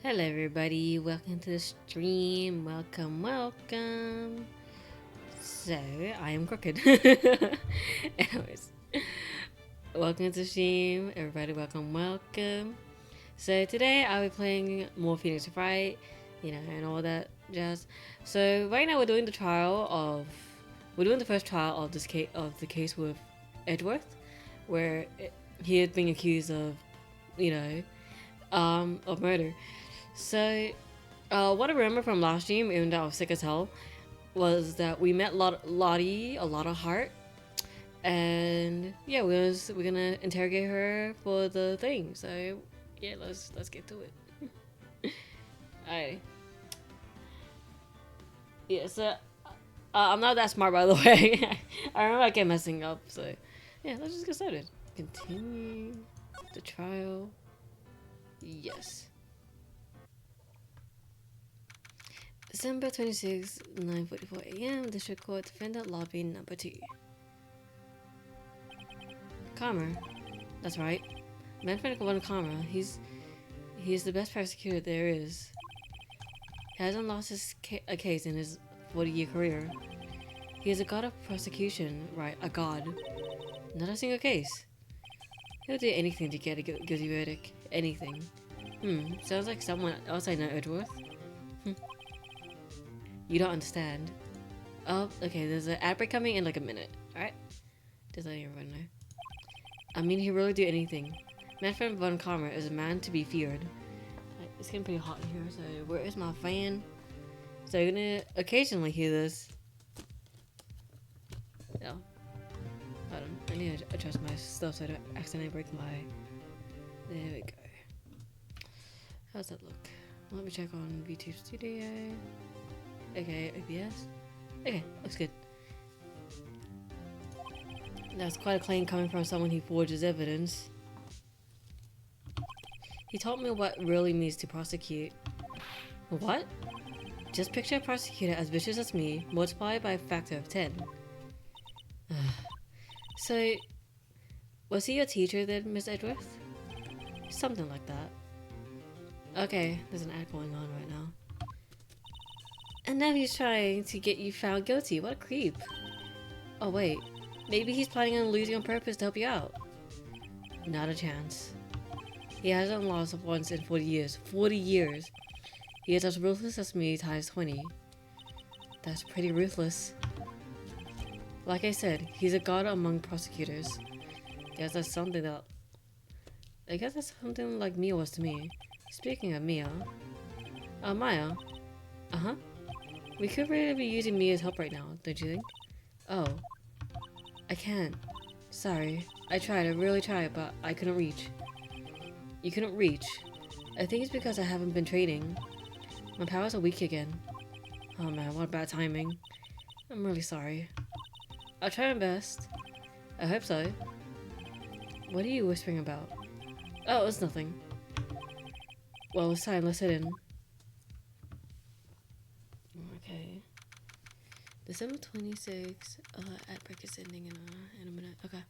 Hello everybody, welcome to the stream. Welcome. So, I am crooked. Anyways, welcome to the stream. Everybody, welcome. So today I'll be playing more Phoenix Wright, and all that jazz. So right now we're doing the first trial of the case with Edgeworth, where he is being accused of, of murder. So, what I remember from last stream, even though I was sick as hell, was that we met Lottie, a lot of heart, and yeah, we're gonna interrogate her for the thing. So, yeah, let's get to it. Alright. Yeah. So, I'm not that smart, by the way. I remember I kept messing up. So, yeah, let's just get started. Continue the trial. Yes. December 26, 9:44 a.m. District Court Defendant Lobby Number 2. Karma. That's right. Manfred won Karma. He's the best prosecutor there is. He hasn't lost a case in his 40-year career. He is a god of prosecution, right? A god. Not a single case. He'll do anything to get a guilty verdict. Anything. Sounds like someone else I know, Edgeworth. You don't understand. Oh, okay, there's an ad break coming in like a minute. Alright? Just letting everyone know. I mean, he'll really do anything. Manfred von Karma is a man to be feared. It's getting pretty hot here, so where is my fan? So you're gonna occasionally hear this. Yeah. Hold on, I need to adjust my stuff so I don't accidentally break my... There we go. How's that look? Let me check on VTube Studio. Okay, OBS. Okay, looks good. That's quite a claim coming from someone who forges evidence. He taught me what really means to prosecute. What? Just picture a prosecutor as vicious as me, multiplied by a factor of 10. So, was he your teacher then, Miss Edgeworth? Something like that. Okay, there's an ad going on right now. And now he's trying to get you found guilty. What a creep. Oh wait, maybe he's planning on losing on purpose to help you out. Not a chance. He hasn't lost once in 40 years. 40 years! He is as ruthless as me times 20. That's pretty ruthless. Like I said, he's a god among prosecutors. I guess that's something like Mia was to me. Speaking of Mia... Maya? Uh-huh. We could really be using Mia's help right now, don't you think? Oh. I can't. Sorry. I really tried, but I couldn't reach. You couldn't reach? I think it's because I haven't been training. My powers are weak again. Oh man, what bad timing. I'm really sorry. I'll try my best. I hope so. What are you whispering about? Oh, it's nothing. Well, it's time, let's head in. Okay. December 26th. Ad break is ending in a minute. Okay.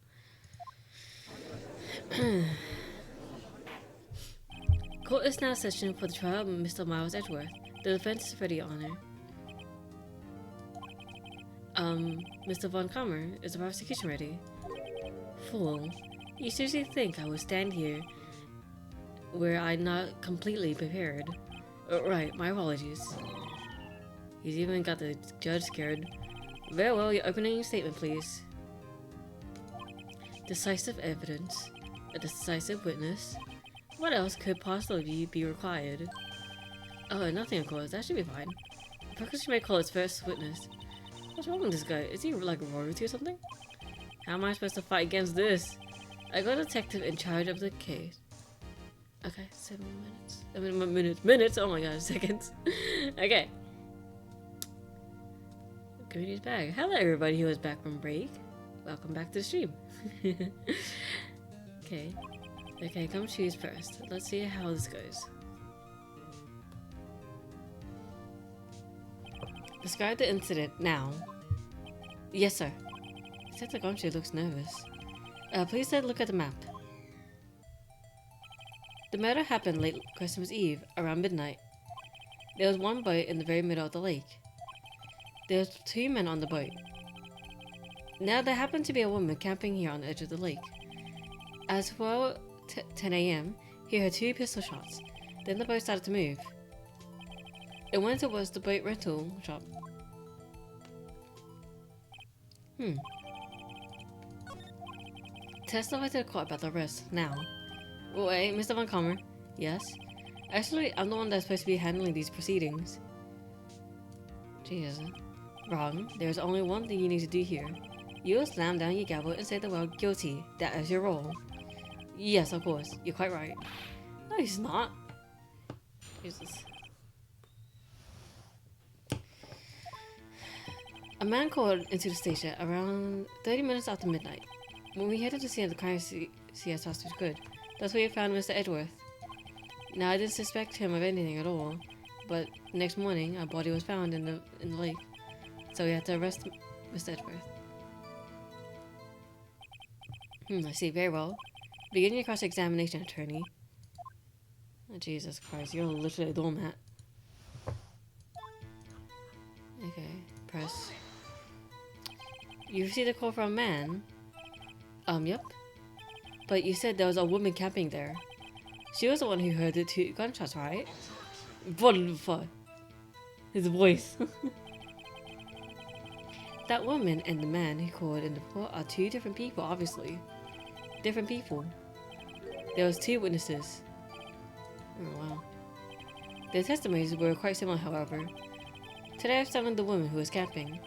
Court is now session for the trial of Mr. Miles Edgeworth. The defense is ready, Honor. Mr. Von Kammer, is the prosecution ready? Fool. You seriously think I would stand here where I'm not completely prepared? Right, my apologies. He's even got the judge scared. Very well, your opening statement, please. Decisive evidence. A decisive witness. What else could possibly be required? Oh, nothing of course. That should be fine. The prosecution may call its first witness. What's wrong with this guy? Is he like royalty or something? How am I supposed to fight against this? I got a detective in charge of the case. Okay, 7 minutes. I mean, minutes? Oh my god, seconds. Okay. Community's back. Hello everybody who is back from break. Welcome back to the stream. Okay, come choose first. Let's see how this goes. Describe the incident now. Yes, sir. Detective Gumshoe looks nervous. Please take a look at the map. The murder happened late Christmas Eve, around midnight. There was one boat in the very middle of the lake. There were 2 men on the boat. Now, there happened to be a woman camping here on the edge of the lake. As well, 10 a.m., he heard 2 pistol shots. Then the boat started to move. It went towards the boat rental shop. Testify to the court about the arrest, now. Wait, Mr. Von Comer. Yes? Actually, I'm the one that's supposed to be handling these proceedings. Jesus. Wrong. There's only one thing you need to do here. You'll slam down your gavel and say the word guilty. That is your role. Yes, of course. You're quite right. No, he's not. Jesus. A man called into the station around 30 minutes after midnight. When we headed to see the crime scene as fast as we could, that's where we found Mr. Edgeworth. Now, I didn't suspect him of anything at all, but next morning, a body was found in the lake, so we had to arrest Mr. Edgeworth. I see. Very well. Begin your cross-examination, attorney. Oh, Jesus Christ, you're literally a doormat. Okay, press. You received a call from a man? Yep. But you said there was a woman camping there. She was the one who heard the 2 gunshots, right? What the fuck? His voice. That woman and the man who called in the report are 2 different people, obviously. Different people. There was 2 witnesses. Oh, wow. Their testimonies were quite similar, however. Today I've summoned the woman who was camping.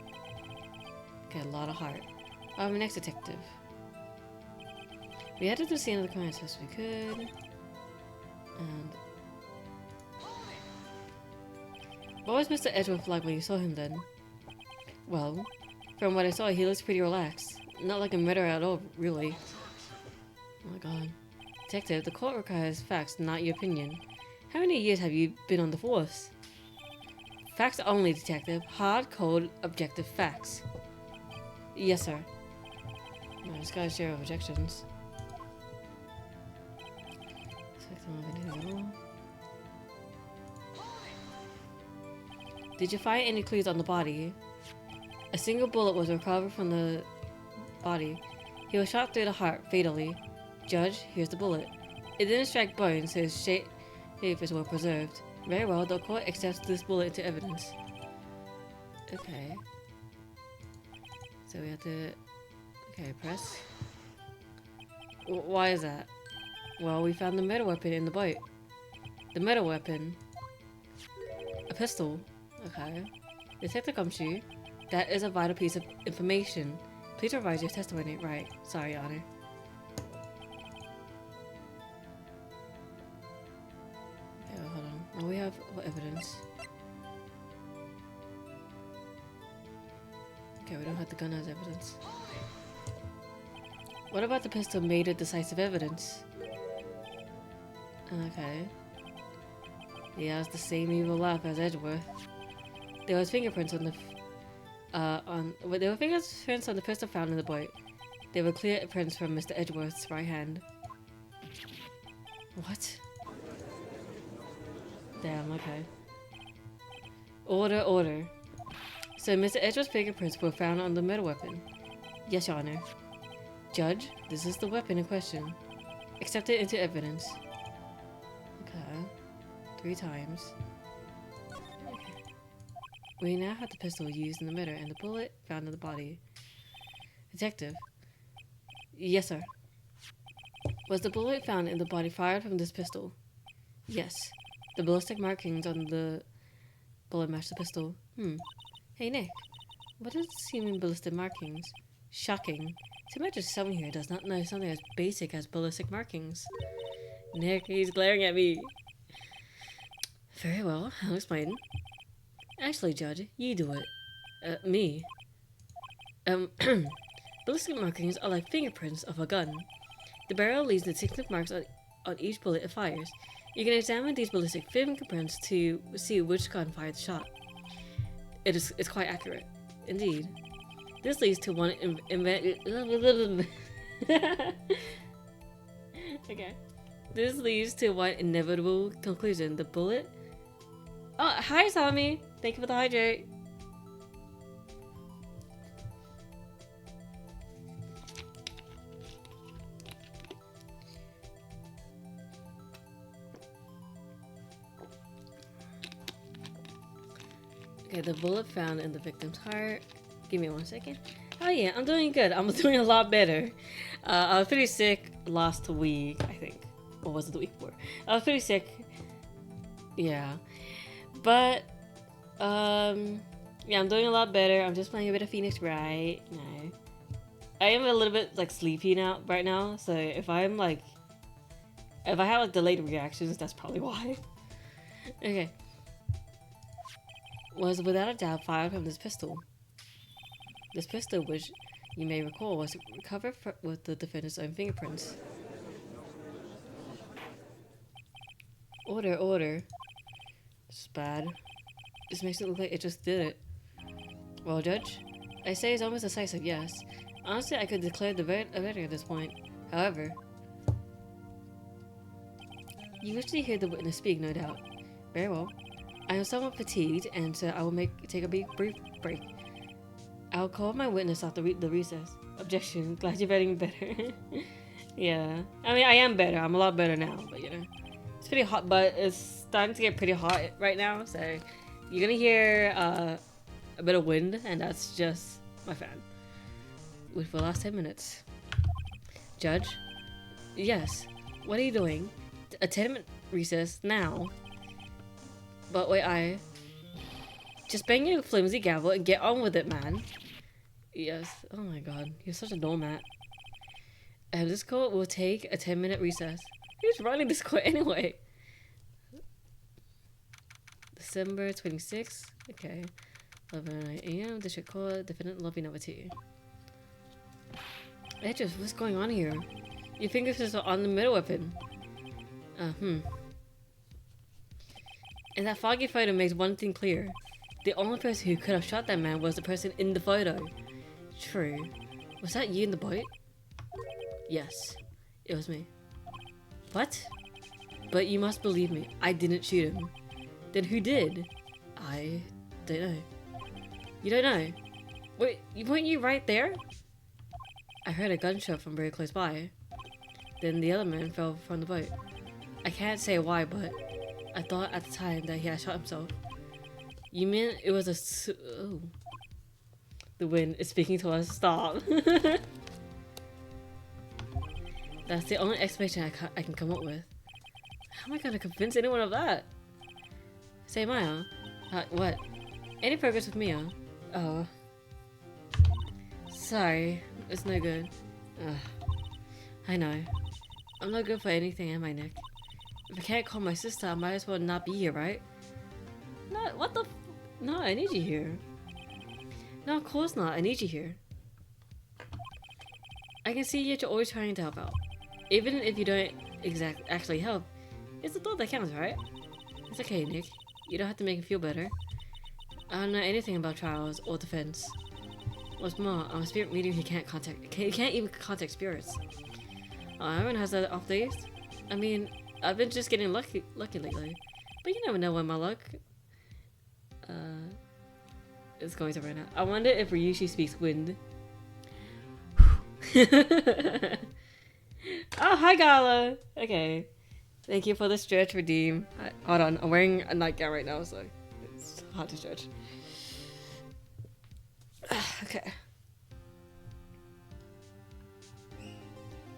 Got a lot of heart. I'm an ex-detective. We headed to the scene of the crime as fast as we could. And... what was Mr. Edgeworth like when you saw him then? Well, from what I saw, he looks pretty relaxed. Not like a murderer at all, really. Oh my god. Detective, the court requires facts, not your opinion. How many years have you been on the force? Facts only, detective. Hard, cold, objective facts. Yes, sir. I just got a share of objections. Did you find any clues on the body? A single bullet was recovered from the body. He was shot through the heart, fatally. Judge, here's the bullet. It didn't strike bones, so his shape is well preserved. Very well, the court accepts this bullet into evidence. Okay. So we have to... okay, press. Why is that? Well, we found the murder weapon in the boat. The murder weapon? A pistol. Okay. Detective Gumshoe, that is a vital piece of information. Please revise your testimony. Right. Sorry, Your Honor. Okay, well, hold on. Now we have what evidence? Okay, we don't have the gun as evidence. What about the pistol made it decisive evidence? Okay. Yeah, it's the same evil laugh as Edgeworth. There was fingerprints on the there were fingerprints on the pistol found in the boat. There were clear prints from Mr. Edgeworth's right hand. What? Damn, okay. Order, order. So Mr. Edgeworth's fingerprints were found on the murder weapon. Yes, Your Honor. Judge, this is the weapon in question. Accept it into evidence. Okay. 3 times. Okay. We now have the pistol used in the murder and the bullet found in the body. Detective. Yes, sir. Was the bullet found in the body fired from this pistol? Yes. The ballistic markings on the bullet matched the pistol. Hey, Nick. What does this mean, ballistic markings? Shocking. To imagine someone here does not know something as basic as ballistic markings. Nick, he's glaring at me. Very well, I'll explain. Actually, Judge, you do it. Me. Ballistic markings are like fingerprints of a gun. The barrel leaves distinctive marks on each bullet it fires. You can examine these ballistic fingerprints to see which gun fired the shot. It's quite accurate. Indeed. This leads to one okay. This leads to one inevitable conclusion. The bullet... Oh, hi, Sami. Thank you for the hydrate. Okay, the bullet found in the victim's heart. Give me 1 second. Oh yeah, I'm doing good. I'm doing a lot better. I was pretty sick last week, I think. Or was it the week before? I was pretty sick. Yeah. But, yeah, I'm doing a lot better. I'm just playing a bit of Phoenix Wright. No. I am a little bit, like, sleepy now, right now. So if I'm, like... If I have, like, delayed reactions, that's probably why. Okay. Was without a doubt fired from this pistol. This pistol, which you may recall, was recovered with the defendant's own fingerprints. Order, order. This is bad. This makes it look like it just did it. Well, Judge, I say it's almost decisive, yes. Honestly, I could declare the verdict at this point. However, you wish to hear the witness speak, no doubt. Very well. I am somewhat fatigued, and so I will take a brief break. I'll call my witness after the recess. Objection. Glad you're getting better. Yeah. I mean, I am better. I'm a lot better now, but you know. It's pretty hot, but it's starting to get pretty hot right now, so you're gonna hear a bit of wind, and that's just my fan. Wait for the last 10 minutes. Judge? Yes. What are you doing? A 10-minute recess now. But wait, just bang your flimsy gavel and get on with it, man. Yes. Oh my god, you're such a doormat. This court will take a 10-minute recess. Who's running this court anyway? December 26th. Okay. 11 a.m. District Court. Defendant lobby number 2. Edges, what's going on here? Your fingerprints are on the middle weapon. And that foggy photo makes one thing clear. The only person who could have shot that man was the person in the photo. True. Was that you in the boat? Yes. It was me. What? But you must believe me. I didn't shoot him. Then who did? I don't know. You don't know? Wait, weren't you right there? I heard a gunshot from very close by. Then the other man fell from the boat. I can't say why, but I thought at the time that he had shot himself. You mean it was a oh. The wind is speaking to us. Stop. That's the only explanation I can come up with. How am I gonna convince anyone of that? Say Maya. What? Any progress with Mia? Oh. Sorry. It's no good. Ugh. I know. I'm not good for anything, am I, Nick? If I can't call my sister, I might as well not be here, right? No, what the f- No, I need you here. No, of course not. I need you here. I can see that you're always trying to help out. Even if you don't actually help, it's the thought that counts, right? It's okay, Nick. You don't have to make it feel better. I don't know anything about trials or defense. What's more, I'm a spirit medium who can't even contact spirits. Everyone has that off days. I mean, I've been just getting lucky lately. But you never know when my luck is going to run out. I wonder if Ryushi speaks wind. Oh, hi Gala! Okay. Thank you for the stretch, Redeem. Hold on, I'm wearing a nightgown right now, so it's hard to stretch. Okay.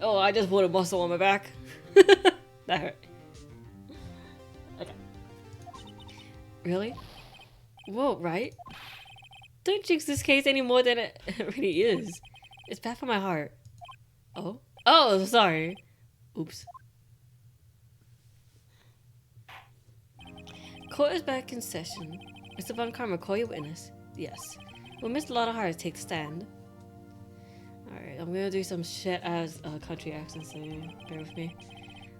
Oh, I just pulled a muscle on my back. That hurt. Okay. Really? Whoa, right? Don't jinx this case any more than it really is. It's bad for my heart. Oh? Oh, sorry. Oops. Court is back in session. Mr. Von Karma, call your witness. Yes. Will Mr. Lotta Heart take the stand? Alright, I'm gonna do some shit as a country accent, so bear with me.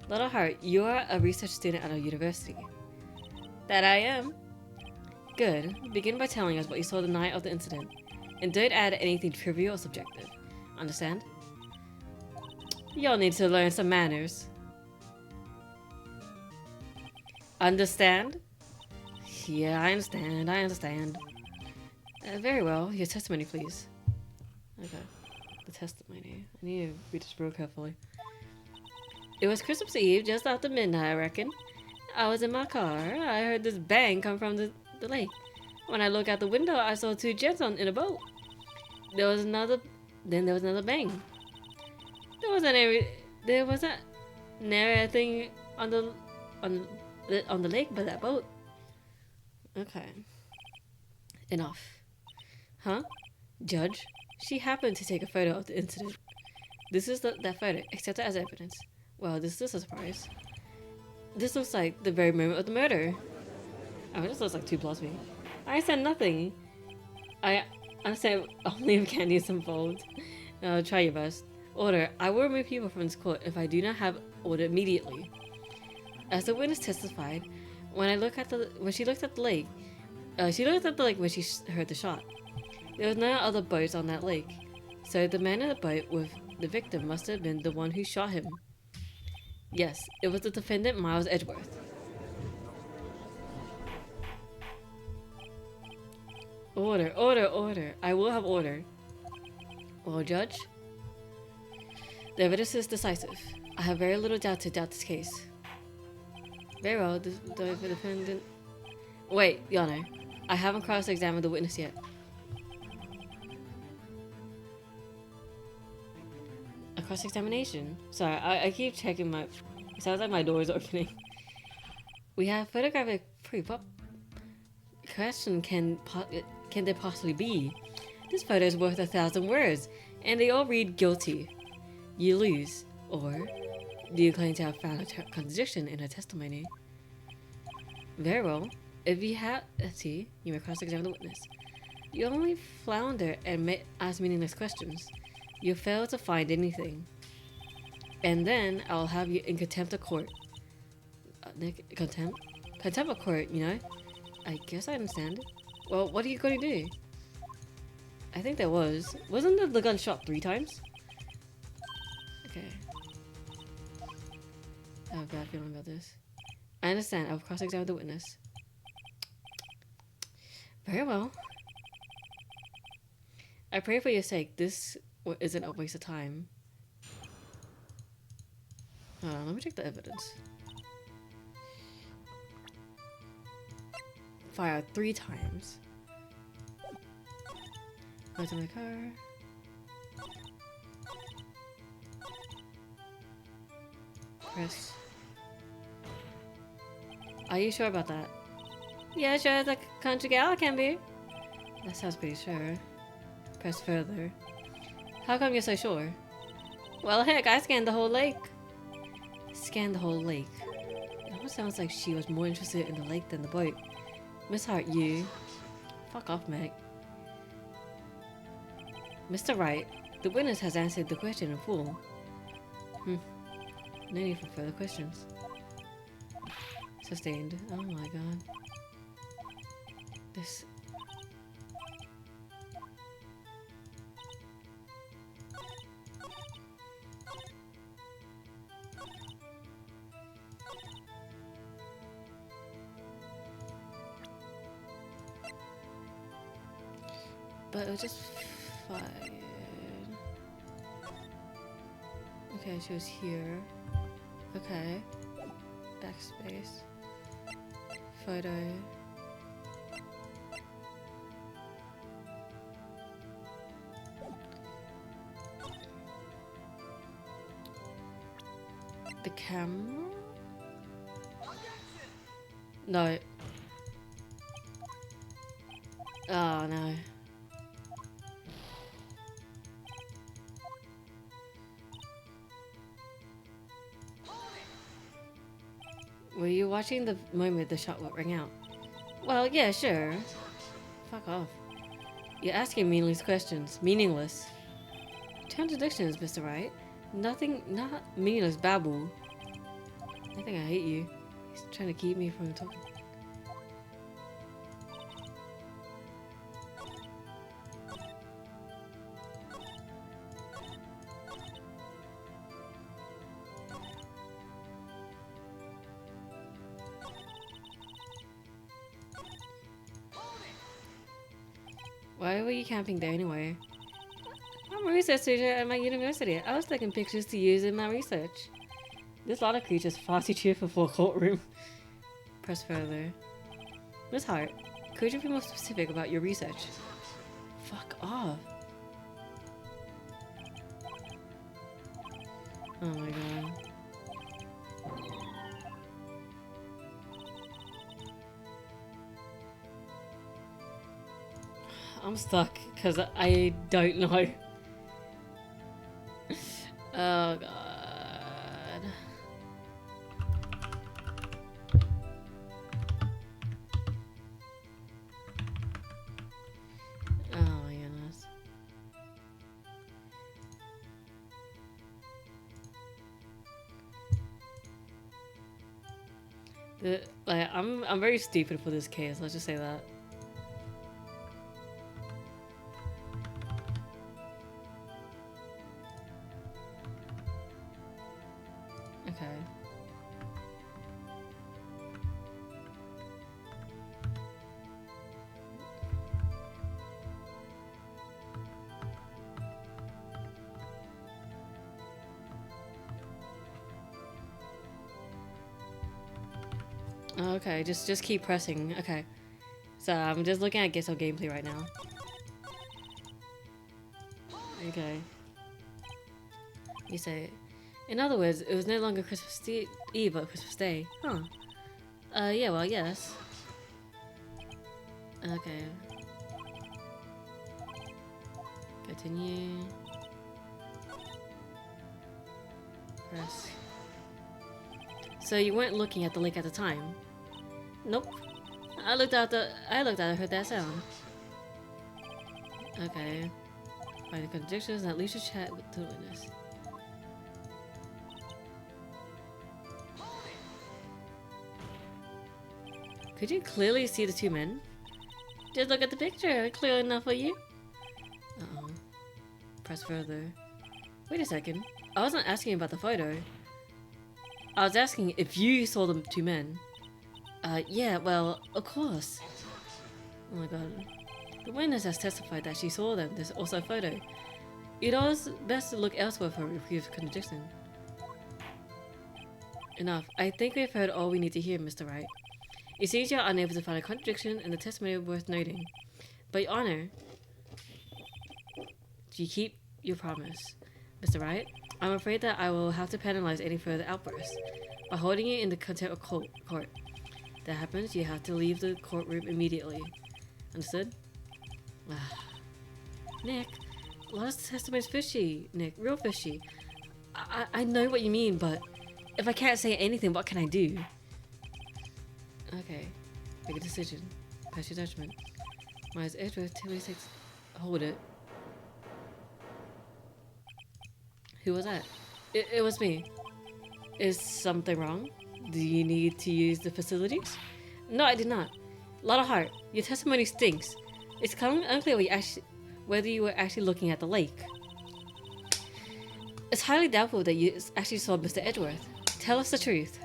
Lotta Heart, you are a research student at a university. That I am. Good. Begin by telling us what you saw the night of the incident. And don't add anything trivial or subjective. Understand? Y'all need to learn some manners. Understand? Yeah, I understand. I understand. Very well. Your testimony, please. Okay. The testimony. I need to read this real carefully. It was Christmas Eve, just after midnight, I reckon. I was in my car. I heard this bang come from the lake. When I looked out the window, I saw two gents in a boat. There was another. Then there was another bang. There wasn't near anything on on the lake but that boat. Okay. Enough. Huh? Judge? She happened to take a photo of the incident. This is that photo, accepted as evidence. Well, this is a surprise. This looks like the very moment of the murder. Oh, this looks like 2 plus me. I said nothing. I understand only if Candy is involved. Try your best. Order. I will remove people from this court if I do not have order immediately. As the witness testified, when she looked at the lake, she looked at the lake when she heard the shot. There was no other boats on that lake, so the man in the boat with the victim must have been the one who shot him. Yes, it was the defendant, Miles Edgeworth. Order, order, order. I will have order. Well, Judge, the evidence is decisive. I have very little doubt to doubt this case. Very well, the defendant... Wait, Your Honor. I haven't cross-examined the witness yet. A cross-examination? Sorry, I keep checking my... It sounds like my door is opening. We have photographic proof. What question can there possibly be? This photo is worth 1,000 words, and they all read guilty. You lose. Or, do you claim to have found a contradiction in her testimony? Very well. If you have... Let's see. You may cross-examine the witness. You only flounder and ask meaningless questions. You fail to find anything. And then I'll have you in contempt of court. Contempt? Contempt of court, you know? I guess I understand. Well, what are you going to do? I think there was. Wasn't the gun shot 3 times? Okay. I have a bad feeling about this. I understand. I'll cross-examine the witness. Very well. I pray for your sake. This isn't a waste of time. Let me check the evidence. Fired 3 times. What's in my car? Press. Are you sure about that? Yeah, sure as a country gal can be. That sounds pretty sure. Press further. How come you're so sure? Well, heck, I scanned the whole lake. Scanned the whole lake. It almost sounds like she was more interested in the lake than the boat. Miss Hart, you... Fuck off, Meg. Mr. Wright, the witness has answered the question in full. No need for further questions. Sustained. Oh my god. This... But it was just fired. Okay, she was here. Okay. Backspace. Photo. The camera? No. Oh no. Were you watching the moment the shot would ring out? Well, yeah, sure. Fuck off. You're asking meaningless questions. Meaningless. Contradictions, Mr. Wright. Nothing, not meaningless babble. I think I hate you. He's trying to keep me from talking. Why were you camping there anyway? I'm a research student at my university. I was taking pictures to use in my research. This lot of creatures far too cheerful for a courtroom. Press further. Miss Hart, could you be more specific about your research? Fuck off. Oh my god. I'm stuck because I don't know. Oh god. Oh my goodness. I'm very stupid for this case, let's just say that. Okay. Okay, just keep pressing. Okay. So I'm just looking at Gesso gameplay right now. Okay. You say, in other words, it was no longer Christmas Eve, but Christmas Day. Huh. Yeah, well, yes. Okay. Continue. Press. So you weren't looking at the lake at the time? Nope. I looked at it, heard that sound. Okay. Find the contradictions and at least chat with the witness. Could you clearly see the two men? Just look at the picture, clear enough for you? Uh-oh. Press further. Wait a second. I wasn't asking about the photo. I was asking if you saw the two men. Yeah, well, of course. Oh my god. The witness has testified that she saw them. There's also a photo. You'd always best to look elsewhere for a reprieve contradiction. Enough. I think we've heard all we need to hear, Mr. Wright. It seems you're unable to find a contradiction in the testimony worth noting. But Your Honor, do you keep your promise? Mr. Wright, I'm afraid that I will have to penalize any further outbursts by holding you in the contempt of court. That happens, you have to leave the courtroom immediately. Understood? Nick, a lot of testimony's fishy, Nick. Real fishy. I know what you mean, but if I can't say anything, what can I do? Okay. Make a decision. Pass your judgment. Myers Edgeworth, 26. Hold it. Who was that? It was me. Is something wrong? Do you need to use the facilities? No, I did not. Lot of heart. Your testimony stinks. It's kind of unclear whether you were actually looking at the lake. It's highly doubtful that you actually saw Mr. Edgeworth. Tell us the truth.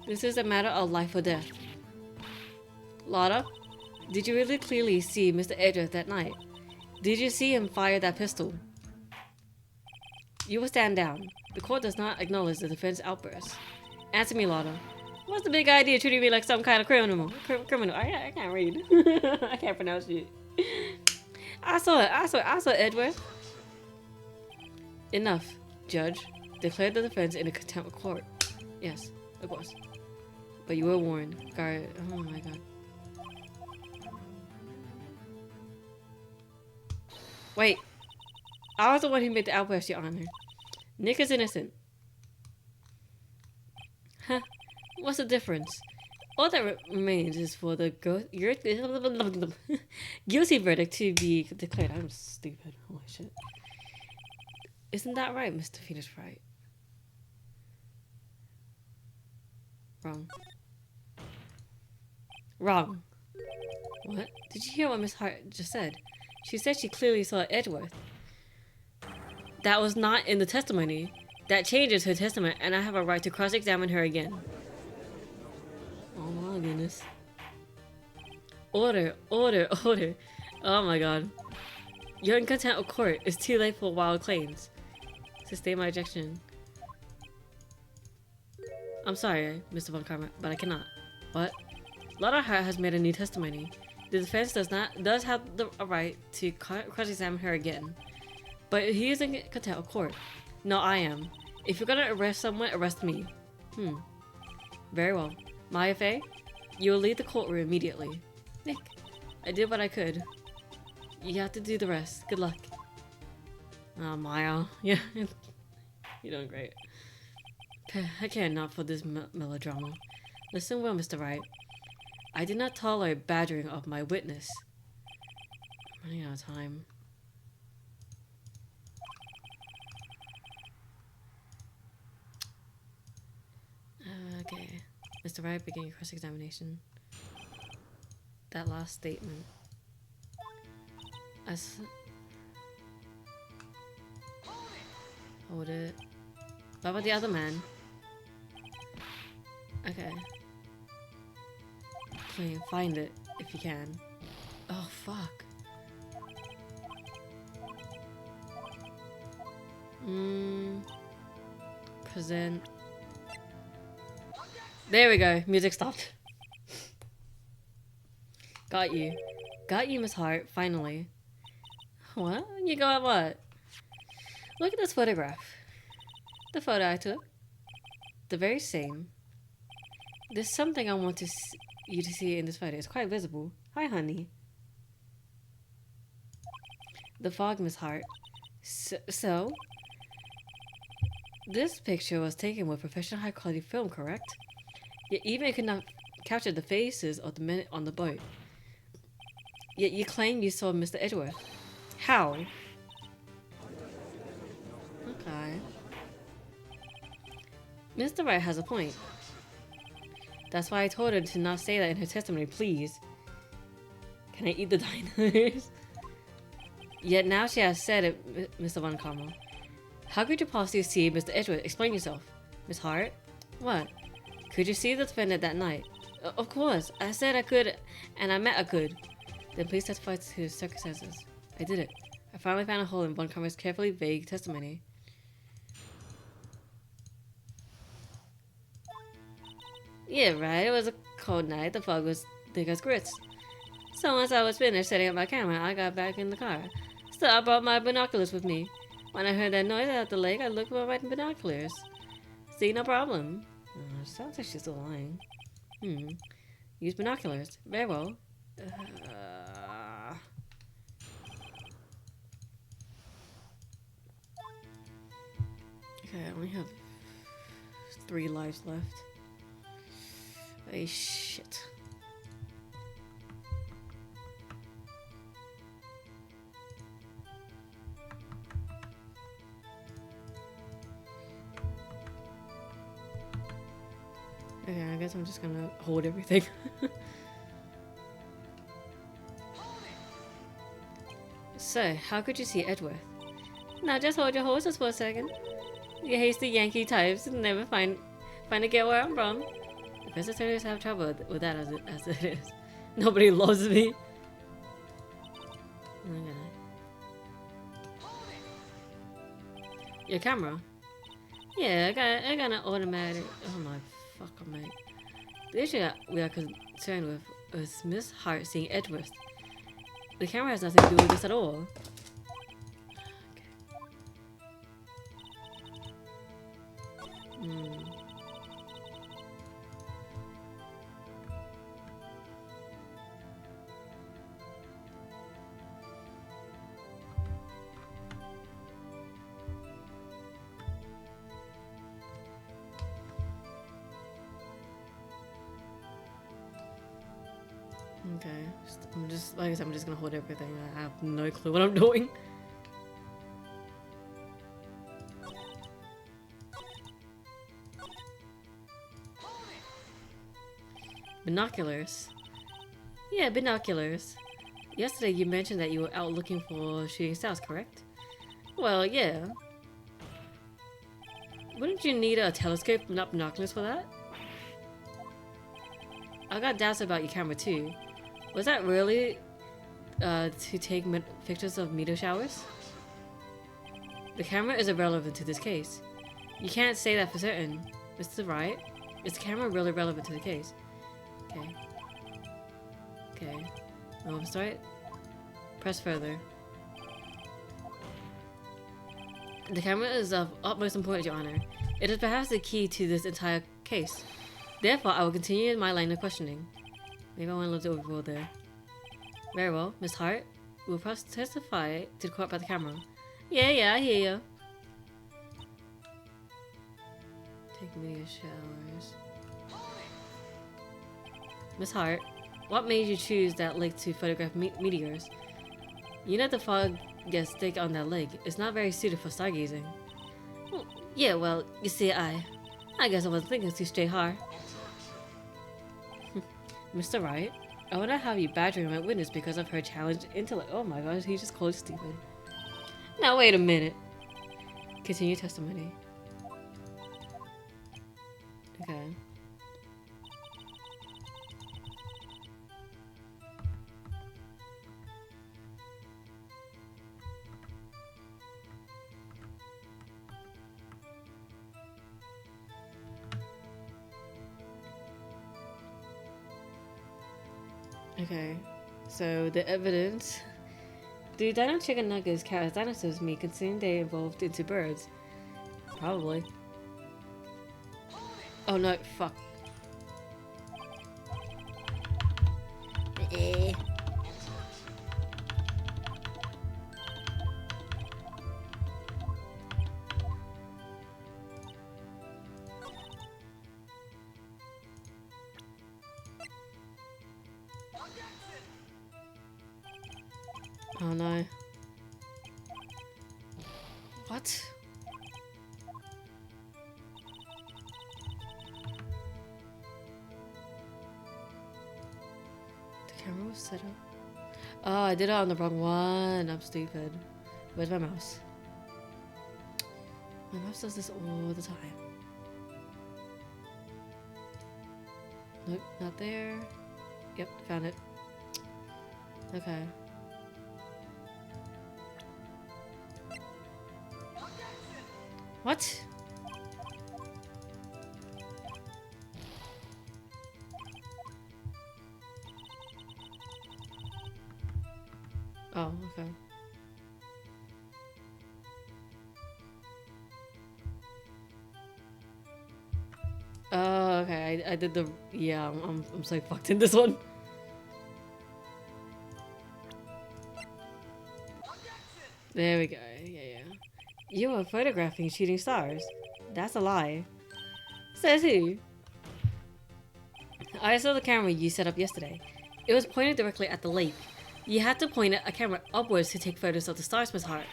This is a matter of life or death. Lotta, did you really clearly see Mr. Edgeworth that night? Did you see him fire that pistol? You will stand down. The court does not acknowledge the defense outburst. Answer me, Lotta. What's the big idea treating me like some kind of criminal? I can't read. I can't pronounce it. I saw Edgeworth. Enough, Judge. Declare the defense in a contempt of court. Yes, of course. But you were warned. Guard. Oh my god. Wait. I was the one who made the outburst, Your Honor. Nick is innocent. Huh. What's the difference? All that remains is for the guilty verdict to be declared. I'm stupid. Holy shit. Isn't that right, Mr. Phoenix Wright? Wrong. Wrong. What? Did you hear what Miss Hart just said? She said she clearly saw Edgeworth. That was not in the testimony. That changes her testimony, and I have a right to cross-examine her again. Oh my goodness. Order, order, order. Oh my god. You're in contempt of court. It's too late for wild claims. Sustain my objection. I'm sorry, Mr. Von Karma, but I cannot. What? Lotterheart has made a new testimony. The defense does have the right to cross-examine her again. But he is in contempt of court. No, I am. If you're gonna arrest someone, arrest me. Very well. Maya Fey, you will leave the courtroom immediately. Nick, I did what I could. You have to do the rest. Good luck. Oh, Maya. Yeah. You're doing great. I care not for this melodrama. Listen well, Mr. Wright. I did not tolerate badgering of my witness. I'm running out of time. Okay. Mr. Wright, begin your cross-examination. That last statement. Hold it. What about the other man? Okay. Please find it if you can. Oh fuck. Present. There we go. Music stopped. Got you. Got you, Miss Hart. Finally. What? You got what? Look at this photograph. The photo I took. The very same. There's something I want you to see in this photo. It's quite visible. Hi, honey. The fog, Miss Hart. So? This picture was taken with professional high-quality film, correct? Yet even it could not capture the faces of the men on the boat. Yet you claim you saw Mr. Edgeworth. How? Okay. Mr. Wright has a point. That's why I told her to not say that in her testimony, please. Can I eat the diners? Yet now she has said it, Mr. Von Karma. How could you possibly see Mr. Edgeworth? Explain yourself. Miss Hart? What? Could you see the defendant that night? Of course. I said I could, and I meant I could. Then please testify to the circumstances. I did it. I finally found a hole in Von Karma's carefully vague testimony. Yeah, right. It was a cold night. The fog was thick as grits. So once I was finished setting up my camera, I got back in the car. Still, I brought my binoculars with me. When I heard that noise out the lake, I looked for my binoculars. See, no problem. Sounds like she's still lying. Use binoculars. Very well. Okay, I only have 3 lives left. Oh shit. Okay, I guess I'm just gonna hold everything. So, how could you see Edgeworth? Now just hold your horses for a second. You hasty Yankee types never find to get where I'm from. The visitors have trouble with that as it is. Nobody loves me. Okay. Your camera? Yeah, I got an automatic. Oh my fucker, mate. The issue we are concerned with is Miss Hart seeing Edgeworth. The camera has nothing to do with this at all. Okay, I'm just, like I said, I'm just gonna hold everything. I have no clue what I'm doing. Binoculars? Yeah, binoculars. Yesterday you mentioned that you were out looking for shooting stars, correct? Well, yeah. Wouldn't you need a telescope, not binoculars for that? I got doubts about your camera too. Was that really to take pictures of meteor showers? The camera is irrelevant to this case. You can't say that for certain. Mr. Wright, is the camera really relevant to the case? Okay. Okay. No, Mr. Wright? Press further. The camera is of utmost importance, Your Honor. It is perhaps the key to this entire case. Therefore, I will continue my line of questioning. Maybe I went a little bit overboard there. Very well, Miss Hart. We will testify to the court about the camera. Yeah, I hear you. Take meteor showers. Miss Hart, what made you choose that lake to photograph meteors? You know the fog gets thick on that lake. It's not very suited for stargazing. Yeah, well, you see, I guess I wasn't thinking too straight hard. Mr. Wright, I would not have you badgering my witness because of her challenged intellect. Oh my gosh, he just called you stupid. Now wait a minute. Continue testimony. Okay. Okay, so the evidence. Do dino chicken nuggets count as dinosaurs meat considering they evolved into birds? Probably. Oh no, fuck. Oh no. What? The camera was set up. Oh, I did it on the wrong one. I'm stupid. Where's my mouse? My mouse does this all the time. Nope, not there. Yep, found it. Okay. What? Oh, okay. Oh, okay. I did the yeah. I'm so fucked in this one. There we go. Yeah. You are photographing shooting stars. That's a lie. Says who? I saw the camera you set up yesterday. It was pointed directly at the lake. You had to point a camera upwards to take photos of the stars, Miss Hart.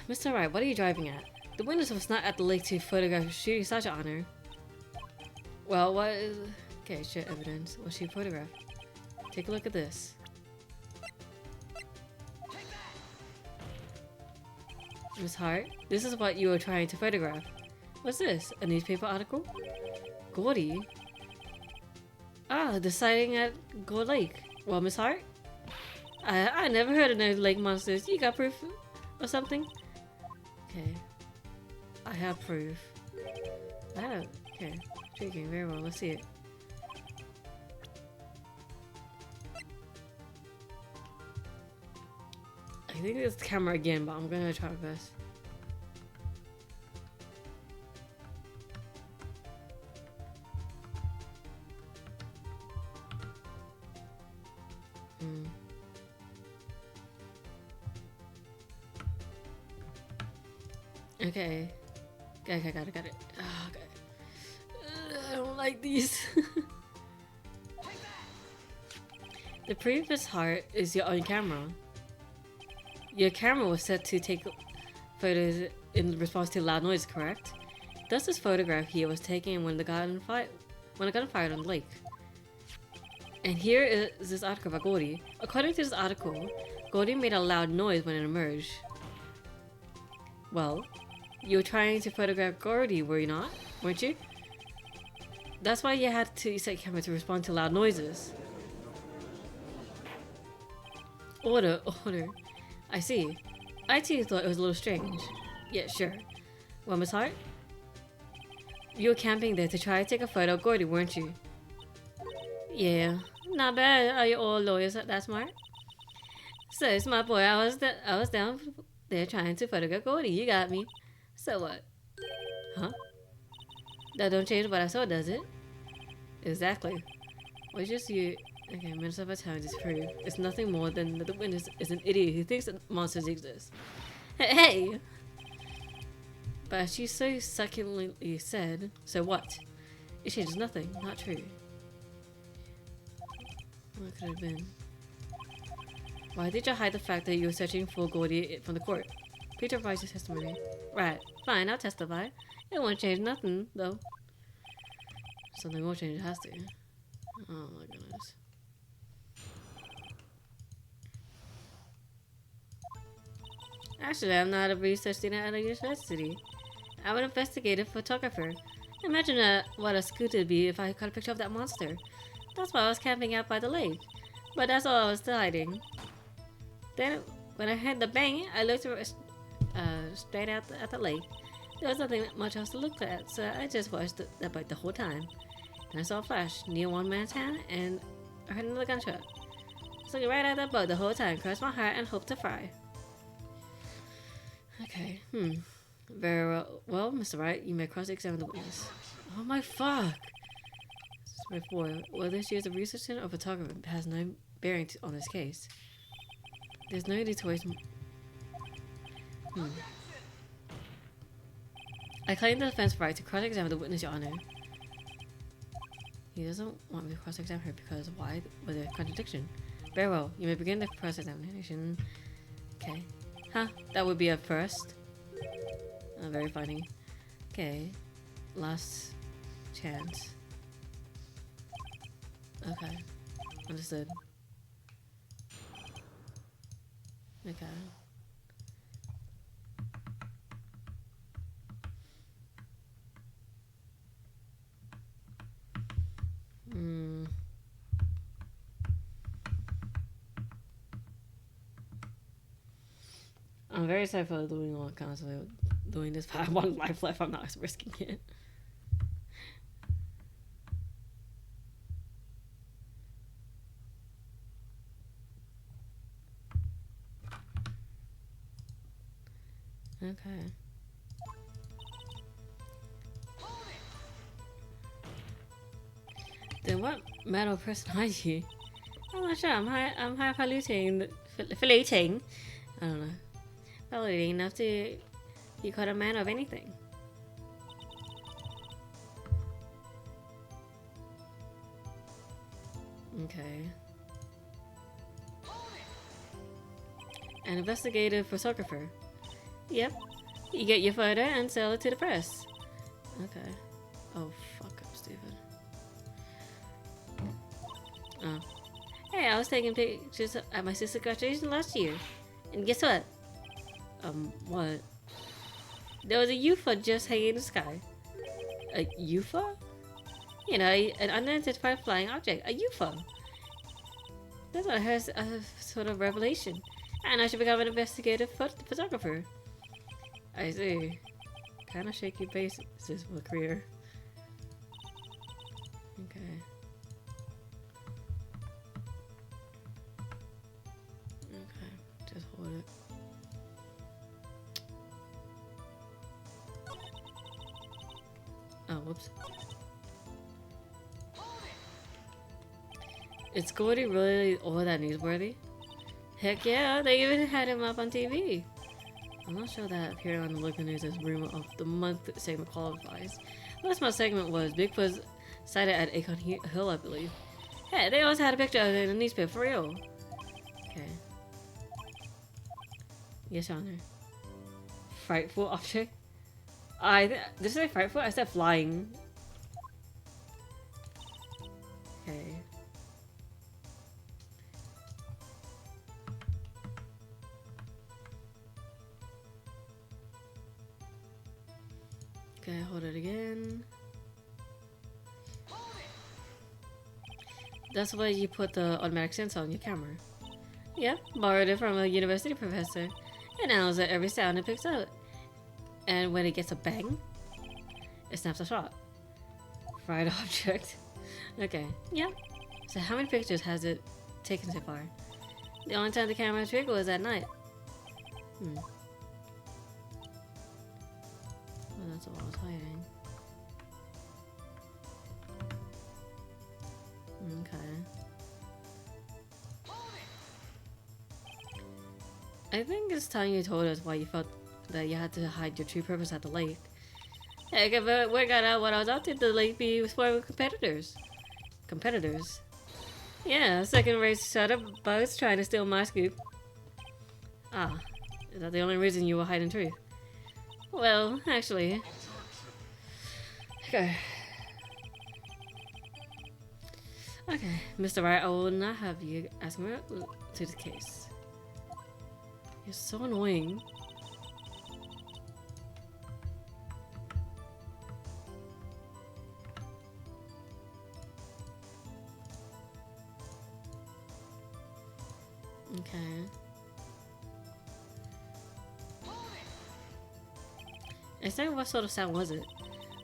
Mr. Wright, what are you driving at? The witness was not at the lake to photograph shooting stars, Your Honor. Well, what is... Okay, share evidence. What she photographed? Take a look at this. Miss Hart, this is what you were trying to photograph. What's this? A newspaper article? Gordy? Ah, the sighting at Gold Lake. Well, Miss Hart? I never heard of no lake monsters. You got proof or something? Okay. I have proof. Okay. Intriguing, very well. Let's see it. I think it's the camera again, but I'm gonna try my best. Okay. Got it. Oh, okay. I don't like these. The previous heart is your own camera. Your camera was set to take photos in response to loud noise, correct? Thus, this photograph here was taken when the gun fired on the lake. And here is this article about Gordy. According to this article, Gordy made a loud noise when it emerged. Well, you were trying to photograph Gordy, were you not? Weren't you? That's why you had to set camera to respond to loud noises. Order. I see. I too thought it was a little strange. Yeah, sure. Well, Miss Hart? You were camping there to try to take a photo of Gordy, weren't you? Yeah. Not bad. Are you all lawyers that smart? So, smart boy, I was down there trying to photograph Gordy. You got me. So what? Huh? That don't change what I saw, does it? Exactly. Well, just you. Okay, minutes of our time is proof. It's nothing more than that the witness is an idiot who thinks that monsters exist. Hey! But as she so succinctly said, so what? It changes nothing. Not true. What could it have been? Why did you hide the fact that you were searching for Gordy from the court? Peter provides his testimony. Right. Fine, I'll testify. It won't change nothing, though. Something will change, it has to. Oh my goodness. Actually, I'm not a research student at a university. I'm an investigative photographer. Imagine what a scoot would be if I caught a picture of that monster. That's why I was camping out by the lake. But that's all I was hiding. Then, when I heard the bang, I looked straight out at the lake. There was nothing much else to look at, so I just watched that bite the whole time. Then I saw a flash near one man's hand, and I heard another gunshot. So looking right at that boat the whole time, crossed my heart and hoped to fry. Okay, Very well. Well, Mr. Wright, you may cross-examine the witness. Oh my fuck! Smith boy, whether she is a research student or photographer has no bearing on this case. There's no need to waste. I claim the defense right to cross-examine the witness, Your Honor. He doesn't want me to cross-examine her because why? With a contradiction. Very well. You may begin the cross-examination. Okay. Huh? That would be a first. Very funny. Okay. Last chance. Okay. Understood. Okay. I'm very excited for doing all kinds of doing this, but I have one life left. I'm not risking it. Okay. Then what metal person are you? I'm not sure. I'm high faluting. I don't know. Probably enough to be called a man of anything. Okay. An investigative photographer. Yep. You get your photo and sell it to the press. Okay. Oh, fuck, I'm stupid. Oh. Hey, I was taking pictures at my sister's graduation last year. And guess what? What? There was a UFO just hanging in the sky. A UFO? You know, an unidentified flying object. A UFO. That's what I heard, a sort of revelation. And I should become an investigative photographer. I see. Kind of shaky basis for a career. Okay. Okay, just hold it. Oh, whoops. Is Gordy really all that newsworthy? Heck yeah, they even had him up on TV. I'm not sure that appearing on the local news as rumor of the month segment qualifies. Last month's segment was Bigfoot sighted at Acorn Hill, I believe. Hey, they also had a picture of it in the newspaper for real. Okay. Yes, Your Honor. Frightful object? Did I say frightful? I said flying. Okay. Okay, hold it again. That's why you put the automatic sensor on your camera. Yep, borrowed it from a university professor. It analyzes every sound it picks up. And when it gets a bang, it snaps a shot. Fried object. Okay, yep. So how many pictures has it taken so far? The only time the camera triggered was at night. Well, that's all I was hiding. Okay. I think it's time you told us why you felt that you had to hide your true purpose at the lake. Heck, if it worked out what I was up to, the lake be for competitors. Competitors? Yeah, second race shutterbugs trying to steal my scoop. Ah, is that the only reason you were hiding truth? Well, actually... Okay. Okay, Mr. Wright, I will not have you ask me to the case. You're so annoying. Okay. Exactly what sort of sound was it?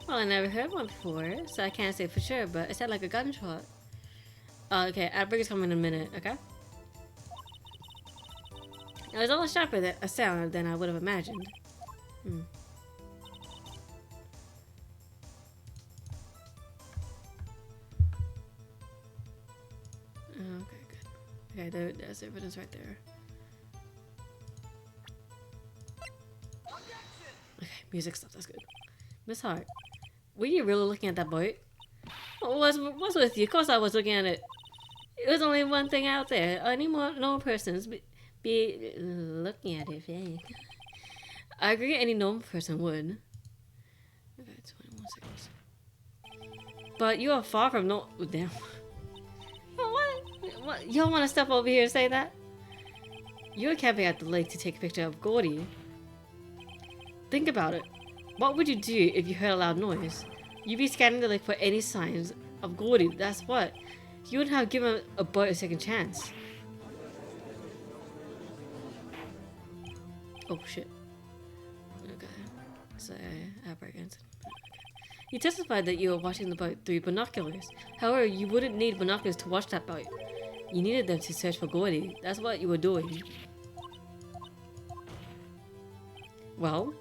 Well, I never heard one before, so I can't say for sure, but it sounded like a gunshot. Okay, outbreak is coming in a minute, okay? It was a little sharper than a sound than I would have imagined. Okay, good. Okay, there's evidence right there. Okay, music stuff, that's good. Miss Hart, were you really looking at that boat? What's with you? Of course I was looking at it. It was only one thing out there. Any more normal persons be looking at it. I agree any normal person would. Okay, 21 seconds. But you are far from no... Damn. What? You don't want to step over here and say that? You were camping at the lake to take a picture of Gordy. Think about it. What would you do if you heard a loud noise? You'd be scanning the lake for any signs of Gordy, that's what. You wouldn't have given a boat a second chance. Oh shit. Okay. So, outbreak incident. You testified that you were watching the boat through binoculars. However, you wouldn't need binoculars to watch that boat. You needed them to search for Gordy. That's what you were doing. Well?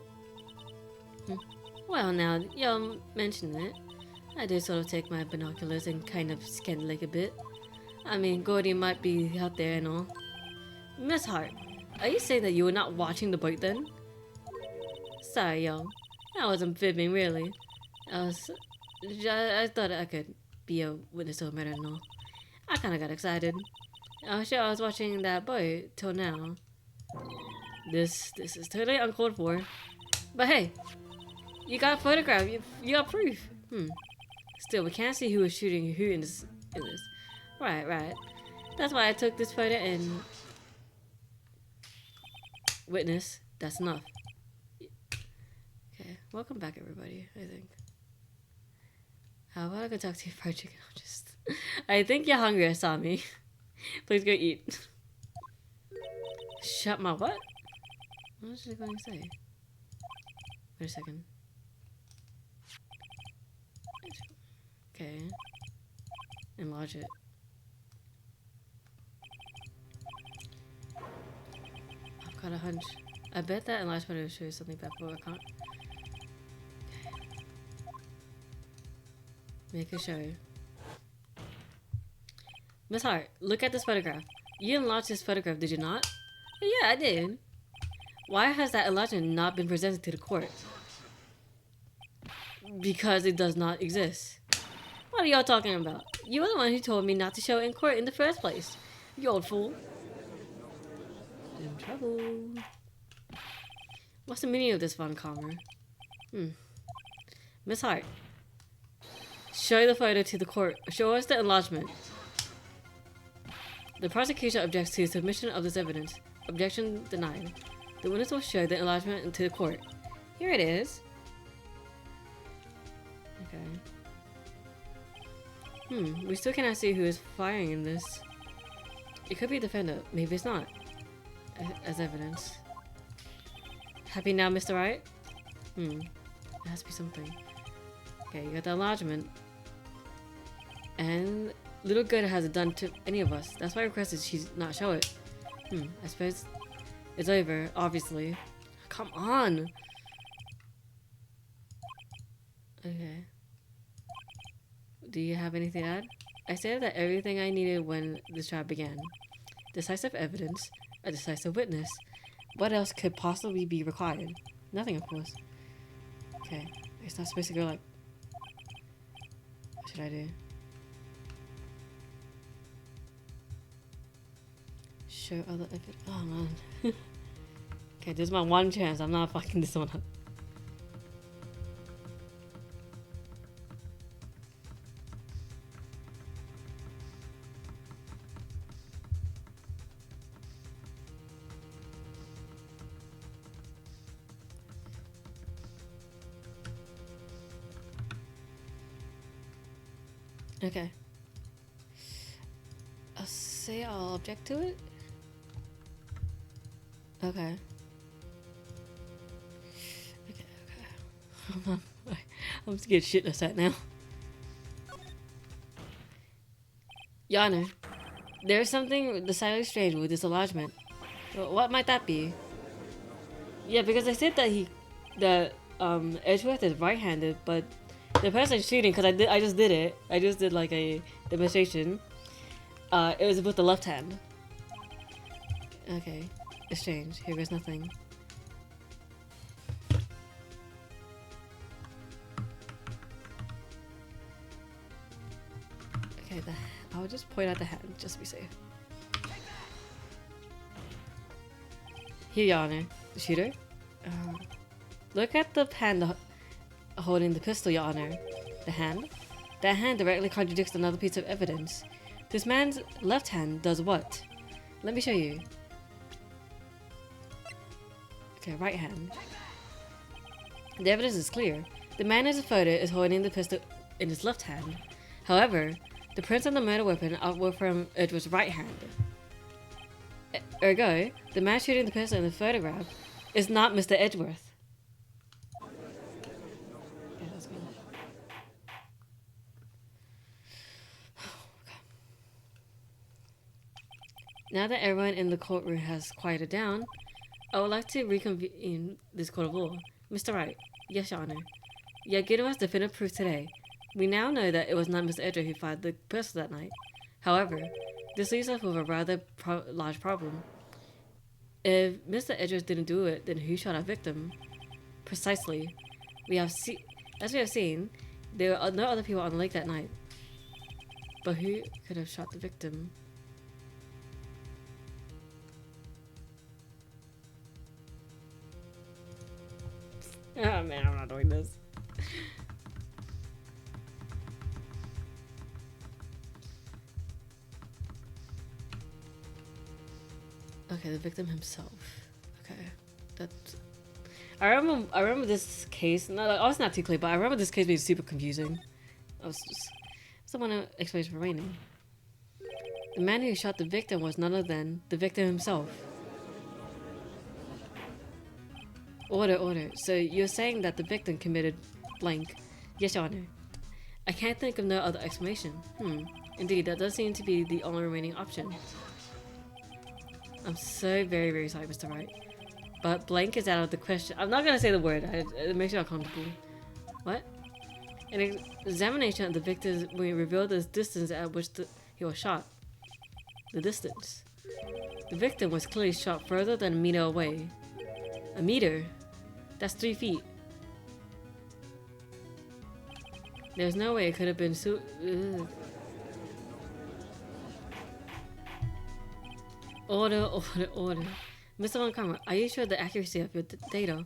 Well, now you're mentioning it. I did sort of take my binoculars and kind of scan the lake a bit. I mean, Gordy might be out there and all. Miss Hart, are you saying that you were not watching the boat then? Sorry, yo. I wasn't fibbing, really. I thought I could be a witness to a murder and all. I kinda got excited. I was sure I was watching that boat till now. This is totally uncalled for. But hey, you got a photograph. You got proof. Still, we can't see who is shooting who in this. Right. That's why I took this photo and witness. That's enough. Okay, welcome back, everybody. I think. How about I go talk to you fried chicken? I think you're hungry. I saw me. Please go eat. Shut my what? What was she going to say? Wait a second. Okay. Enlarge it. I've got a hunch. I bet that enlargement will show you something bad, but I can't. Okay. Make a show. Miss Hart, look at this photograph. You enlarged this photograph, did you not? Yeah, I did. Why has that enlargement not been presented to the court? Because it does not exist. What are y'all talking about? You were the one who told me not to show it in court in the first place. You old fool. In trouble. What's the meaning of this, Von Calmer? Miss Hart. Show the photo to the court. Show us the enlargement. The prosecution objects to the submission of this evidence. Objection denied. The witness will show the enlargement to the court. Here it is. Okay. We still cannot see who is firing in this. It could be a defender. Maybe it's not. As evidence. Happy now, Mr. Wright? It has to be something. Okay, you got the enlargement. And little good hasn't done to any of us. That's why I requested she not show it. I suppose it's over, obviously. Come on! Okay. Do you have anything to add? I stated that everything I needed when this trial began. Decisive evidence, a decisive witness. What else could possibly be required? Nothing, of course. Okay. It's not supposed to go like... What should I do? Show other evidence. Oh, man. Okay, this is my one chance. I'm not fucking this one up. Okay. I'll say I'll object to it. Okay. Okay. I'm scared shitless right now. Your Honor, there is something decidedly strange with this enlargement. What might that be? Yeah, because I said that Edgeworth is right-handed, but the person shooting, because I just did it. I just did like a demonstration. It was with the left hand. Okay, it's strange. Here goes nothing. Okay, I'll just point out the hand, just to be safe. Here, Your Honor. The shooter? Look at the hand holding the pistol, Your Honor. The hand? That hand directly contradicts another piece of evidence. This man's left hand does what? Let me show you. Okay, right hand. The evidence is clear. The man in the photo is holding the pistol in his left hand. However, the prints on the murder weapon were from Edward's right hand. Ergo, the man shooting the pistol in the photograph is not Mr. Edgeworth. Yeah, that's good. Now that everyone in the courtroom has quieted down, I would like to reconvene this court of law. Mr. Wright. Yes, Your Honor. You have given us definitive proof today. We now know that it was not Mr. Edgeworth who fired the pistol that night. However, this leaves us with a rather large problem. If Mr. Edgeworth didn't do it, then who shot our victim? Precisely. As we have seen, there were no other people on the lake that night. But who could have shot the victim? Oh man, I'm not doing this. Okay, the victim himself. Okay, that's. I remember this case. No, it's not too clear, but I remember this case being super confusing. I was just someone explanation remaining. The man who shot the victim was none other than the victim himself. Order. So you're saying that the victim committed blank? Yes, Your Honor. I can't think of no other explanation. Indeed, that does seem to be the only remaining option. I'm so very, very sorry, Mr. Wright. But blank is out of the question. I'm not gonna say the word. It makes me uncomfortable. What? An examination of the victim will reveal the distance at which he was shot. The distance. The victim was clearly shot further than a meter away. A meter? That's 3 feet. There's no way it could have been Order. Mr. Montgomery, are you sure of the accuracy of your data?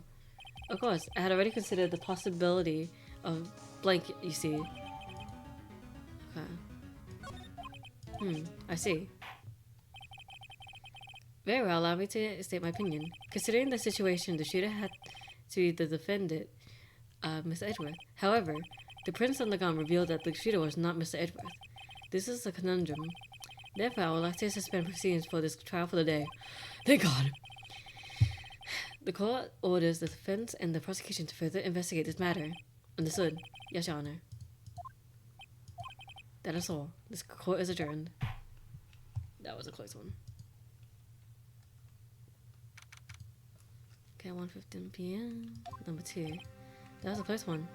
Of course, I had already considered the possibility of blank, you see. Okay. I see. Very well, allow me to state my opinion. Considering the situation, the shooter had to be the defendant, Miss Edgeworth. However, The prints on the gun revealed that the shooter was not Mr. Edgeworth. This is a conundrum. Therefore, I would like to suspend proceedings for this trial for the day. Thank God! The court orders the defense and the prosecution to further investigate this matter. Understood. Yes, Your Honor. That is all. This court is adjourned. That was a close one. Okay, 1:15 p.m. Number 2. That was a close one.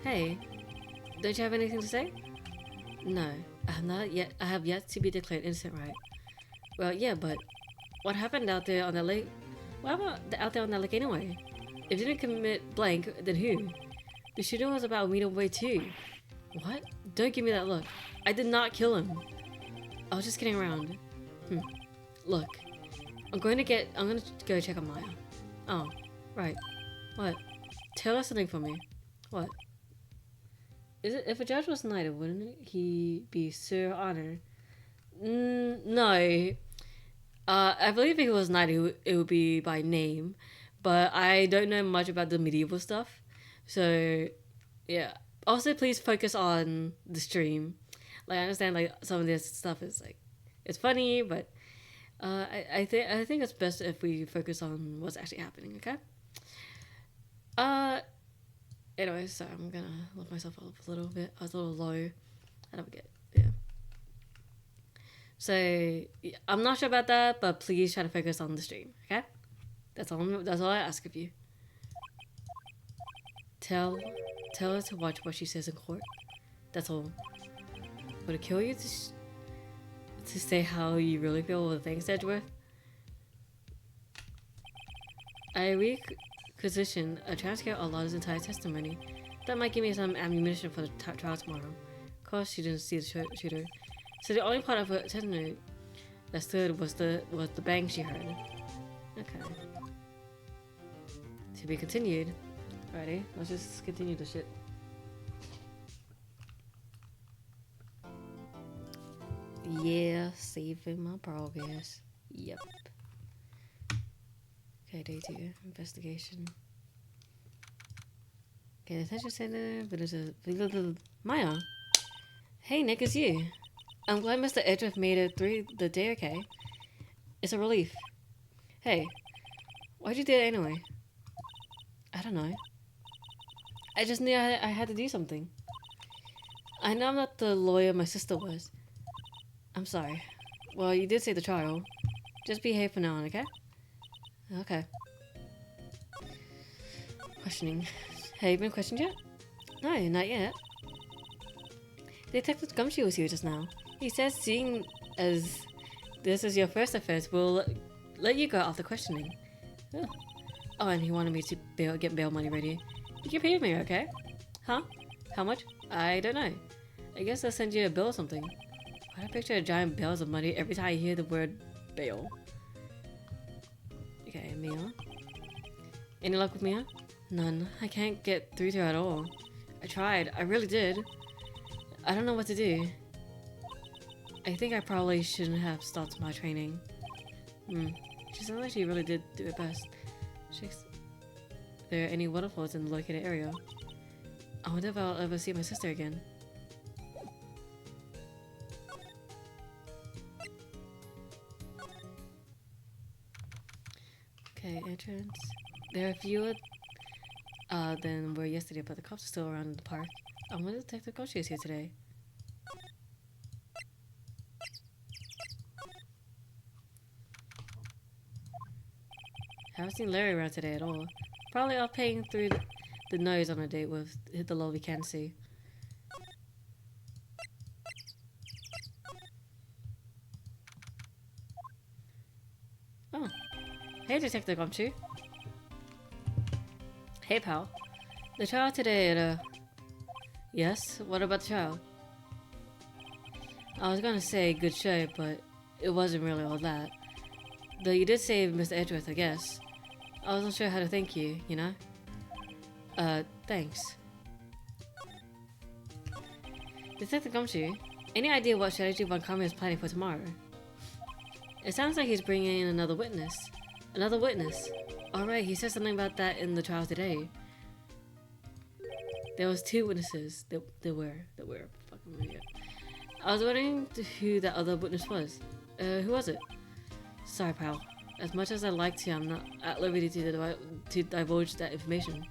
Hey, don't you have anything to say? No, I have yet to be declared innocent, right? Well, yeah, but what happened out there on the lake? What about out there on that lake anyway? If you didn't commit blank, then who? The shooter was about a meter away too. What? Don't give me that look. I did not kill him. I was just kidding around. Look, I'm gonna go check on Maya. Oh, right. What? Tell us something for me. What? If a judge was knighted, wouldn't he be Sir Honor? No. I believe if he was knighted, it would be by name. But I don't know much about the medieval stuff. So, yeah. Also, please focus on the stream. Like, I understand, like, some of this stuff is, like, it's funny, but I think it's best if we focus on what's actually happening, okay? Anyway, so I'm gonna lift myself up a little bit. I was a little low. I don't get it. Yeah. So, yeah, I'm not sure about that, but please try to focus on the stream, okay? That's all I ask of you. Tell her to watch what she says in court. That's all. Would it kill you to say how you really feel with things, Edgeworth? I requisition a transcript of Lotta's entire testimony. That might give me some ammunition for the trial tomorrow. Of course, she didn't see the shooter. So the only part of her testimony that stood was the bang she heard. Okay. To be continued. Alrighty, let's just continue the shit. Yeah, saving my progress. Yep. Okay, day 2. Investigation. Okay, detention center. But there's a Maya. Hey, Nick, it's you. I'm glad Mr. Edgeworth made it through the day okay. It's a relief. Hey, why'd you do it anyway? I don't know. I just knew I had to do something. I know I'm not the lawyer my sister was. I'm sorry. Well, you did say the trial. Just behave from now on, okay? Okay. Questioning. Have you been questioned yet? No, not yet. Detective Gumshoe was here just now. He says seeing as this is your first offense, we'll let you go after questioning. Oh, and he wanted me to get bail money ready. You can pay me, okay? Huh? How much? I don't know. I guess I'll send you a bill or something. Why do I picture a giant bales of money every time I hear the word bail? Okay, Mia. Any luck with Mia? None. I can't get through to her at all. I tried. I really did. I don't know what to do. I think I probably shouldn't have started my training. She sounds like she really did do it best. Are there any waterfalls in the located area? I wonder if I'll ever see my sister again. Okay, entrance. There are fewer than were yesterday, but the cops are still around in the park. I wonder if Detective Gumshoe is here today. Haven't seen Larry around today at all. Probably off paying through the nose on a date with the love we can see. Oh. Hey, Detective Gumshoe. Hey, pal. The trial today at Yes? What about the trial? I was gonna say good show, but it wasn't really all that. Though you did save Mr. Edgeworth, I guess. I wasn't sure how to thank you, you know? Thanks. Detective Gumshoe, any idea what strategy Von Kami is planning for tomorrow? It sounds like he's bringing in another witness. Another witness? Alright, he said something about that in the trial today. There was 2 witnesses. There were fucking idiot. I was wondering who that other witness was. Who was it? Sorry, pal. As much as I'd like to, I'm not at liberty to divulge that information.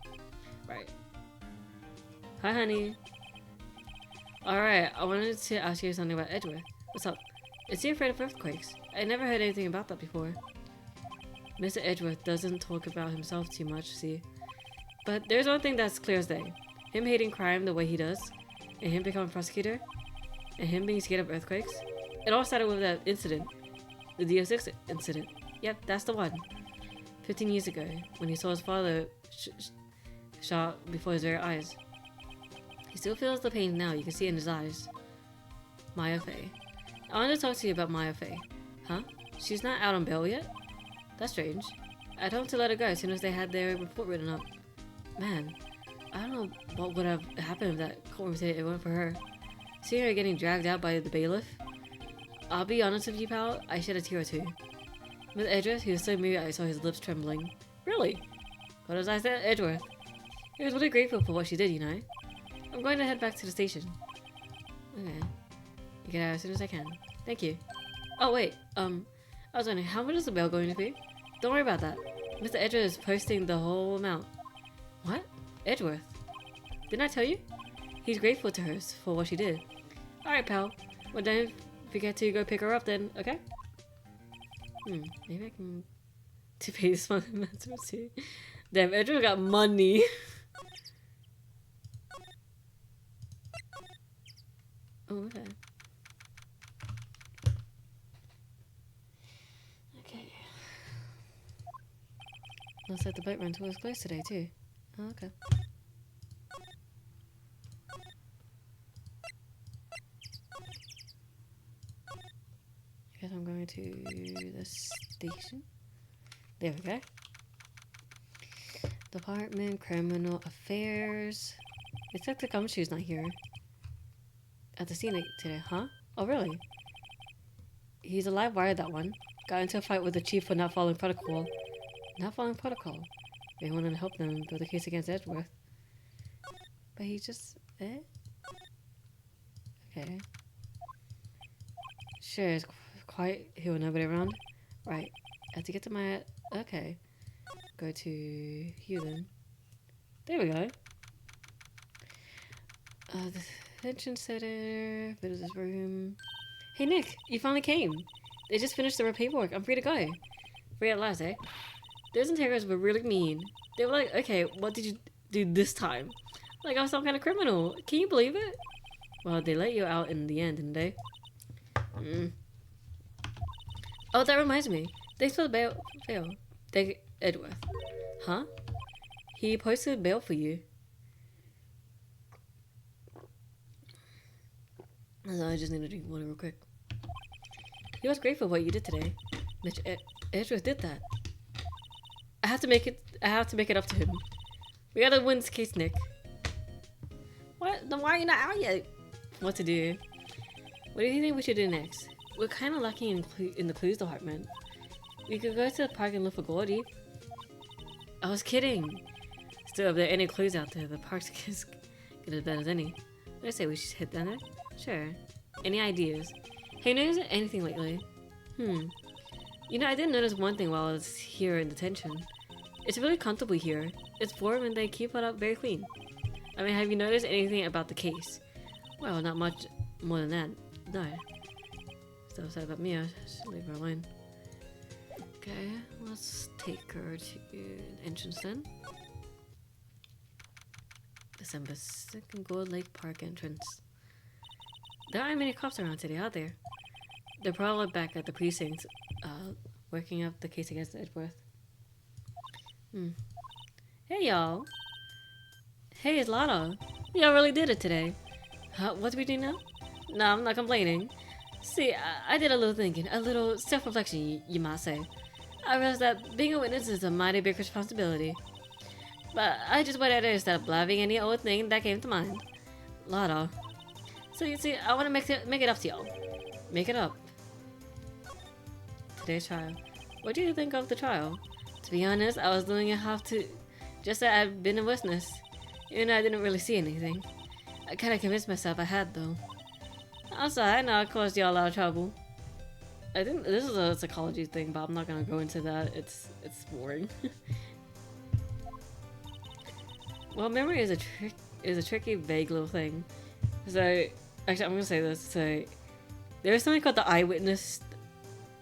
Right. Hi, honey. Alright, I wanted to ask you something about Edgeworth. What's up? Is he afraid of earthquakes? I never heard anything about that before. Mr. Edgeworth doesn't talk about himself too much, see? But there's one thing that's clear as day. Him hating crime the way he does, and him becoming prosecutor, and him being scared of earthquakes. It all started with that incident. The DO6 incident. Yep, that's the one. 15 years ago, when he saw his father shot before his very eyes. He still feels the pain now, you can see it in his eyes. Maya Fey. I wanted to talk to you about Maya Fey. Huh? She's not out on bail yet? That's strange. I told them to let her go as soon as they had their report written up. Man, I don't know what would have happened if that court it went for her. Seeing her getting dragged out by the bailiff? I'll be honest with you, pal, I shed a tear or two. With Edgeworth, he was so moved I saw his lips trembling. Really? What was I saying, Edgeworth? He was really grateful for what she did, you know? I'm going to head back to the station. Okay. Get out as soon as I can. Thank you. Oh wait, I was wondering, how much is the bail going to be? Don't worry about that. Mr. Edgeworth is posting the whole amount. What? Edgeworth? Didn't I tell you? He's grateful to her for what she did. Alright, pal. Well, don't forget to go pick her up then, okay? Maybe I can to pay this one too. Damn, Edgeworth got money. Oh, okay. Okay. Looks like the boat rental was closed today too. Oh, okay. I guess I'm going to the station. There we go. Department, Criminal Affairs. It's like the gumshoe's not here. At the scene today, huh? Oh, really? He's a live wire, that one. Got into a fight with the chief for not following protocol. Not following protocol. They wanted to help them build a case against Edgeworth. But he just... Okay. Sure, it's quiet here with nobody around. Right. I have to get to my... Okay. Go to here then. There we go. The detention center. Visitor's room. Hey Nick, you finally came. They just finished their paperwork. I'm free to go. Free at last, eh? Those interrogators were really mean. They were like, okay, what did you do this time? Like I was some kind of criminal. Can you believe it? Well, they let you out in the end, didn't they? Oh, that reminds me. Thanks for the bail. Thank Edgeworth. Huh? He posted bail for you. So I just need to drink water real quick. He was grateful for what you did today. Mr. Edgeworth did that. I have to make it up to him. We gotta win this case, Nick. What? Then why are you not out yet? What to do? What do you think we should do next? We're kind of lacking in the clues department. We could go to the park and look for Gordy. I was kidding. Still, if there are any clues out there, the park's good as bad as any. I say we should hit down there? Sure. Any ideas? Have you noticed anything lately? You know, I did notice one thing while I was here in detention. It's really comfortable here. It's warm and they keep it up very clean. I mean, have you noticed anything about the case? Well, not much more than that. No. Still upset about me, I should leave her alone. Okay, let's take her to the entrance then. December 2nd, Gold Lake Park entrance. There aren't many cops around today, are there? They're probably back at the precinct, working up the case against Edgeworth. Hey y'all! Hey, it's Lana! Y'all really did it today. What do we do now? No, I'm not complaining. See, I did a little thinking, a little self-reflection, you might say. I realized that being a witness is a mighty big responsibility. But I just went out there instead of blabbing any old thing that came to mind. Lana. So you see, I want to make it up to y'all. Make it up. Today's trial. What do you think of the trial? To be honest, I was doing it just that I've been a witness. Even though I didn't really see anything. I kinda convinced myself I had though. I'm sorry, I know I caused y'all a lot of trouble. I think this is a psychology thing, but I'm not gonna go into that. It's boring. Well, memory is a tricky, vague little thing. So, actually, I'm gonna say this. So, there's something called the eyewitness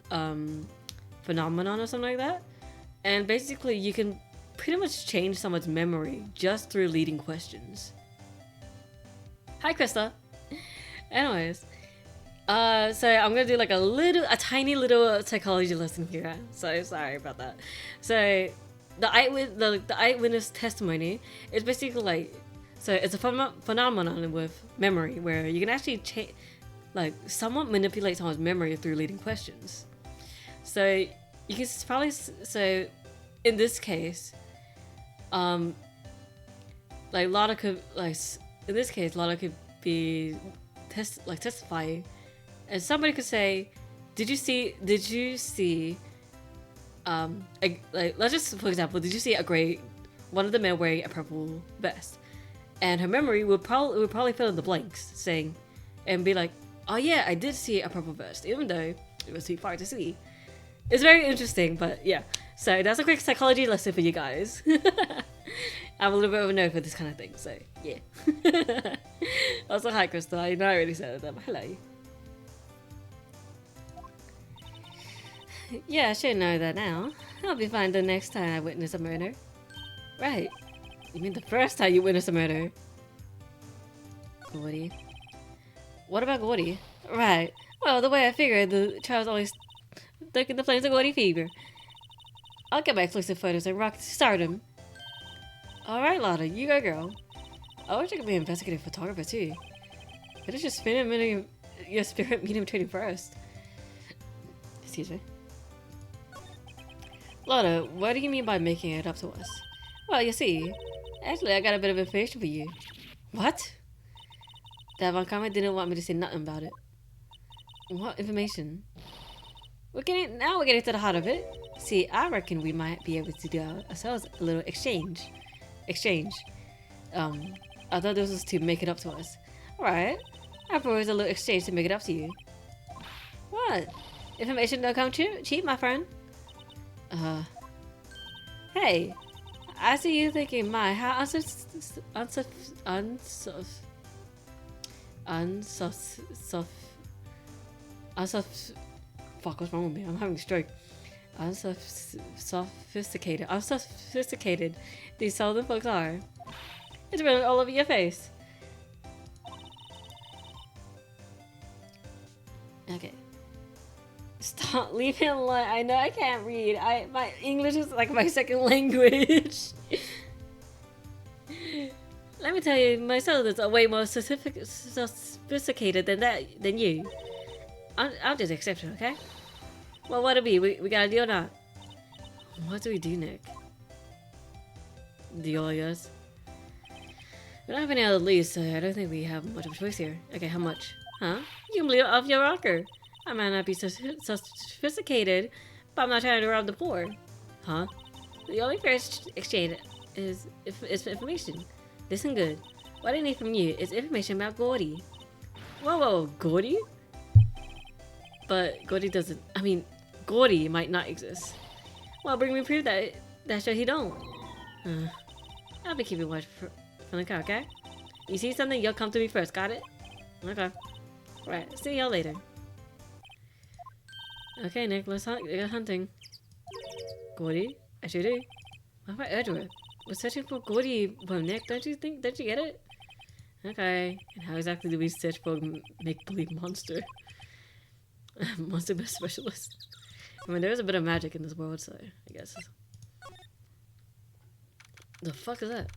phenomenon or something like that, and basically, you can pretty much change someone's memory just through leading questions. Hi, Krista. Anyways, so I'm gonna do like a tiny little psychology lesson here. So sorry about that. So the eyewitness testimony is basically like, so it's a phenomenon with memory where you can actually like somewhat manipulate someone's memory through leading questions. So you can probably so in this case, like Lana could in this case Lana could be testifying, and somebody could say, did you see let's just, for example, did you see one of the men wearing a purple vest? And her memory would probably fill in the blanks, saying, and be like, oh yeah, I did see a purple vest, even though it was too far to see. It's very interesting, but yeah. So that's a quick psychology lesson for you guys. I'm a little bit of a nerd for this kind of thing, so yeah. Also, hi Crystal, I know I already said that, but hello. Yeah, I should know that now. I'll be fine the next time I witness a murder. Right. You mean the first time you witness a murder? Gordy. What about Gordy? Right. Well, the way I figured, the child's always stuck in the flames of Gordy fever. I'll get my exclusive photos and rock stardom. Alright, Lana, you go, girl. I wish I could be an investigative photographer too. But it's just spin a minute your spirit medium training first. Excuse me. Lana, what do you mean by making it up to us? Well, you see, actually I got a bit of information for you. What? That Von Karma didn't want me to say nothing about it. What information? We're getting to the heart of it. See, I reckon we might be able to do ourselves a little exchange. I thought this was to make it up to us. Alright, I propose a little exchange to make it up to you. What? Information don't come cheap, my friend. Hey, I see you thinking, how fuck, what's wrong with me? I'm having a stroke. Unsophisticated these southern folks are. It's really all over your face. Okay. Stop, leave him alone. I know I can't read. My English is like my second language. Let me tell you, my southerners are way more sophisticated than you. I'm just exception, okay? Well, what it be? We got a deal or not? What do we do, Nick? Deal, I guess. We don't have any other leads, so I don't think we have much of a choice here. Okay, how much? Huh? You can leave off your rocker. I might not be so sophisticated, but I'm not trying to rob the poor. Huh? The only fair exchange is information. Listen good. What I need from you is information about Gordy. Whoa, Gordy? But Gordy doesn't. I mean, Gordy might not exist. Well, bring me proof that show he don't. I'll be keeping watch from the car, okay? You see something, you'll come to me first. Got it? Okay. Right. See y'all later. Okay, Nick. Let's go hunting. Gordy? I sure do. What about Edward? We're searching for Gordy. Well, Nick, don't you get it? Okay. And how exactly do we search for make-believe monster? Monster best specialist. I mean, there's a bit of magic in this world, so I guess. The fuck is that?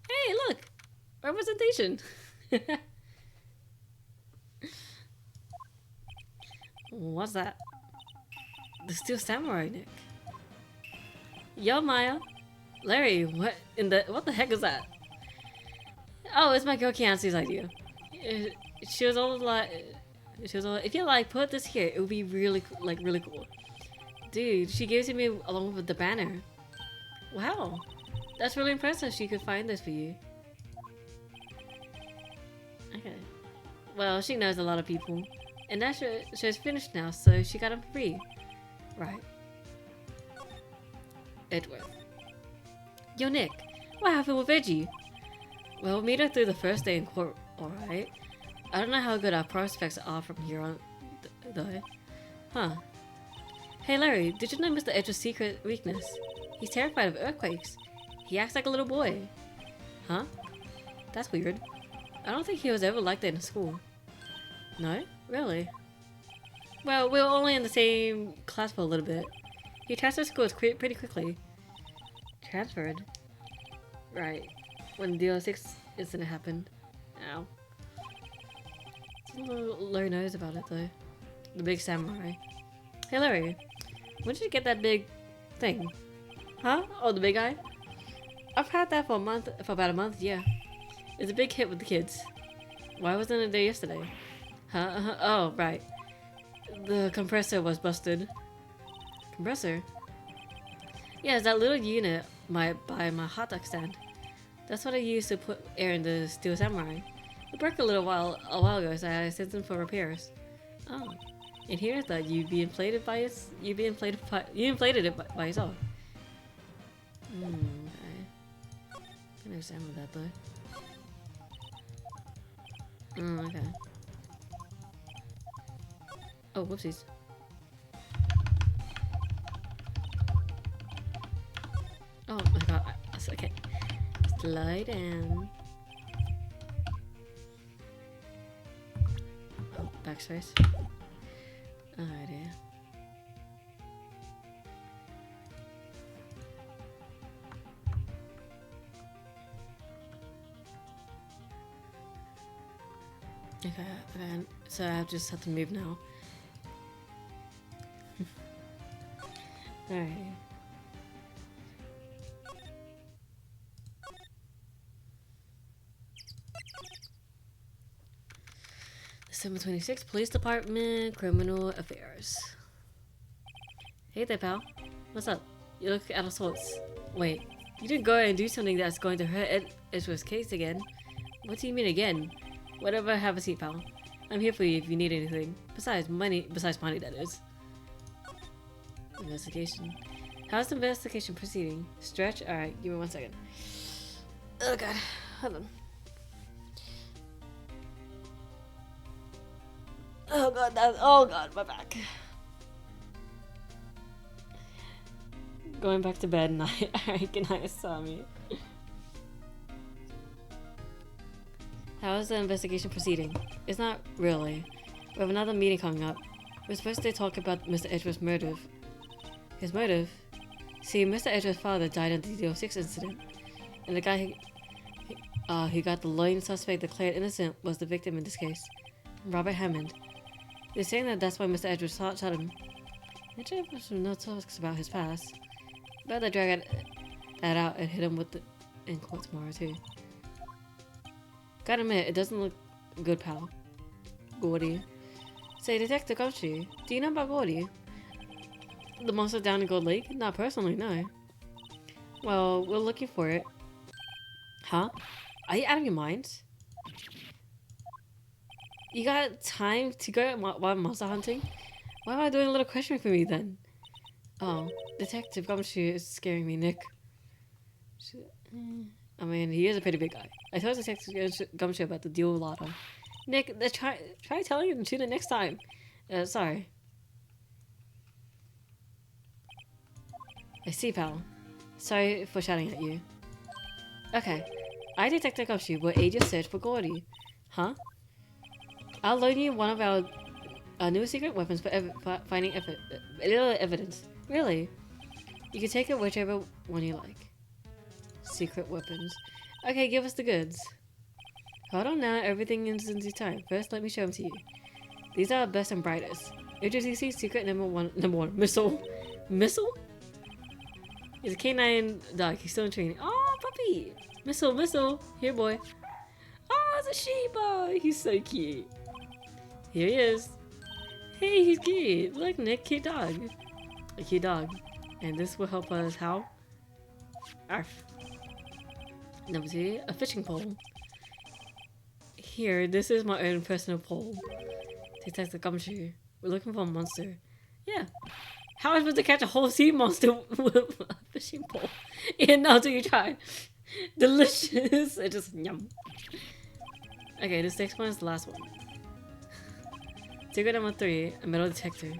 Hey, look! Representation! What's that? The Steel Samurai, Nick. Yo, Maya. Larry, what the heck is that? Oh, it's my girl Kiance's idea. She was all like, if you like, put this here. It would be really cool. Dude, she gave it to me along with the banner. Wow, that's really impressive. She could find this for you. Well, she knows a lot of people. And that show's finished now, so she got him free. Right. Edgeworth. Yo, Nick. What happened with Edgy? Well, meet her through the first day in court, alright? I don't know how good our prospects are from here on, though. Huh. Hey Larry, did you know Mr. Edge's secret weakness? He's terrified of earthquakes. He acts like a little boy. Huh? That's weird. I don't think he was ever like that in school. No? Really? Well, we were only in the same class for a little bit. He transferred schools pretty quickly. Transferred? Right. When the 06 incident happened. Ow. Larry knows about it though. The big samurai. Hey Larry, when did you get that big thing? Huh? Oh, the big guy? I've had that for about a month, yeah. It's a big hit with the kids. Why wasn't it there yesterday? Huh? Oh, right. The compressor was busted. Compressor? Yeah, it's that little unit by my hot dog stand. That's what I used to put air in the Steel Samurai. It broke a while ago, so I sent them for repairs. Oh. And here's that you inflated it by yourself. Okay. I understand with that though. Okay. Oh, whoopsies. Oh my god, okay. Slide down. Oh, backspace. Alrighty. Okay, so I just have to move now. Alright. December 26th, Police Department, Criminal Affairs. Hey there, pal. What's up? You look out of sorts. Wait, you didn't go and do something that's going to hurt Ezra's case again. What do you mean again? Whatever, have a seat, pal. I'm here for you if you need anything. Besides money, that is. Investigation. How's the investigation proceeding? Stretch? Alright, give me 1 second. Oh god, hold on. Oh god, my back. Going back to bed night. Alright, good night, Asami. How is the investigation proceeding? It's not really. We have another meeting coming up. We're supposed to talk about Mr. Edgeworth's motive. His motive? See, Mr. Edgeworth's father died in the 06 incident, and the guy who got the lone suspect declared innocent was the victim in this case, Robert Hammond. They're saying that that's why Mr. Edgeworth shot him. Edgeworth has no talks about his past. Better drag that out and hit him with in court tomorrow too. Gotta admit, it doesn't look good, pal. Gordy. Say, Detective Gumshoe, do you know about Gordy? The monster down in Gold Lake? Not personally, no. Well, we're looking for it. Huh? Are you out of your mind? You got time to go while monster hunting? Why am I doing a little questioning for me then? Oh, Detective Gumshoe is scaring me, Nick. I mean, he is a pretty big guy. I told Detective Gumshoe about the deal with Lotto. Nick, try telling him to tune in next time. Sorry. I see, pal. Sorry for shouting at you. Okay. I, Detective Gumshoe, will aid your search for Gordy. Huh? I'll loan you one of our new secret weapons for finding evidence. Really? You can take it whichever one you like. Secret weapons. Okay, give us the goods. Hold on now, everything is in due time. First, let me show them to you. These are our best and brightest. HSCC secret number one, missile. Missile? He's a canine dog. He's still in training. Oh, puppy! Missile. Here, boy. Oh, it's a Shiba! He's so cute. Here he is. Hey, he's cute. Look, Nick, cute dog. A cute dog. And this will help us how? Arf. Number 2, a fishing pole. Here, this is my own personal pole. Detect the gumshoe. We're looking for a monster. Yeah. How am I supposed to catch a whole sea monster with a fishing pole? Yeah, no, do you try? Delicious. It just yum. Okay, this next one is the last one. Secret number 3, a metal detector.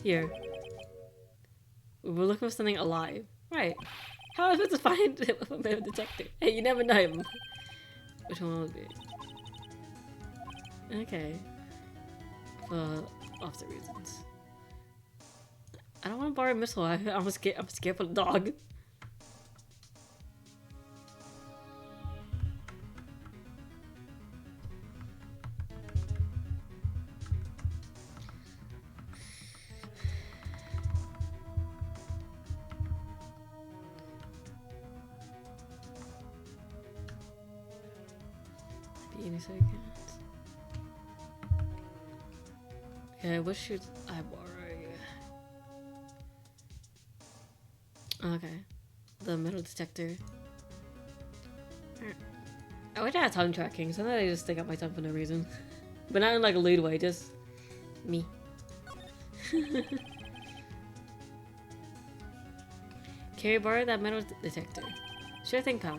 Here. We're looking for something alive. Right. How am I supposed to find a metal detector? Hey, you never know. Which one will it be? Okay. For lots of reasons. I don't want to borrow a missile. I'm scared for the dog. Okay, what should I borrow? Okay. The metal detector. I wish I had tongue tracking. Sometimes I just stick out my tongue for no reason. But not in like a lewd way, just me. Can you borrow that metal detector? Sure thing, pal.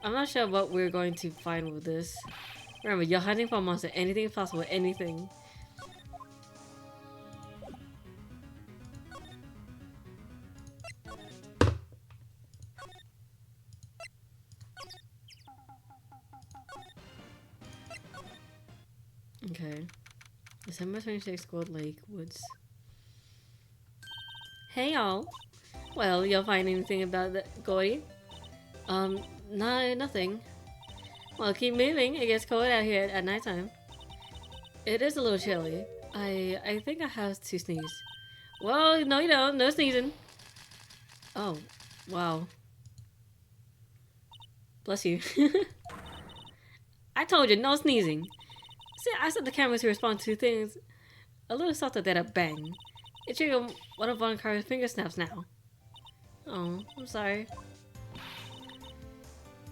I'm not sure what we're going to find with this. Remember, you're hunting for a monster. Anything is possible. Anything. Okay. December 26th, Gold Lake Woods. Hey y'all. Well, you'll find anything about that, Gordy? No, nothing. Well, keep moving. It gets cold out here at nighttime. It is a little chilly. I think I have to sneeze. Well, no you don't. No sneezing. Oh, wow. Bless you. I told you, no sneezing. See, I set the camera to respond to things a little softer than a bang. It triggered one of Von Carter's finger snaps now. Oh, I'm sorry.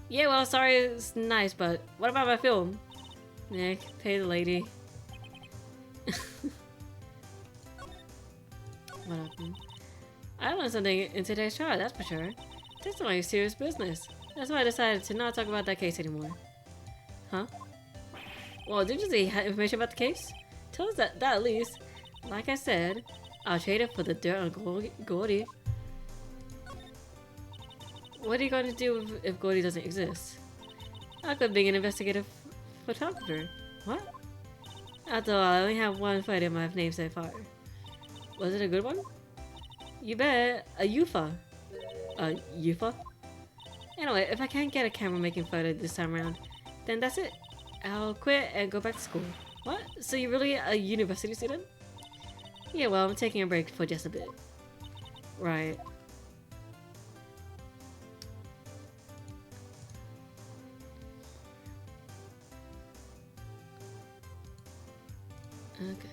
Yeah, well, sorry is nice, but what about my film? Nick, pay the lady. What happened? I learned something in today's trial, that's for sure. That's my serious business. That's why I decided to not talk about that case anymore. Huh? Well, did you see information about the case? Tell us that at least. Like I said, I'll trade it for the dirt on Gordy. What are you going to do if Gordy doesn't exist? I could be an investigative photographer. What? After all, I only have one photo in my name so far. Was it a good one? You bet. A UFA. A UFA? Anyway, if I can't get a camera making photo this time around, then that's it. I'll quit and go back to school. What? So you're really a university student? Yeah, well, I'm taking a break for just a bit. Right. Okay.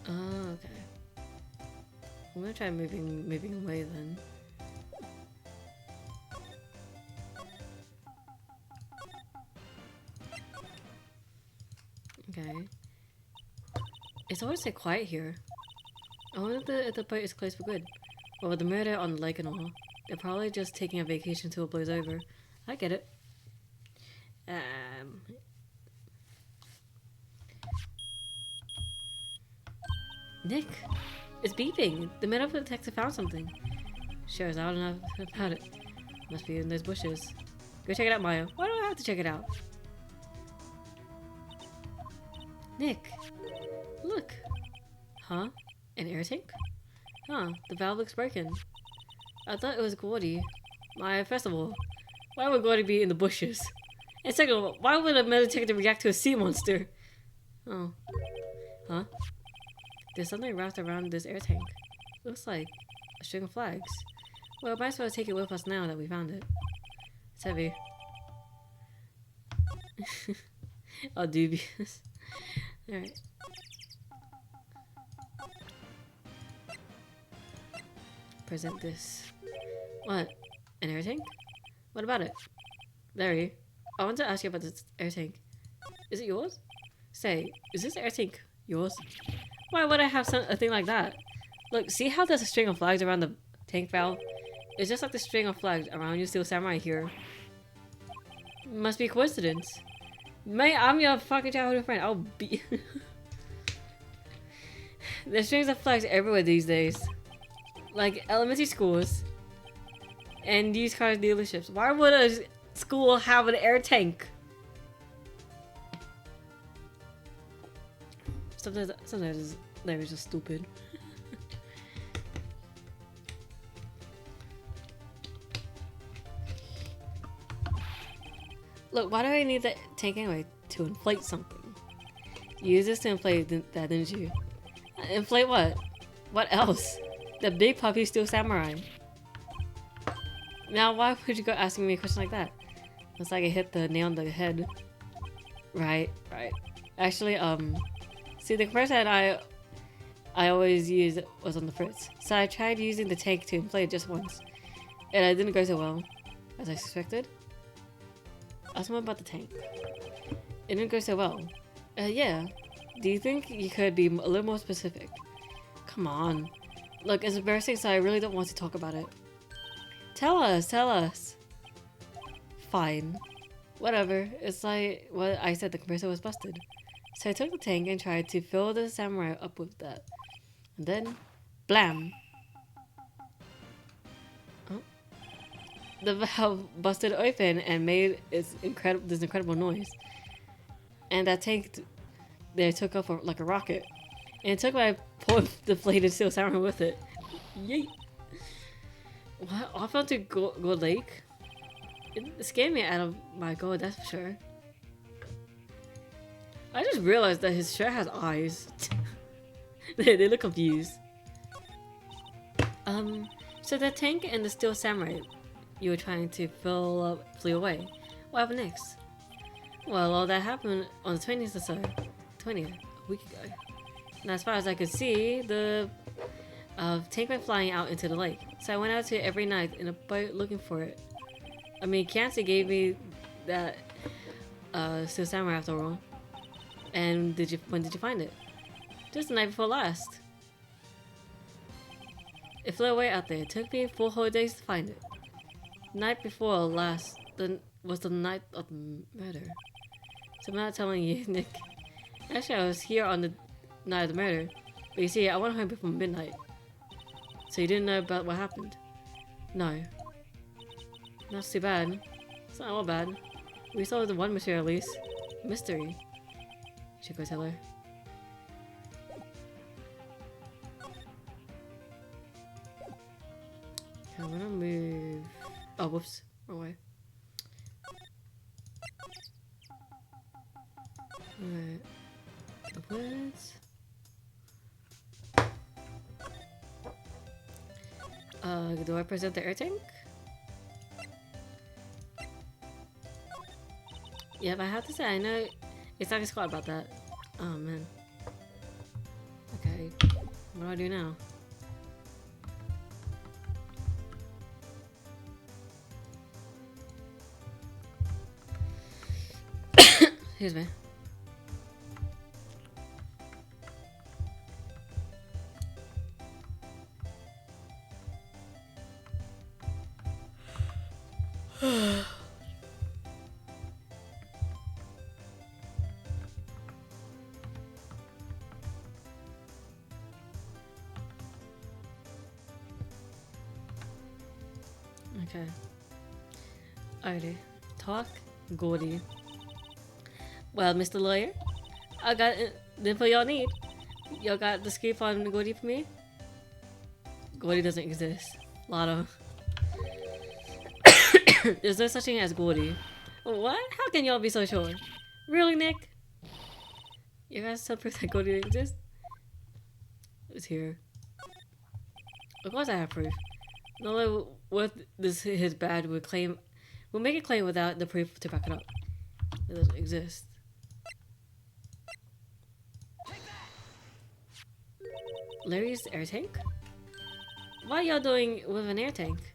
Oh, okay. I'm gonna try moving away then. Okay. It's always so quiet here. I wonder if the boat is closed for good. Well, with the murder on the lake and all, they're probably just taking a vacation till it blows over. I get it. Nick! It's beeping! The metal detector found something. Sure as I don't know about it. Must be in those bushes. Go check it out, Maya. Why do I have to check it out? Nick! Look! Huh? An air tank? Huh, the valve looks broken. I thought it was Gordy. Maya, first of all, why would Gordy be in the bushes? And second of all, why would a metal detector react to a sea monster? Oh. Huh? There's something wrapped around this air tank. Looks like a string of flags. Well, might as well take it with us now that we found it. It's heavy. Oh, dubious. Alright. Present this. What? An air tank? What about it? Larry, I want to ask you about this air tank. Is it yours? Say, is this air tank yours? Why would I have a thing like that? Look, see how there's a string of flags around the tank valve? It's just like the string of flags around your Steel Samurai here. Must be a coincidence. Mate, I'm your fucking childhood friend. I'll be. There's strings of flags everywhere these days. Like elementary schools and used car dealerships. Why would a school have an air tank? Sometimes Larry's just stupid. Look, why do I need the tank anyway? To inflate something. You used this to inflate that, didn't you? Inflate what? What else? The big puppy Steel Samurai. Now, why would you go asking me a question like that? Looks like I hit the nail on the head. Right. Actually, see, the compressor that I always use was on the fritz. So I tried using the tank to inflate it just once. And it didn't go so well, as I suspected. Ask more about the tank. It didn't go so well. Yeah. Do you think you could be a little more specific? Come on. Look, it's embarrassing, so I really don't want to talk about it. Tell us. Fine. Whatever. It's like what I said, the compressor was busted. So I took the tank and tried to fill the samurai up with that. And then, blam! Oh. The valve busted open and made this incredible noise. And that tank there took off like a rocket. And it took my poor deflated Steel Samurai with it. Yeet! What? Off onto Gold Lake? It scared me out of my gold, that's for sure. I just realized that his shirt has eyes. they look confused. So the tank and the Steel Samurai you were trying to fill up flew away. What happened next? Well, all that happened on the 20th or so. 20th, a week ago. And as far as I could see, the tank went flying out into the lake. So I went out to it every night in a boat looking for it. I mean, Cancy gave me that Steel Samurai after all. And when did you find it? Just the night before last. It flew away out there. It took me 4 whole days to find it. Night before last was the night of the murder. So I'm not telling you, Nick. Actually, I was here on the night of the murder. But you see, I went home before midnight. So you didn't know about what happened? No. That's too bad. It's not all bad. We solved the one mystery at least. Mystery. You should go tell her. Okay, I'm gonna move. Oh, whoops. Wrong way. Alright. Upwards. Do I present the air tank? Yeah, but I have to say, I know it's not a squad about that. Oh man. Okay, what do I do now? Excuse me. Okay. Alrighty. Talk Gordy. Well, Mr. Lawyer, I got the info y'all need. Y'all got the scoop on Gordy for me? Gordy doesn't exist. Lotto. There's no such thing as Gordy. What? How can y'all be so sure? Really, Nick? You guys still proof that Gordy exists? It's here. Of course I have proof. No way what this his badge would claim will make a claim without the proof to back it up. It doesn't exist. Larry's air tank? What are y'all doing with an air tank?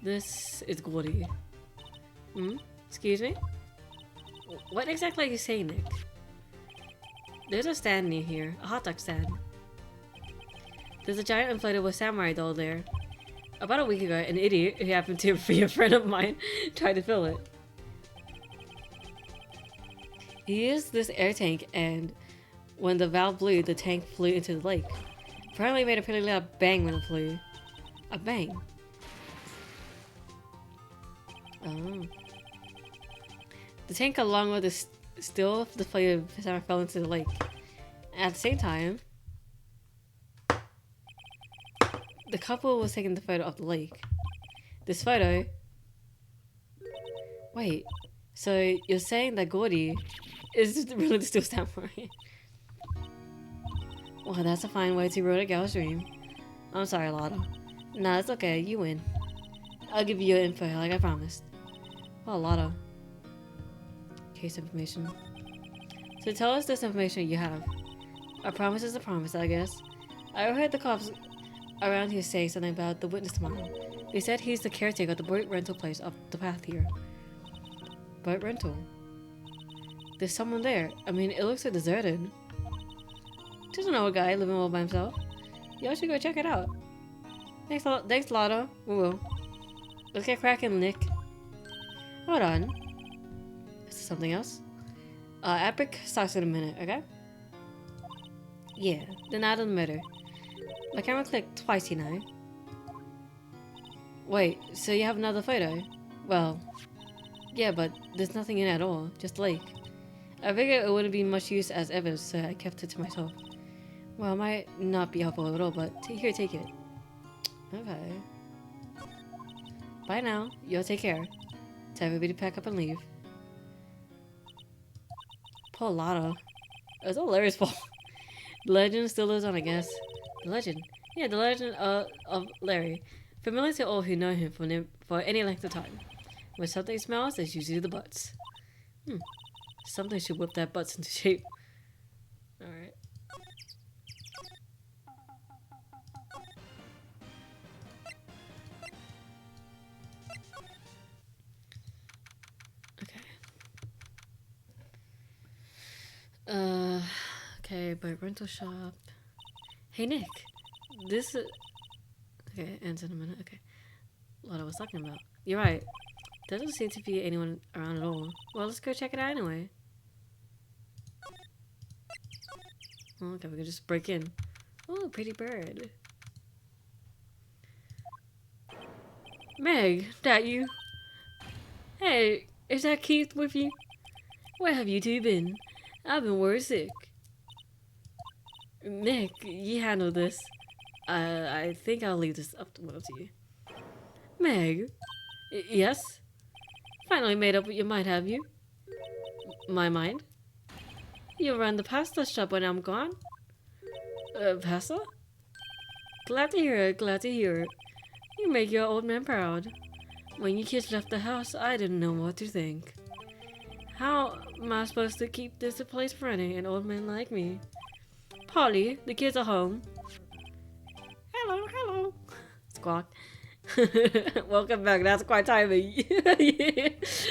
This is Gordy. Hmm? Excuse me? What exactly are you saying, Nick? There's a stand near here. A hot dog stand. There's a giant inflatable samurai doll there. About a week ago, an idiot who happened to be a friend of mine tried to fill it. He used this air tank, and when the valve blew, the tank flew into the lake. Apparently, it made a pretty loud bang when it flew. A bang. Oh. The tank, along with the still deflated samurai, fell into the lake. At the same time, the couple was taking the photo of the lake. This photo. Wait, so you're saying that Gordy is really the still samurai? Well, that's a fine way to ruin a girl's dream. I'm sorry, Lotto. Nah, it's okay. You win. I'll give you your info like I promised. Well, Lotto. Case information. So tell us this information you have. A promise is a promise, I guess. I overheard the cops around here saying something about the witness tomorrow. They said he's the caretaker of the boat rental place up the path here. Boat rental? There's someone there. I mean, it looks so deserted. Just an old guy living all by himself. Y'all should go check it out. Thanks, Lotto. We will. Let's get cracking, Nick. Hold on. Is there something else? Epic starts in a minute, okay? Yeah, the night of the murder. My camera clicked twice, you know. Wait, so you have another photo? Well, yeah, but there's nothing in it at all. Just lake. I figured it wouldn't be much use as evidence, so I kept it to myself. Well, it might not be helpful at all, but here, take it. Okay. Bye now. Y'all take care. Tell everybody to pack up and leave. Poor Lotto. It was all Larry's fault. The legend still lives on, I guess. The legend? Yeah, the legend of Larry. Familiar to all who know him for any length of time. When something smells, it's usually the butts. Something should whip that butts into shape. Alright. Okay, boat rental shop. Hey, Nick. This is... Okay, ends in a minute. Okay. What I was talking about. You're right. There doesn't seem to be anyone around at all. Well, let's go check it out anyway. Oh, okay, we can just break in. Oh, pretty bird. Meg, that you? Hey, is that Keith with you? Where have you two been? I've been worried sick. Nick, you handle this. I think I'll leave this up to you. Meg? Yes? Finally made up your mind, have you? My mind? You run the pasta shop when I'm gone? Pasta? Glad to hear it, glad to hear it. You make your old man proud. When you kids left the house, I didn't know what to think. How am I supposed to keep this place running, an old man like me? Polly, the kids are home. Hello, hello. Squawk. Welcome back. That's quite timing.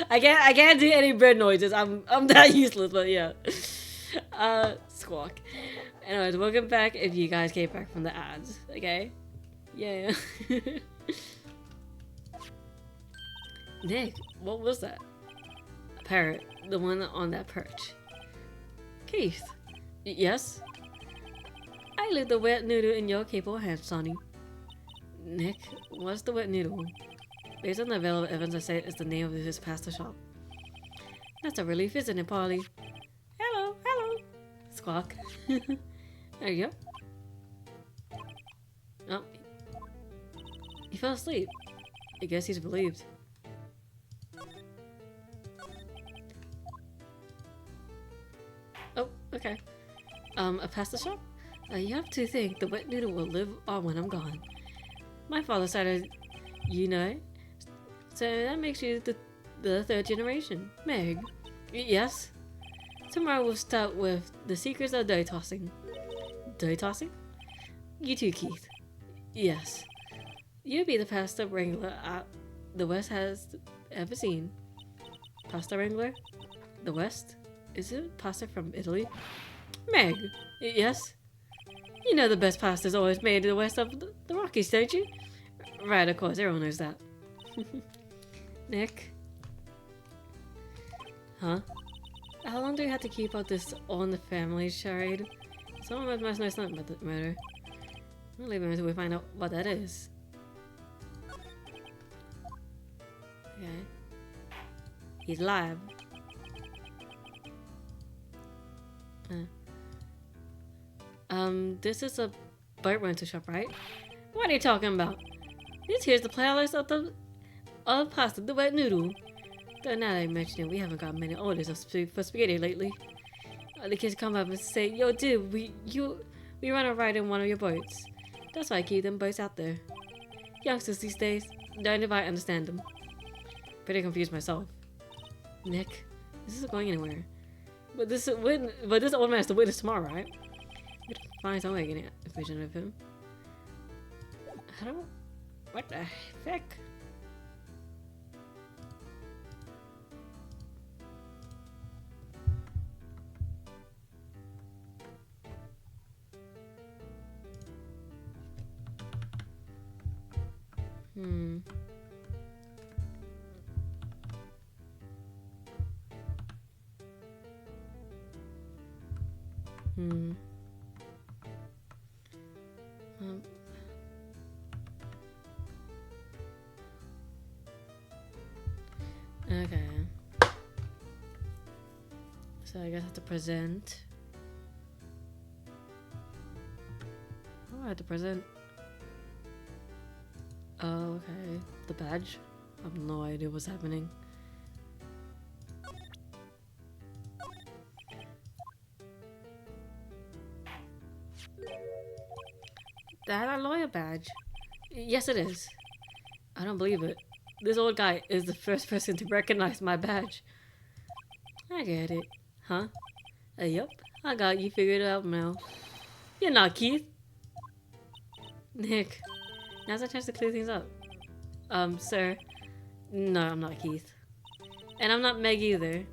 I can't do any bird noises. I'm that useless, but yeah. Squawk. Anyways, welcome back if you guys came back from the ads. Okay? Yeah. Nick, what was that? A parrot. The one on that perch. Keith. Yes? I leave the wet noodle in your capable hands, Sonny. Nick, what's the wet noodle? Based on the available evidence, I say it's the name of this pasta shop. That's a relief, isn't it, Polly? Hello, hello. Squawk. There you go. Oh. He fell asleep. I guess he's relieved. Oh, okay. A pasta shop? You have to think the wet noodle will live on when I'm gone. My father started, you know, so that makes you the third generation. Meg? Yes? Tomorrow we'll start with the secrets of dough tossing. Dough tossing? You too, Keith. Yes. You'll be the pasta wrangler the West has ever seen. Pasta Wrangler? The West? Is it pasta from Italy? Meg! Yes? You know the best pasta is always made in the west of the Rockies, don't you? Right, of course, everyone knows that. Nick? Huh? How long do we have to keep up this all in the family charade? Someone must know something about the murder. We'll leave him until we find out what that is. Okay. He's live. This is a boat rental shop, right? What are you talking about? This here's the playlist of the pasta, the wet noodle. Though now that I mention it, we haven't got many orders for spaghetti lately. The kids come up and say, "Yo, dude, we run a ride in one of your boats." That's why I keep them boats out there. Youngsters these days, don't if I understand them. Pretty confused myself. Nick, this isn't going anywhere. But this old man is the witness tomorrow, right? We gotta find some way of getting a vision of him. How do? What the heck? Okay. So I guess I have to present. Oh, I have to present. Oh, okay. The badge? I have no idea what's happening. That a lawyer badge? Yes, it is. I don't believe it. This old guy is the first person to recognize my badge. I get it. Huh? Yup. I got you figured out now. You're not Keith. Nick. Now's a chance to clear things up. Sir. No, I'm not Keith. And I'm not Meg either.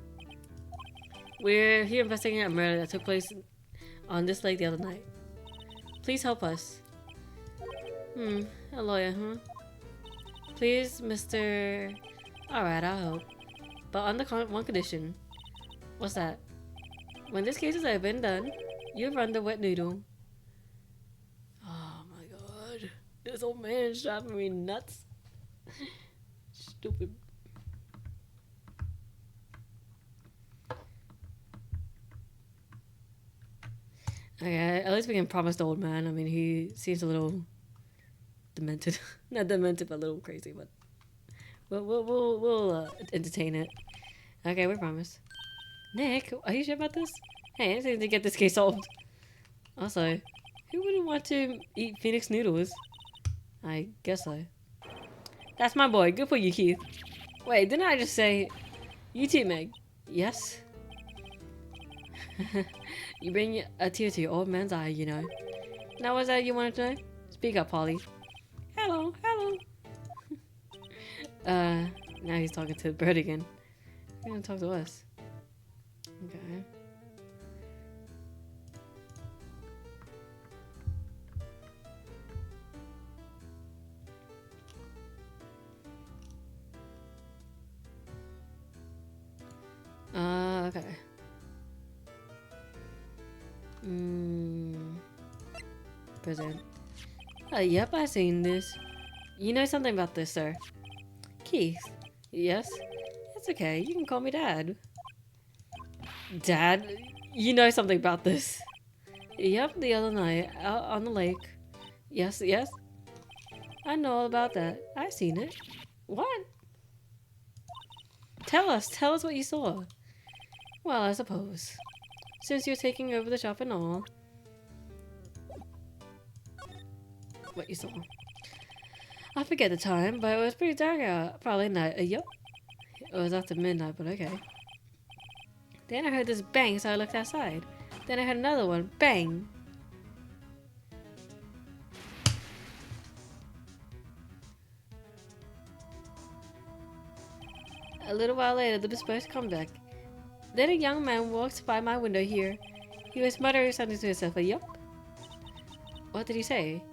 We're here investigating a murder that took place on this lake the other night. Please help us. A lawyer, huh? Please, Mr. Alright, I'll help. But on the one condition. What's that? When this case is over and done, you run the wet noodle. Oh my god. This old man is driving me nuts. Stupid. Okay, at least we can promise the old man. I mean, he seems a little demented. Not demented, but a little crazy, but we'll entertain it. Okay, we promise. Nick, are you sure about this? Hey, anything to get this case solved. Also, who wouldn't want to eat Phoenix noodles? I guess so. That's my boy. Good for you, Keith. Wait, didn't I just say you too, Meg? Yes. You bring a tear to your old man's eye, you know. Now, was that you wanted to know? Speak up, Polly. Hello, hello. Now he's talking to the bird again. He's gonna talk to us. Okay. Okay. Present. Yep, I've seen this. You know something about this, sir? Keith? Yes? It's okay, you can call me Dad. Dad? You know something about this? Yep, the other night, out on the lake. Yes, yes? I know all about that. I've seen it. What? Tell us what you saw. Well, I suppose. Since you're taking over the shop and all. What you saw? I forget the time, but it was pretty dark out. Probably night. Yup. It was after midnight, but okay. Then I heard this bang, so I looked outside. Then I heard another one. Bang. A little while later, the bespoke comeback. Then a young man walked by my window here. He was muttering something to himself. A yup? What did he say?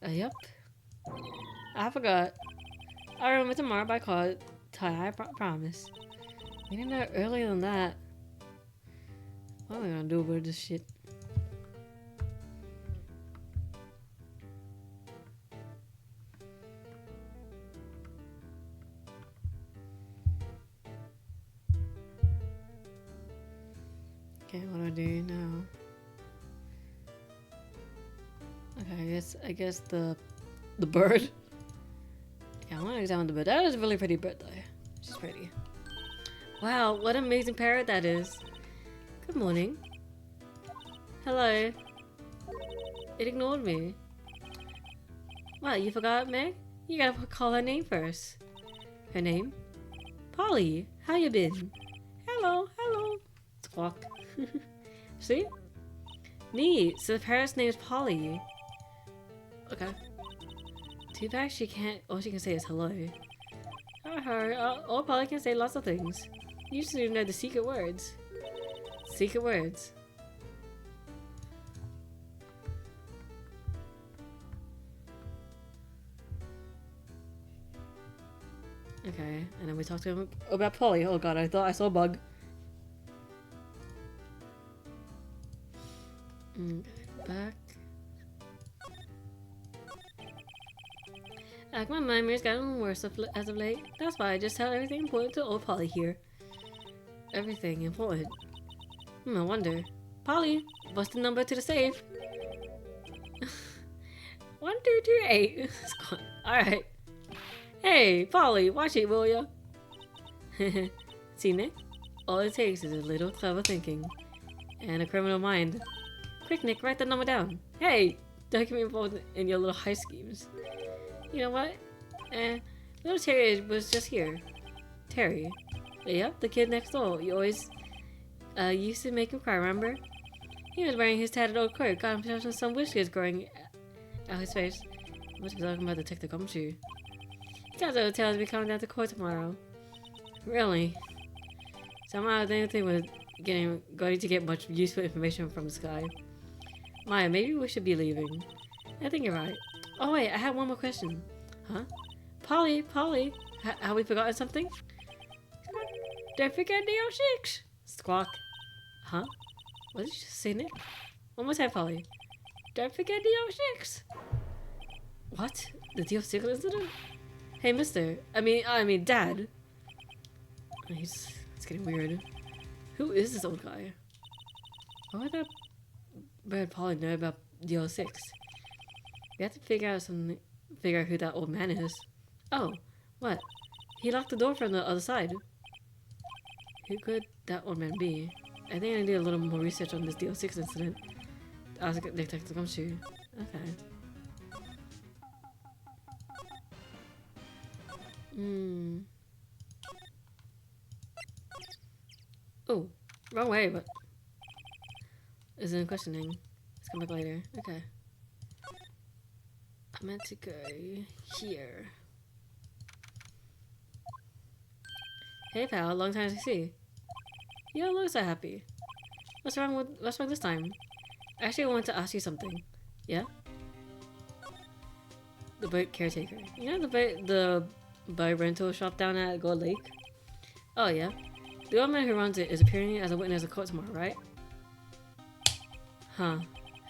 A yup? I forgot. I'll remember tomorrow by call. I promise. We didn't know earlier than that. What am I gonna do about this shit? Okay, what do I do now? Okay, I guess the bird. Yeah, I want to examine the bird. That is a really pretty bird, though. She's pretty. Wow, what an amazing parrot that is. Good morning. Hello. It ignored me. What, you forgot Meg? You gotta call her name first. Her name? Polly. How you been? Hello, hello. Squawk. See? Neat. So the parrot's name is Polly. Okay. Too bad she can't. All she can say is hello. Or Polly can say lots of things. You just need to know the secret words. Secret words. Okay, and then we talked to him about Polly. Oh god, I thought I saw a bug. Back. My memory's gotten worse as of late. That's why I just tell everything important to old Polly here. Everything important. I wonder. Polly, what's the number to the safe? 1228. Alright. Hey, Polly, watch it, will ya? See, Nick? All it takes is a little clever thinking. And a criminal mind. Quick, Nick, write the number down. Hey! Don't get me involved in your little heist schemes. You know what? Little Terry was just here. Terry? Yep, the kid next door. You always used to make him cry, remember? He was wearing his tattered old coat, got himself some whiskers growing out his face. Must be talking about Detective Gumshoe. He got the hotel to be coming down to court tomorrow. Really? Somehow I didn't think we're going to get much useful information from this guy. Maya, maybe we should be leaving. I think you're right. Oh wait, I have one more question. Huh? Polly, have we forgotten something? Don't forget DL6! Squawk. Huh? What did you just say, Nick? One more time, Polly. Don't forget DL6! What? The DL6 incident? Hey, mister. I mean, Dad. It's getting weird. Who is this old guy? Why would that bird Polly know about DL6? We have to figure out who that old man is. Oh, what? He locked the door from the other side. Who could that old man be? I think I need a little more research on this DL6 incident. Ask Detective Gumshoe. Okay. Oh, wrong way, but isn't questioning. Let's come back later. Okay. I meant to go here. Hey pal, long time to see. You don't look so happy. What's wrong this time? Actually, I want to ask you something. Yeah? The boat caretaker. You know the boat rental shop down at Gold Lake? Oh yeah. The old man who runs it is appearing as a witness at court tomorrow, right? Huh.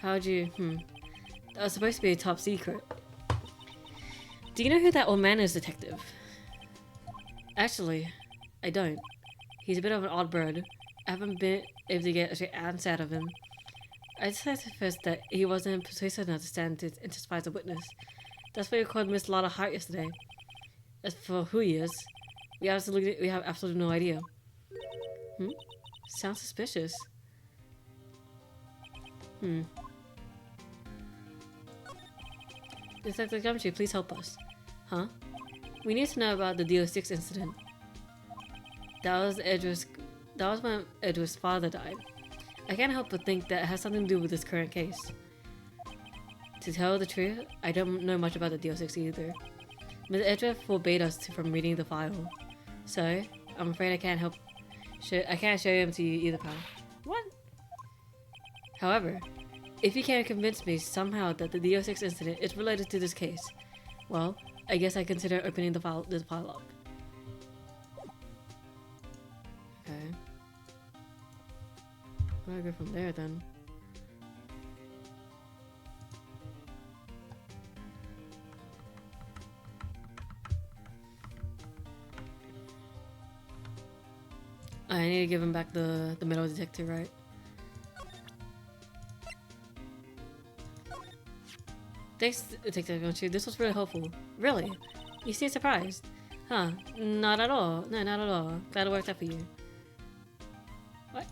How'd you... That was supposed to be a top secret. Do you know who that old man is, Detective? Actually, I don't. He's a bit of an odd bird. I haven't been able to get a straight answer out of him. I decided first that he wasn't persuasive enough to stand to testify as a witness. That's why we called Miss Lotta Hart yesterday. As for who he is, we have absolutely no idea. Sounds suspicious. Detective Gumshoe, please help us. Huh? We need to know about the DO6 incident. That was when Edward's father died. I can't help but think that it has something to do with this current case. To tell the truth, I don't know much about the DO6 either. Ms. Edward forbade us from reading the file. So, I'm afraid I can't I can't show him to you either, pal. What? However, if you can convince me somehow that the DO6 incident is related to this case, well, I guess I consider opening this file up. Okay. Where do I go from there then? I need to give him back the metal detector, right? Thanks, Detective Yonshu. This was really helpful. Really? You seem surprised. Huh? Not at all. No, not at all. Glad it worked out for you. What?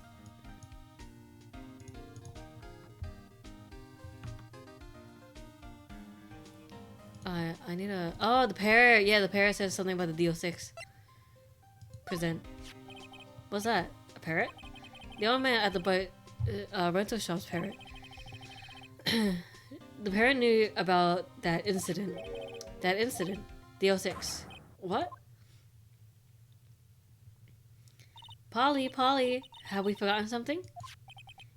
I need a... Oh, the parrot! Yeah, the parrot says something about the DO6. Present. What's that? A parrot? The old man at the rental shop's parrot. The parrot knew about that incident. That incident. DO6. What? Polly, have we forgotten something?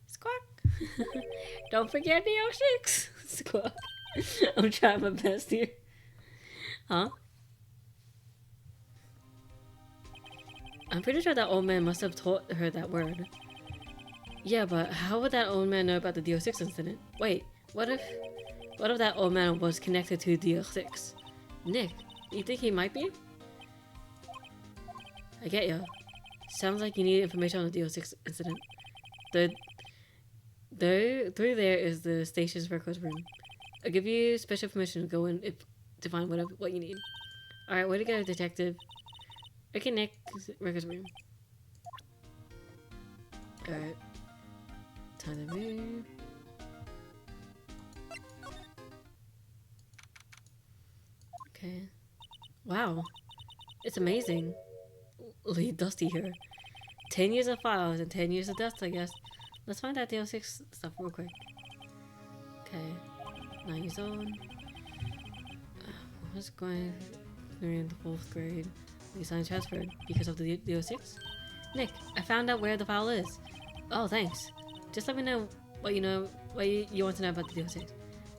Squawk. Don't forget DO6. Squawk. I'm trying my best here. Huh? I'm pretty sure that old man must have taught her that word. Yeah, but how would that old man know about the DO6 incident? Wait, what if that old man was connected to DO6? Nick, you think he might be? I get ya. Sounds like you need information on the DO6 incident. Through there is the station's records room. I'll give you special permission to go in to find what you need. Alright, way to go, detective. Okay, Nick, records room. Alright. Time to move. Okay. Wow. It's amazing. Really dusty here. 10 years of files and 10 years of dust, I guess. Let's find that DO6 stuff real quick. Okay. 9 years old. I was going during the 4th grade. We signed transferred because of the DO6. Nick, I found out where the file is. Oh, thanks. Just let me know what you want to know about the DO6.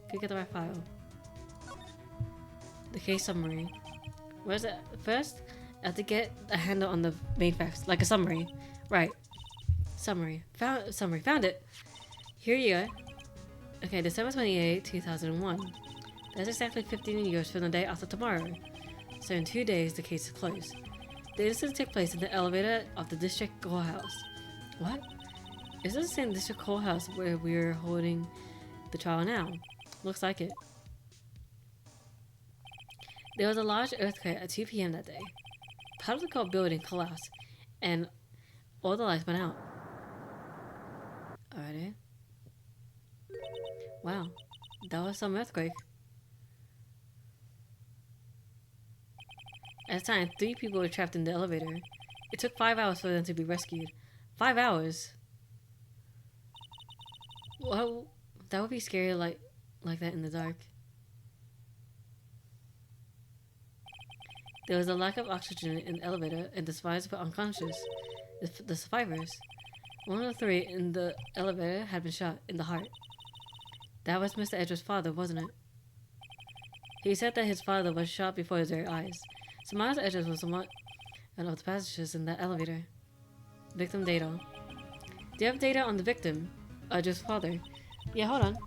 Could get the right file. The case summary. Where's it? First, I have to get a handle on the main facts, like a summary. Right. Summary. Found it. Here you go. Okay, December 28, 2001. That's exactly 15 years from the day after tomorrow. So in 2 days, the case is closed. The incident took place in the elevator of the district courthouse. What? Is this the same district courthouse where we're holding the trial now? Looks like it. There was a large earthquake at 2 p.m. that day. Part of the court building collapsed, and all the lights went out. Alrighty. Wow, that was some earthquake. At the time, 3 people were trapped in the elevator. It took 5 hours for them to be rescued. 5 hours? Well, that would be scary like that in the dark. There was a lack of oxygen in the elevator, and the survivors were unconscious. The survivors. One of the 3 in the elevator had been shot in the heart. That was Mr. Edgeworth's father, wasn't it? He said that his father was shot before his very eyes. So Miles Edgeworth was one of the passengers in that elevator. Victim data. Do you have data on the victim? Edgeworth's father. Yeah, hold on.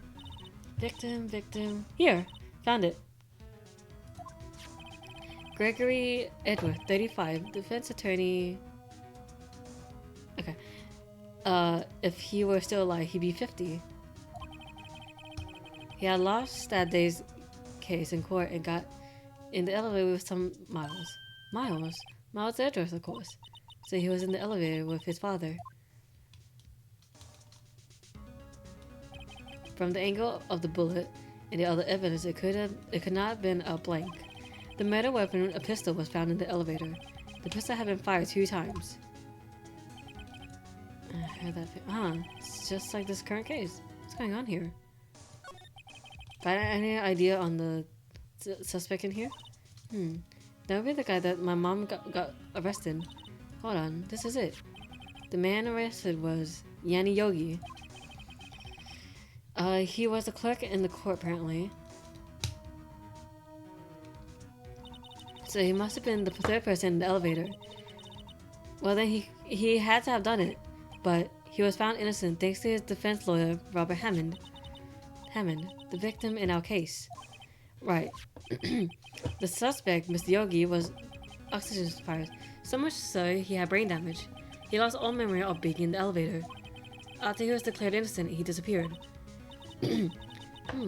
Victim. Here! Found it. Gregory Edgeworth, 35, defense attorney. Okay. If he were still alive, he'd be 50. He had lost that day's case in court and got in the elevator with some Miles. Miles Edgeworth, of course. So he was in the elevator with his father. From the angle of the bullet and the other evidence, it could not have been a blank. The murder weapon, a pistol, was found in the elevator. The pistol had been fired 2 times. I heard that. It's just like this current case. What's going on here? Got any idea on the suspect in here? That would be the guy that my mom got arrested. Hold on, this is it. The man arrested was Yanni Yogi. He was a clerk in the court apparently. So he must have been the third person in the elevator. Well then he had to have done it, but he was found innocent thanks to his defense lawyer, Robert Hammond. Hammond, the victim in our case. Right. The suspect, Mr. Yogi, was oxygen inspired, so much so he had brain damage. He lost all memory of being in the elevator. After he was declared innocent, he disappeared.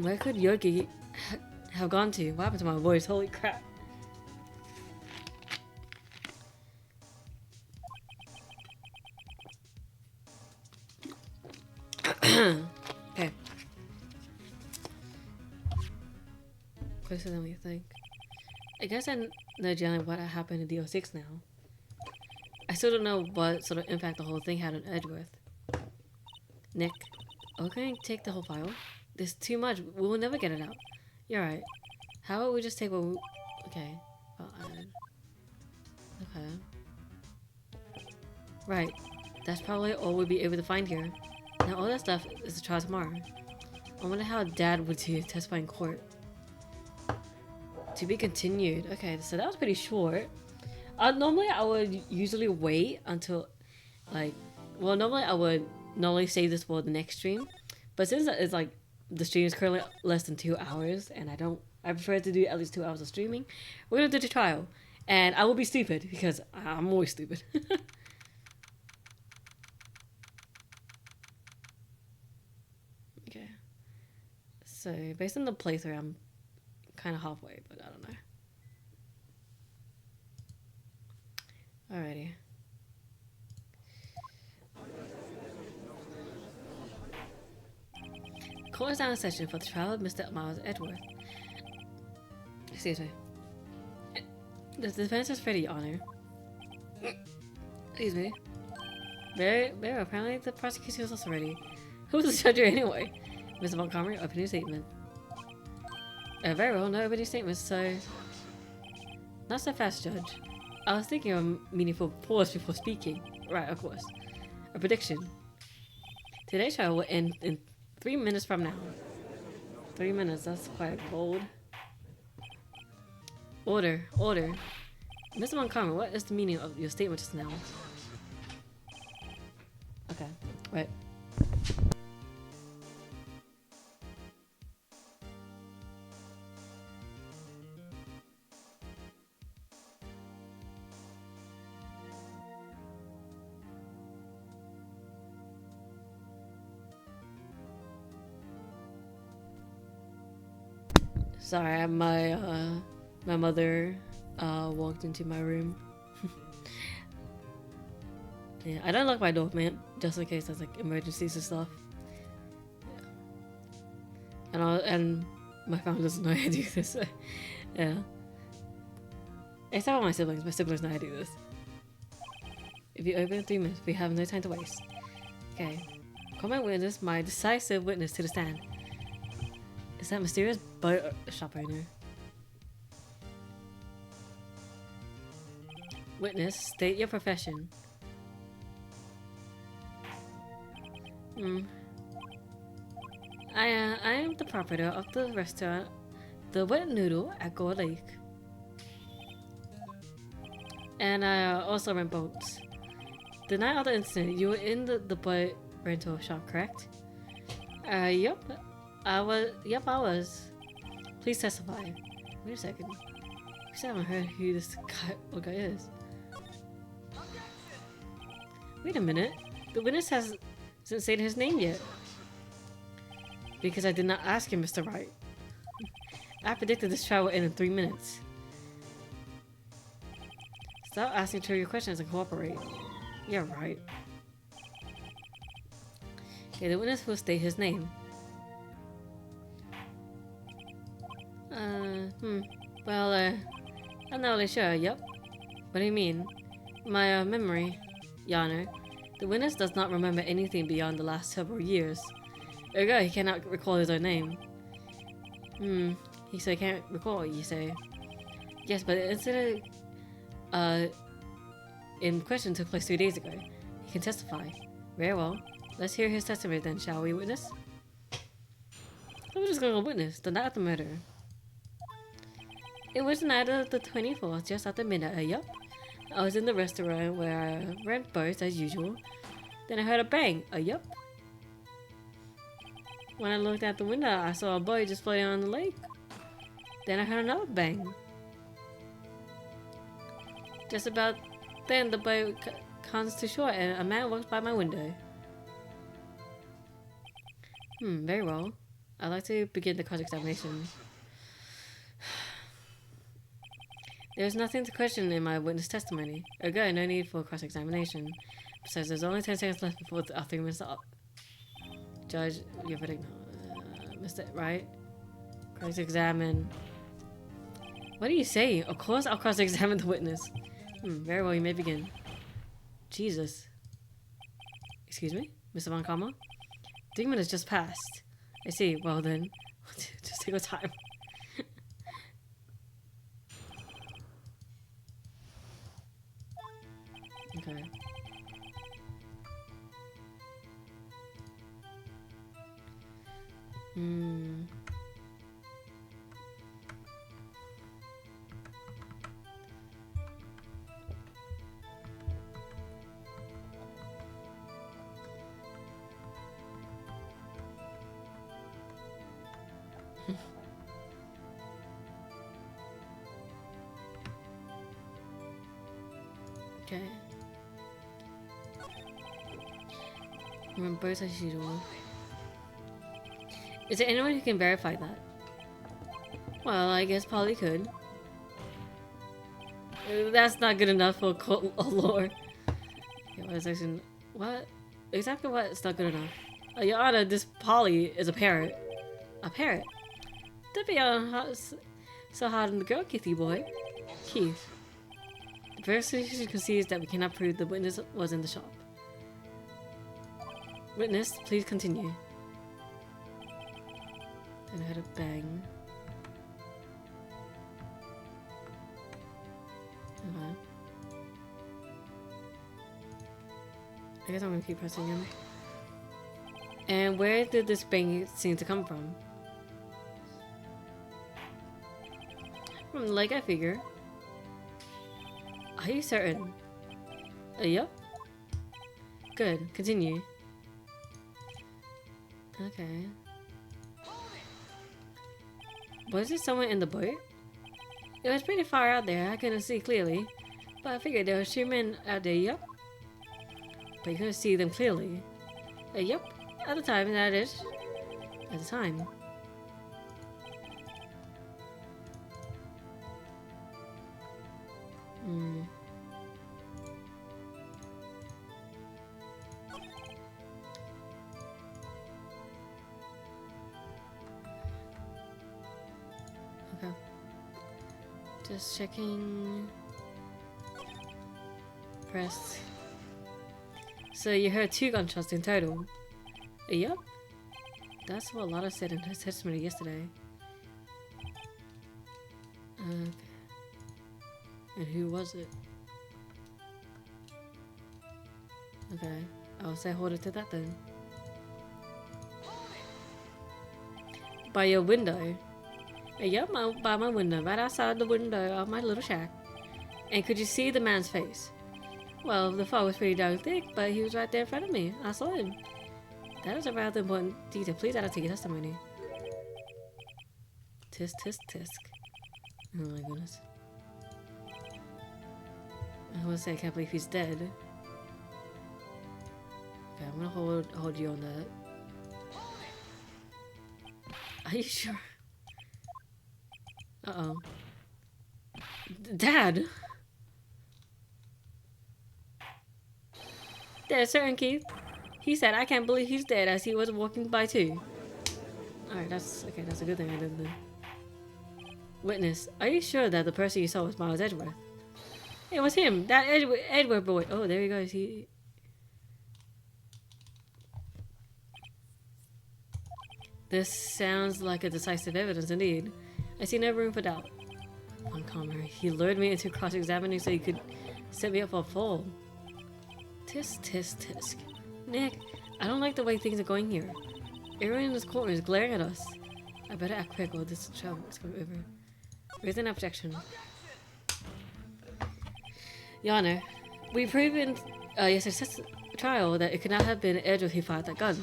Where could Yogi have gone to? What happened to my voice? Holy crap. Okay. Closer than we think. I guess I know generally what happened in D06 now. I still don't know what sort of impact the whole thing had on Edgeworth. Nick, are we going to take the whole file? There's too much. We will never get it out. You're right. How about we just take what we... Okay. File added. Okay. Right. That's probably all we'll be able to find here. Now all that stuff is the trial tomorrow. I wonder how Dad would do testify in court. To be continued. Okay, so that was pretty short. Normally I would usually wait until normally I would normally save this for the next stream. But since it's like the stream is currently less than 2 hours and I prefer to do at least 2 hours of streaming, we're gonna do the trial. And I will be stupid because I'm always stupid. Okay. So based on the playthrough, I'm kind of halfway, but I don't know. Alrighty. Court is now in session for the trial of Mr. Miles Edgeworth. Excuse me. The defense is ready, Your Honor. Excuse me. Very well. Apparently the prosecution is also ready. Who's the judge here anyway? Mr. Montgomery, opening statement. Very well, no opening statements, so... Not so fast, Judge. I was thinking of a meaningful pause before speaking. Right, of course. A prediction. Today's trial will end in 3 minutes from now. 3 minutes, that's quite bold. Order. Mr. Montgomery, what is the meaning of your statement just now? Okay, wait. Sorry, my mother walked into my room. Yeah, I don't lock my door, man, just in case there's like emergencies and stuff. Yeah. And my family doesn't know how to do this. Yeah. Except for my siblings. My siblings know how to do this. If you open in 3 minutes, we have no time to waste. Okay. Call my witness, my decisive witness to the stand. Is that mysterious boat shop owner? Witness, state your profession. I am the proprietor of the restaurant, the Wet Noodle at Gold Lake. And I also rent boats. The night of the incident, you were in the boat rental shop, correct? Yep. I was. Please testify. Wait a second. You still haven't heard who this guy is. Wait a minute. The witness hasn't said his name yet. Because I did not ask him, Mr. Wright. I predicted this trial would end in 3 minutes. Stop asking trivial questions and cooperate. Yeah, right. Okay, the witness will state his name. Well, I'm not really sure, yep. What do you mean? My, memory, Your Honor. The witness does not remember anything beyond the last several years. Ergo, he cannot recall his own name. He can't recall, you say. Yes, but the incident in question took place 3 days ago. He can testify. Very well. Let's hear his testimony then, shall we, witness? So we're just gonna go witness the night of the murder. It was the night of the 24th, just after midnight. Yup. I was in the restaurant where I ran boats as usual. Then I heard a bang. Yup. When I looked out the window, I saw a boat just floating on the lake. Then I heard another bang. Just about then, the boat comes to shore and a man walks by my window. Very well. I'd like to begin the cross-examination. There is nothing to question in my witness testimony. Ergo, no need for cross-examination. Besides, there's only 10 seconds left before our 3 minutes are up. Judge, your verdict. Mr. Wright, cross-examine. What are you saying? Of course I'll cross-examine the witness. Very well, you may begin. Jesus. Excuse me? Mr. Von Karma? 3 minutes just passed. I see. Well then, just take your time. Okay. Okay. Remember, as usual. Is there anyone who can verify that? Well, I guess Polly could. That's not good enough for lore. Okay, what is actually, what? Exactly what? It's not good enough. Your Honor, this Polly is a parrot. A parrot? Don't be so hard on the girl, Keithy boy. Keith. The prosecution concedes that we cannot prove the witness was in the shop. Witness, please continue. Then I heard a bang. Okay. I guess I'm gonna keep pressing him. And where did this bang seem to come from? From the lake, I figure. Are you certain? Yup. Good. Continue. Okay. Was there someone in the boat? It was pretty far out there. I couldn't see clearly. But I figured there were 2 men out there, yup. But you couldn't see them clearly. Yup. At the time, that is. At the time. Okay. Just checking. Press. So you heard 2 gunshots in total. Yup. That's what Lotta said in her testimony yesterday. Okay. And who was it? Okay. I'll say hold it to that then. By your window. Yup, by my window. Right outside the window of my little shack. And could you see the man's face? Well, the fog was pretty darn thick, but he was right there in front of me. I saw him. That is a rather important detail. Please add it to your testimony. Tisk, tisk, tisk. Oh my goodness. I want to say I can't believe he's dead. Okay, I'm gonna hold you on that. Are you sure? Uh-oh. Dad! There's certain Keith. He said, I can't believe he's dead as he was walking by too. Alright, that's okay, that's a good thing I didn't do. Witness, are you sure that the person you saw was Miles Edgeworth? It was him, that Edward boy. Oh, there he goes. This sounds like a decisive evidence indeed. I see no room for doubt. Uncalmer. He lured me into cross-examining so he could set me up for a fall. Tisk, tisk, tisk. Nick, I don't like the way things are going here. Everyone in this courtroom is glaring at us. I better act quick or this trial is going over. Raise an objection. Your Honor, we proved in yesterday's trial that it could not have been Edward who fired that gun.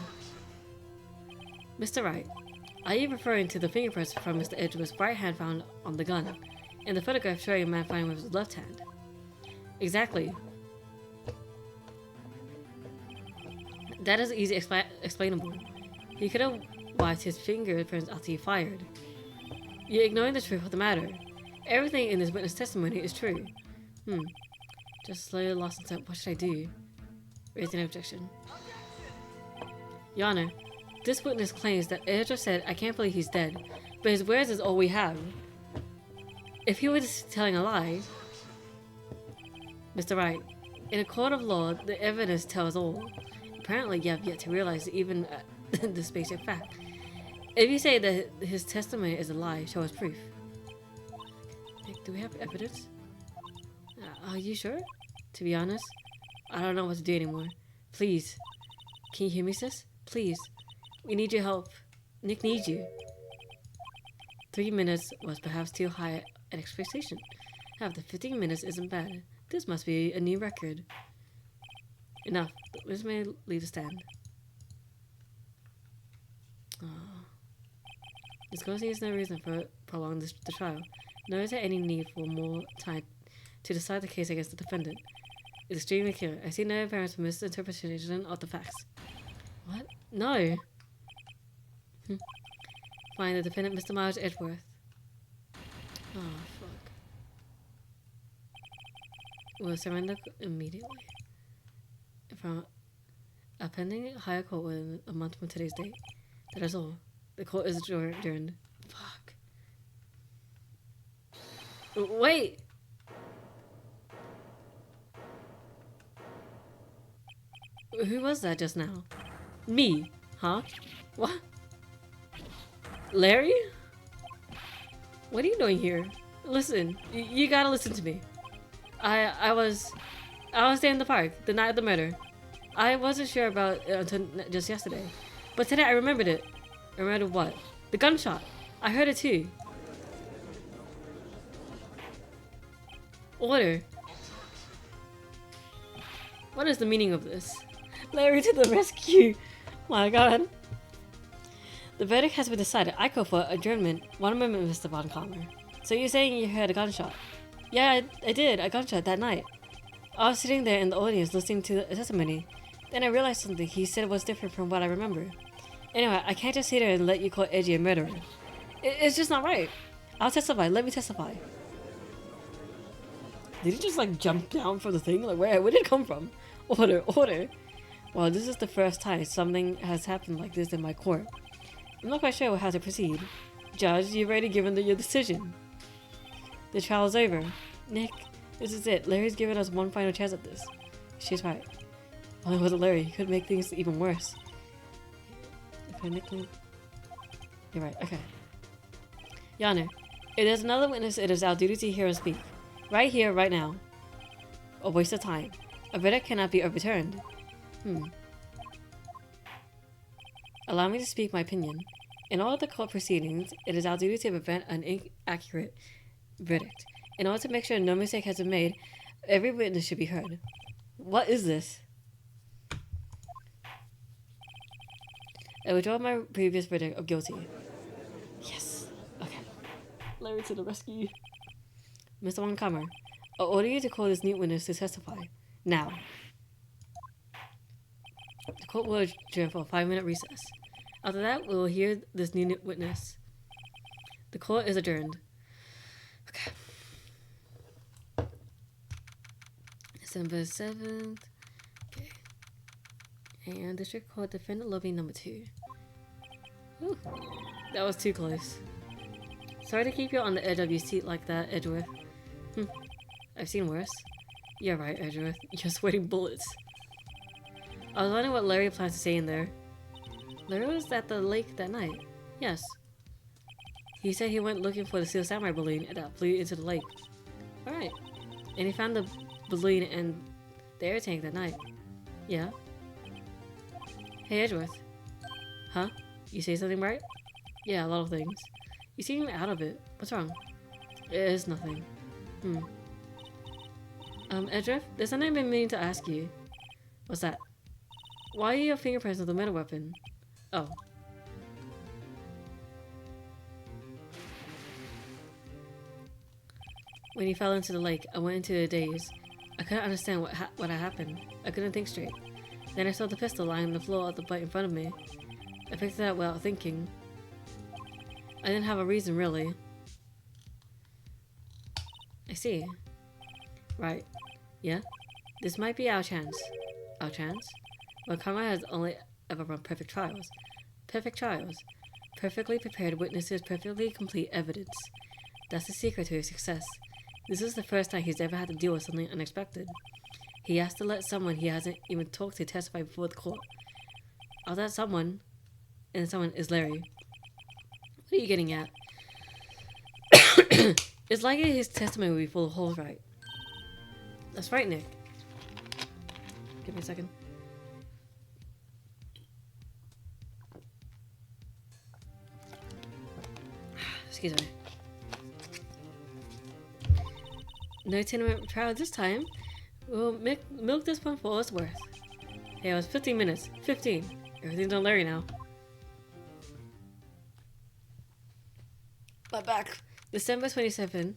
Mr. Wright, are you referring to the fingerprints from Mr. Edgeworth's right hand found on the gun, and the photograph showing a man firing with his left hand? Exactly. That is easily explainable. He could have wiped his fingerprints after he fired. You're ignoring the truth of the matter. Everything in this witness testimony is true. Just slowly lost in thought. What should I do? Raising an objection. Your Honor, this witness claims that Edgar said, I can't believe he's dead, but his words is all we have. If he was telling a lie... Mr. Wright, in a court of law, the evidence tells all. Apparently, you have yet to realize even this basic fact. If you say that his testimony is a lie, show us proof. Nick, do we have evidence? Are you sure? To be honest, I don't know what to do anymore. Please. Can you hear me, sis? Please. We need your help. Nick needs you. 3 minutes was perhaps too high an expectation. However, 15 minutes isn't bad. This must be a new record. Enough. This may leave the stand. This cause is no reason for prolonging the trial. Nor is there any need for more time to decide the case against the defendant. It's extremely clear. I see no apparent misinterpretation of the facts. What? No! Find the defendant, Mr. Miles Edgeworth. Oh, fuck. Will surrender immediately. From a pending higher court within a month from today's date. That is all. The court is adjourned. Fuck. Wait! Who was that just now? Me? Huh? What? Larry? What are you doing here? Listen, you gotta listen to me. I was there in the park the night of the murder. I wasn't sure about it until just yesterday. But today I remembered it. Remembered what? The gunshot. I heard it too. Order. What is the meaning of this? Larry to the rescue. My god. The verdict has been decided. I call for adjournment. 1 moment, Mr. Von Calmer. So you're saying you heard a gunshot? Yeah, I did. A gunshot that night. I was sitting there in the audience listening to the testimony. Then I realized something he said was different from what I remember. Anyway, I can't just sit there and let you call Edgy a murderer. It's just not right. I'll testify. Let me testify. Did he just like jump down from the thing? Like where did it come from? Order, order. Well, this is the first time something has happened like this in my court. I'm not quite sure how to proceed. Judge, you've already given your decision. The trial is over. Nick, this is it. Larry's given us one final chance at this. She's right. Well, it wasn't Larry. He could make things even worse. You're right, okay. Your Honor, if there's another witness, it is our duty to hear and speak. Right here, right now. A waste of time. A verdict cannot be overturned. Allow me to speak my opinion. In all of the court proceedings, it is our duty to prevent an inaccurate verdict. In order to make sure no mistake has been made, every witness should be heard. What is this? I withdraw my previous verdict of guilty. Yes. Okay. Larry to the rescue. Mr. Von Calmer, I order you to call this new witness to testify. Now. The court will adjourn for a 5-minute recess. After that, we will hear this new witness. The court is adjourned. Okay. December 7th. Okay. And District Court Defendant Lobby number 2. Ooh, that was too close. Sorry to keep you on the edge of your seat like that, Edgeworth. I've seen worse. You're right, Edgeworth. You're sweating bullets. I was wondering what Larry plans to say in there. Larry was at the lake that night. Yes. He said he went looking for the Steel Samurai balloon that flew into the lake. Alright. And he found the balloon and the air tank that night. Yeah? Hey, Edgeworth. Huh? You say something, right? Yeah, a lot of things. You seem out of it. What's wrong? It is nothing. Edgeworth, there's something I've been meaning to ask you. What's that? Why are your fingerprints on the metal weapon? Oh. When he fell into the lake, I went into a daze. I couldn't understand what had happened. I couldn't think straight. Then I saw the pistol lying on the floor of the boat in front of me. I picked it up without thinking. I didn't have a reason, really. I see. Right. Yeah? This might be our chance. Our chance? Well, Karma has only ever run perfect trials. Perfect trials. Perfectly prepared witnesses, perfectly complete evidence. That's the secret to his success. This is the first time he's ever had to deal with something unexpected. He has to let someone he hasn't even talked to testify before the court. Oh, that someone, and someone is Larry. What are you getting at? It's likely his testimony will be full of holes, right? That's right, Nick. Give me a second. Excuse me. No tenement trial this time. We'll milk this one for all it's worth. Hey, it was 15 minutes. 15. Everything's on Larry now. But back. December 27.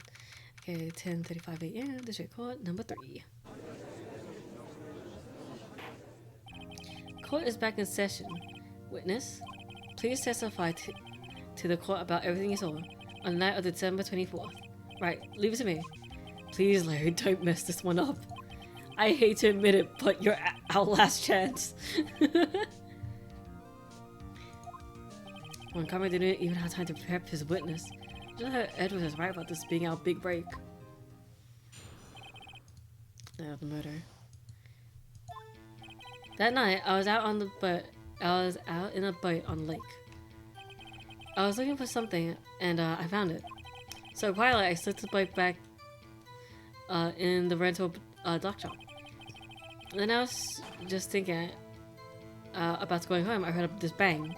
Okay, 10:35 a.m. District Court number 3. Court is back in session. Witness, please testify to the court about everything you saw on the night of December 24th. Right, leave it to me. Please, Larry, don't mess this one up. I hate to admit it, but you're our last chance. When Carmen didn't even have time to prep his witness, just heard Edward was right about this being our big break. The murder. That night, I was out in a boat on the lake. I was looking for something, and I found it. So quietly, I slipped the boat back in the rental dock shop. Then I was just thinking about going home. I heard this bang.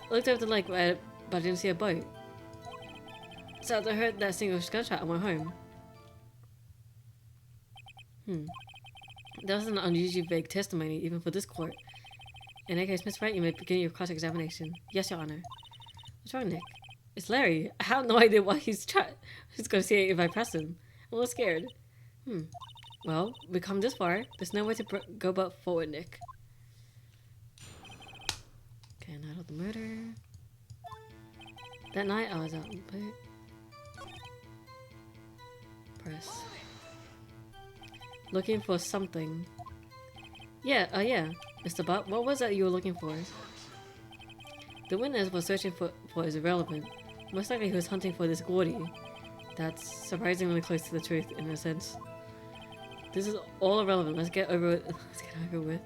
I looked over the lake, but I didn't see a boat. So I heard that single gunshot, I went home. That was an unusually vague testimony, even for this court. In that case, Miss Wright, you may begin your cross-examination. Yes, Your Honor. What's wrong, Nick? It's Larry. I have no idea why he's going to see it if I press him. I'm a little scared. Well, we come this far. There's no way to go but forward, Nick. Okay, night of the murder. That night, I was out on the boat. Press. Looking for something. Yeah, Mr. Butt, what was that you were looking for? The witness was searching for is irrelevant. Most likely he was hunting for this Gordy. That's surprisingly close to the truth, in a sense. This is all irrelevant. Let's get over it. Let's get over with.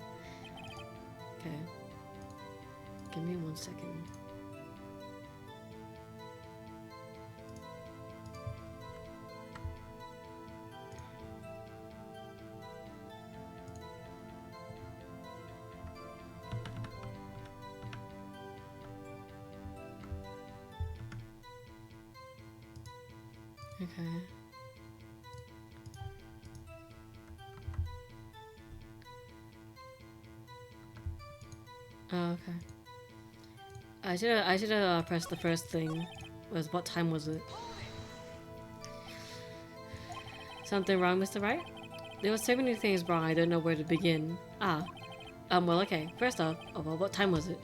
Okay. Give me 1 second. Okay. Oh, okay. I should have pressed the first thing. What time was it? Something wrong, Mr. Wright? There were so many things wrong, I don't know where to begin. Well, okay. First off, well, what time was it?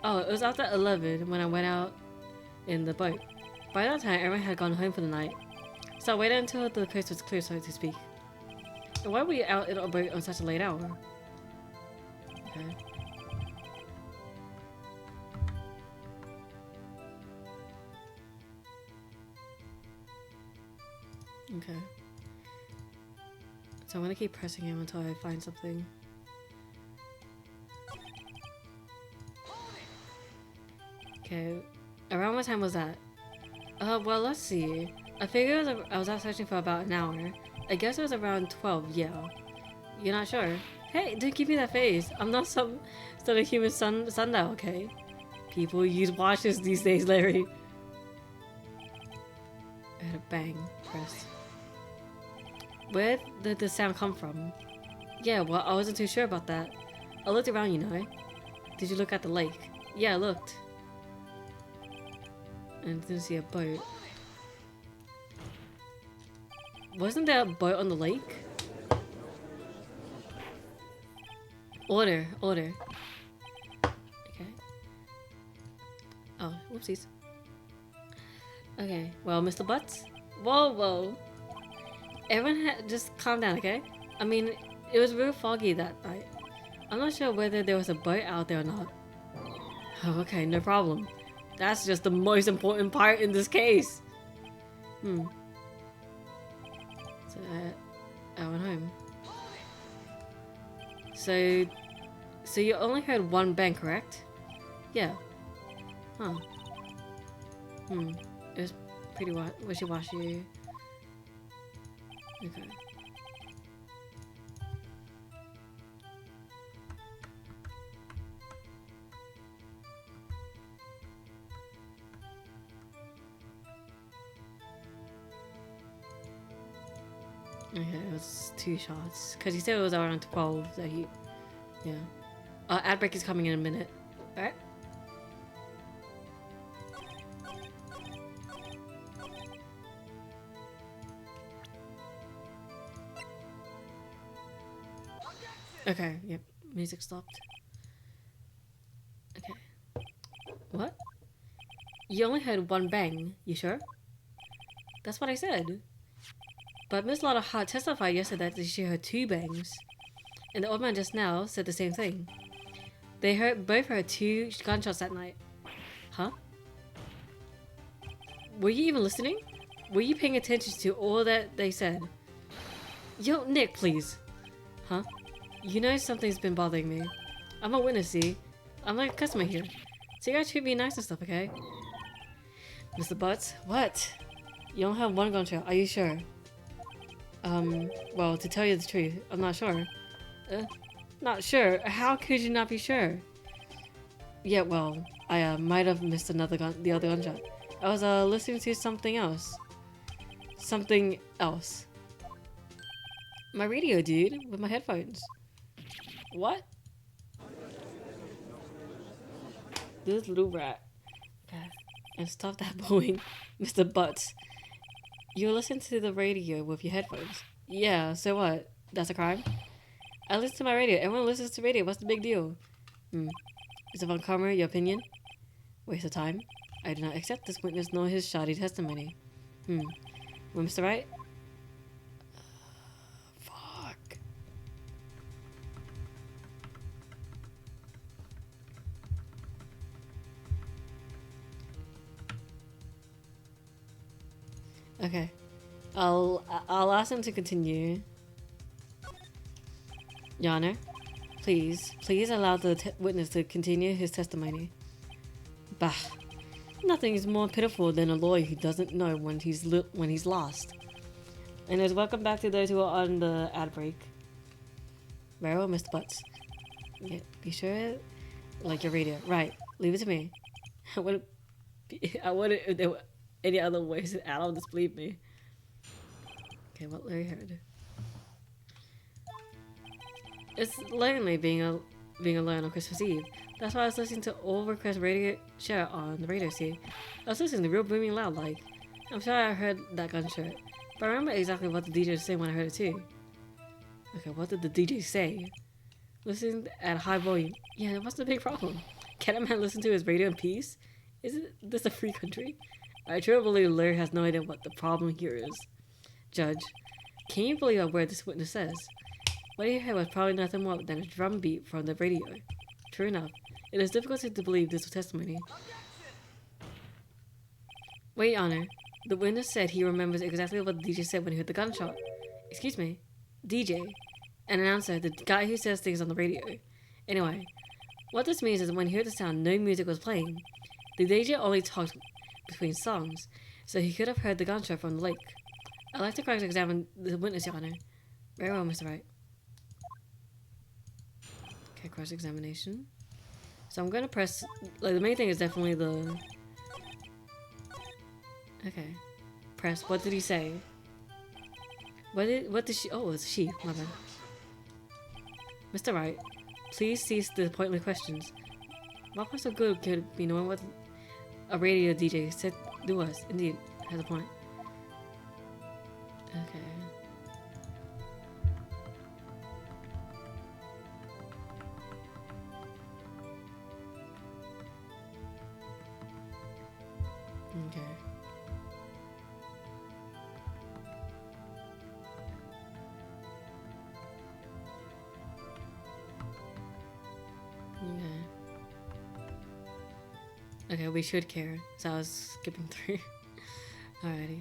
Oh, it was after 11 when I went out in the boat. By that time, everyone had gone home for the night. So I waited until the coast was clear, so to speak. And why were you out in a boat on such a late hour? Okay. Okay. So I'm gonna keep pressing him until I find something. Okay. Around what time was that? Well, let's see. I figured I was out searching for about an hour. I guess it was around 12, yeah. You're not sure? Hey, don't give me that face. I'm not some sort of human sundial, okay? People use watches these days, Larry. I heard a bang. Press. Where did the sound come from? Yeah, well, I wasn't too sure about that. I looked around, you know. Did you look at the lake? Yeah, I looked. And didn't see a boat. Wasn't there a boat on the lake? Order. Okay. Oh, whoopsies. Okay, well, Mr. Butts? Whoa. Everyone just calm down, okay? I mean, it was real foggy that night. I'm not sure whether there was a boat out there or not. Oh, okay, no problem. That's just the most important part in this case. So, I went home. So you only heard one bang, correct? Yeah. Huh. It was pretty wishy-washy. Okay. Okay, it was 2 shots. Because he said it was around 12 that he... Yeah. Ad break is coming in a minute. Alright? Okay, yep. Music stopped. Okay. What? You only heard one bang, you sure? That's what I said. But Miss Lotta Hart testified yesterday that she heard 2 bangs. And the old man just now said the same thing. They both heard 2 gunshots that night. Huh? Were you even listening? Were you paying attention to all that they said? Yo, Nick, please. Huh? You know something's been bothering me. I'm a witness, see? I'm like a customer here. So you guys should be nice and stuff, okay? Mr. Butts, what? You only have 1 gunshot, are you sure? Well, to tell you the truth, I'm not sure. Not sure? How could you not be sure? Yeah, well, I might have missed the other gunshot. I was listening to something else. Something else. My radio, dude, with my headphones. What? This little rat. Okay. And stop that booing, Mr. Butts. You listen to the radio with your headphones. Yeah, so what? That's a crime? I listen to my radio. Everyone listens to radio. What's the big deal? Is it on camera, your opinion? Waste of time. I do not accept this witness nor his shoddy testimony. Well, Mr. Wright? Fuck. Okay. I'll ask him to continue. Your Honor, please allow the witness to continue his testimony. Bah. Nothing is more pitiful than a lawyer who doesn't know when he's lost. Anyways, welcome back to those who are on the ad break. Very well, Mr. Butts. Yeah, be sure, like your radio. Right, leave it to me. I wouldn't if there were any other ways to add on disbelieve me. Okay, what Larry heard. It's lonely being alone on Christmas Eve. That's why I was listening to all request radio share on the radio. See, I was listening to real booming loud. Like, I'm sure I heard that gunshot, but I remember exactly what the DJ was saying when I heard it too. Okay, what did the DJ say? Listen at high volume. Yeah, what's the big problem? Can a man listen to his radio in peace? Isn't this a free country? I truly believe Larry has no idea what the problem here is. Judge, can you believe a word this witness says? What you heard was probably nothing more than a drum beat from the radio. True enough, it is difficult to believe this was testimony. Wait, Your Honor. The witness said he remembers exactly what the DJ said when he heard the gunshot. Excuse me? DJ? An announcer, the guy who says things on the radio. Anyway, what this means is when he heard the sound, no music was playing. The DJ only talked between songs. So he could have heard the gunshot from the lake. I'd like to cross-examine the witness, Your Honor. Very well, Mr. Wright. Okay, cross-examination. So I'm gonna press... Like, the main thing is definitely the... Okay. Press. What did he say? What did she... Oh, it's she. My bad. Mr. Wright, please cease the pointless questions. What was so good could be knowing what a radio DJ said to us? Indeed, has a point. Okay. Okay. Okay, we should care. So I was skipping through. Alrighty.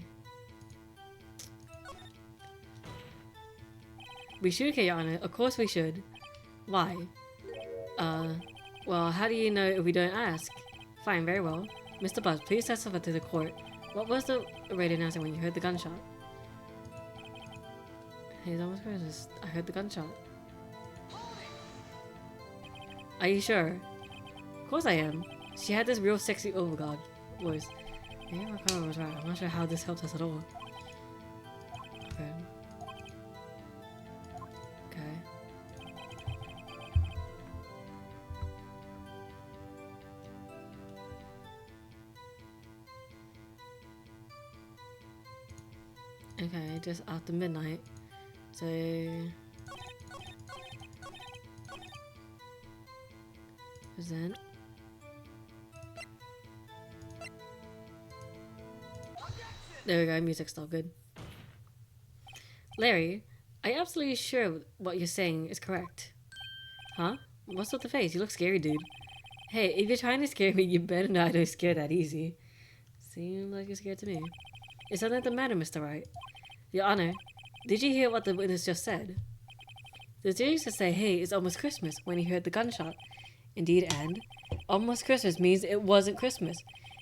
We should care, Your Honor. Of course we should. Why? Well, how do you know if we don't ask? Fine, very well. Mr. Buzz, please testify to the court. What was the radio announcer when you heard the gunshot? Hey, it's almost Christmas. I heard the gunshot. Are you sure? Of course I am. She had this real sexy, oh god, voice. Yeah, my comment was right. I'm not sure how this helped us at all. Okay. Okay, just after midnight. So... Present. There we go, music still good. Larry, are you absolutely sure what you're saying is correct? Huh? What's with the face? You look scary, dude. Hey, if you're trying to scare me, you better not don't scare that easy. Seems like you're scared to me. Is something the matter, Mr. Wright? Your Honor, did you hear what the witness just said? The jury used to say, hey, it's almost Christmas when he heard the gunshot. Indeed, and almost Christmas means it wasn't Christmas.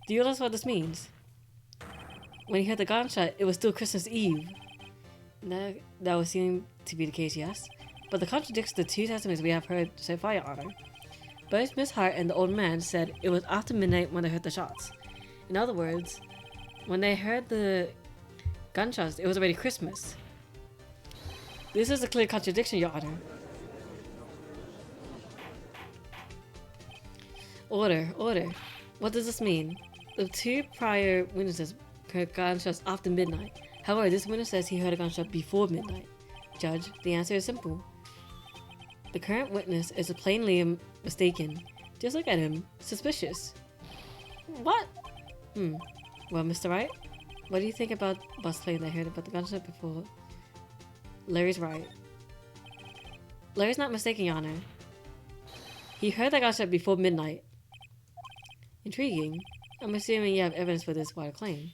Do you realize what this means? When he heard the gunshot, it was still Christmas Eve. That would seem to be the case, yes. But the contradicts the two testimonies we have heard so far, Your Honor. Both Miss Hart and the old man said it was after midnight when they heard the shots. In other words, when they heard the gunshots, it was already Christmas. This is a clear contradiction, Your Honor. Order, order. What does this mean? The two prior witnesses heard gunshots after midnight. However, this witness says he heard a gunshot before midnight. Judge, the answer is simple. The current witness is plainly mistaken. Just look at him. Suspicious. What? Well, Mr. Wright, what do you think about Buzz claim they heard about the gunshot before? Larry's right. Larry's not mistaken, Your Honor. He heard the gunshot before midnight. Intriguing. I'm assuming you have evidence for this wild claim.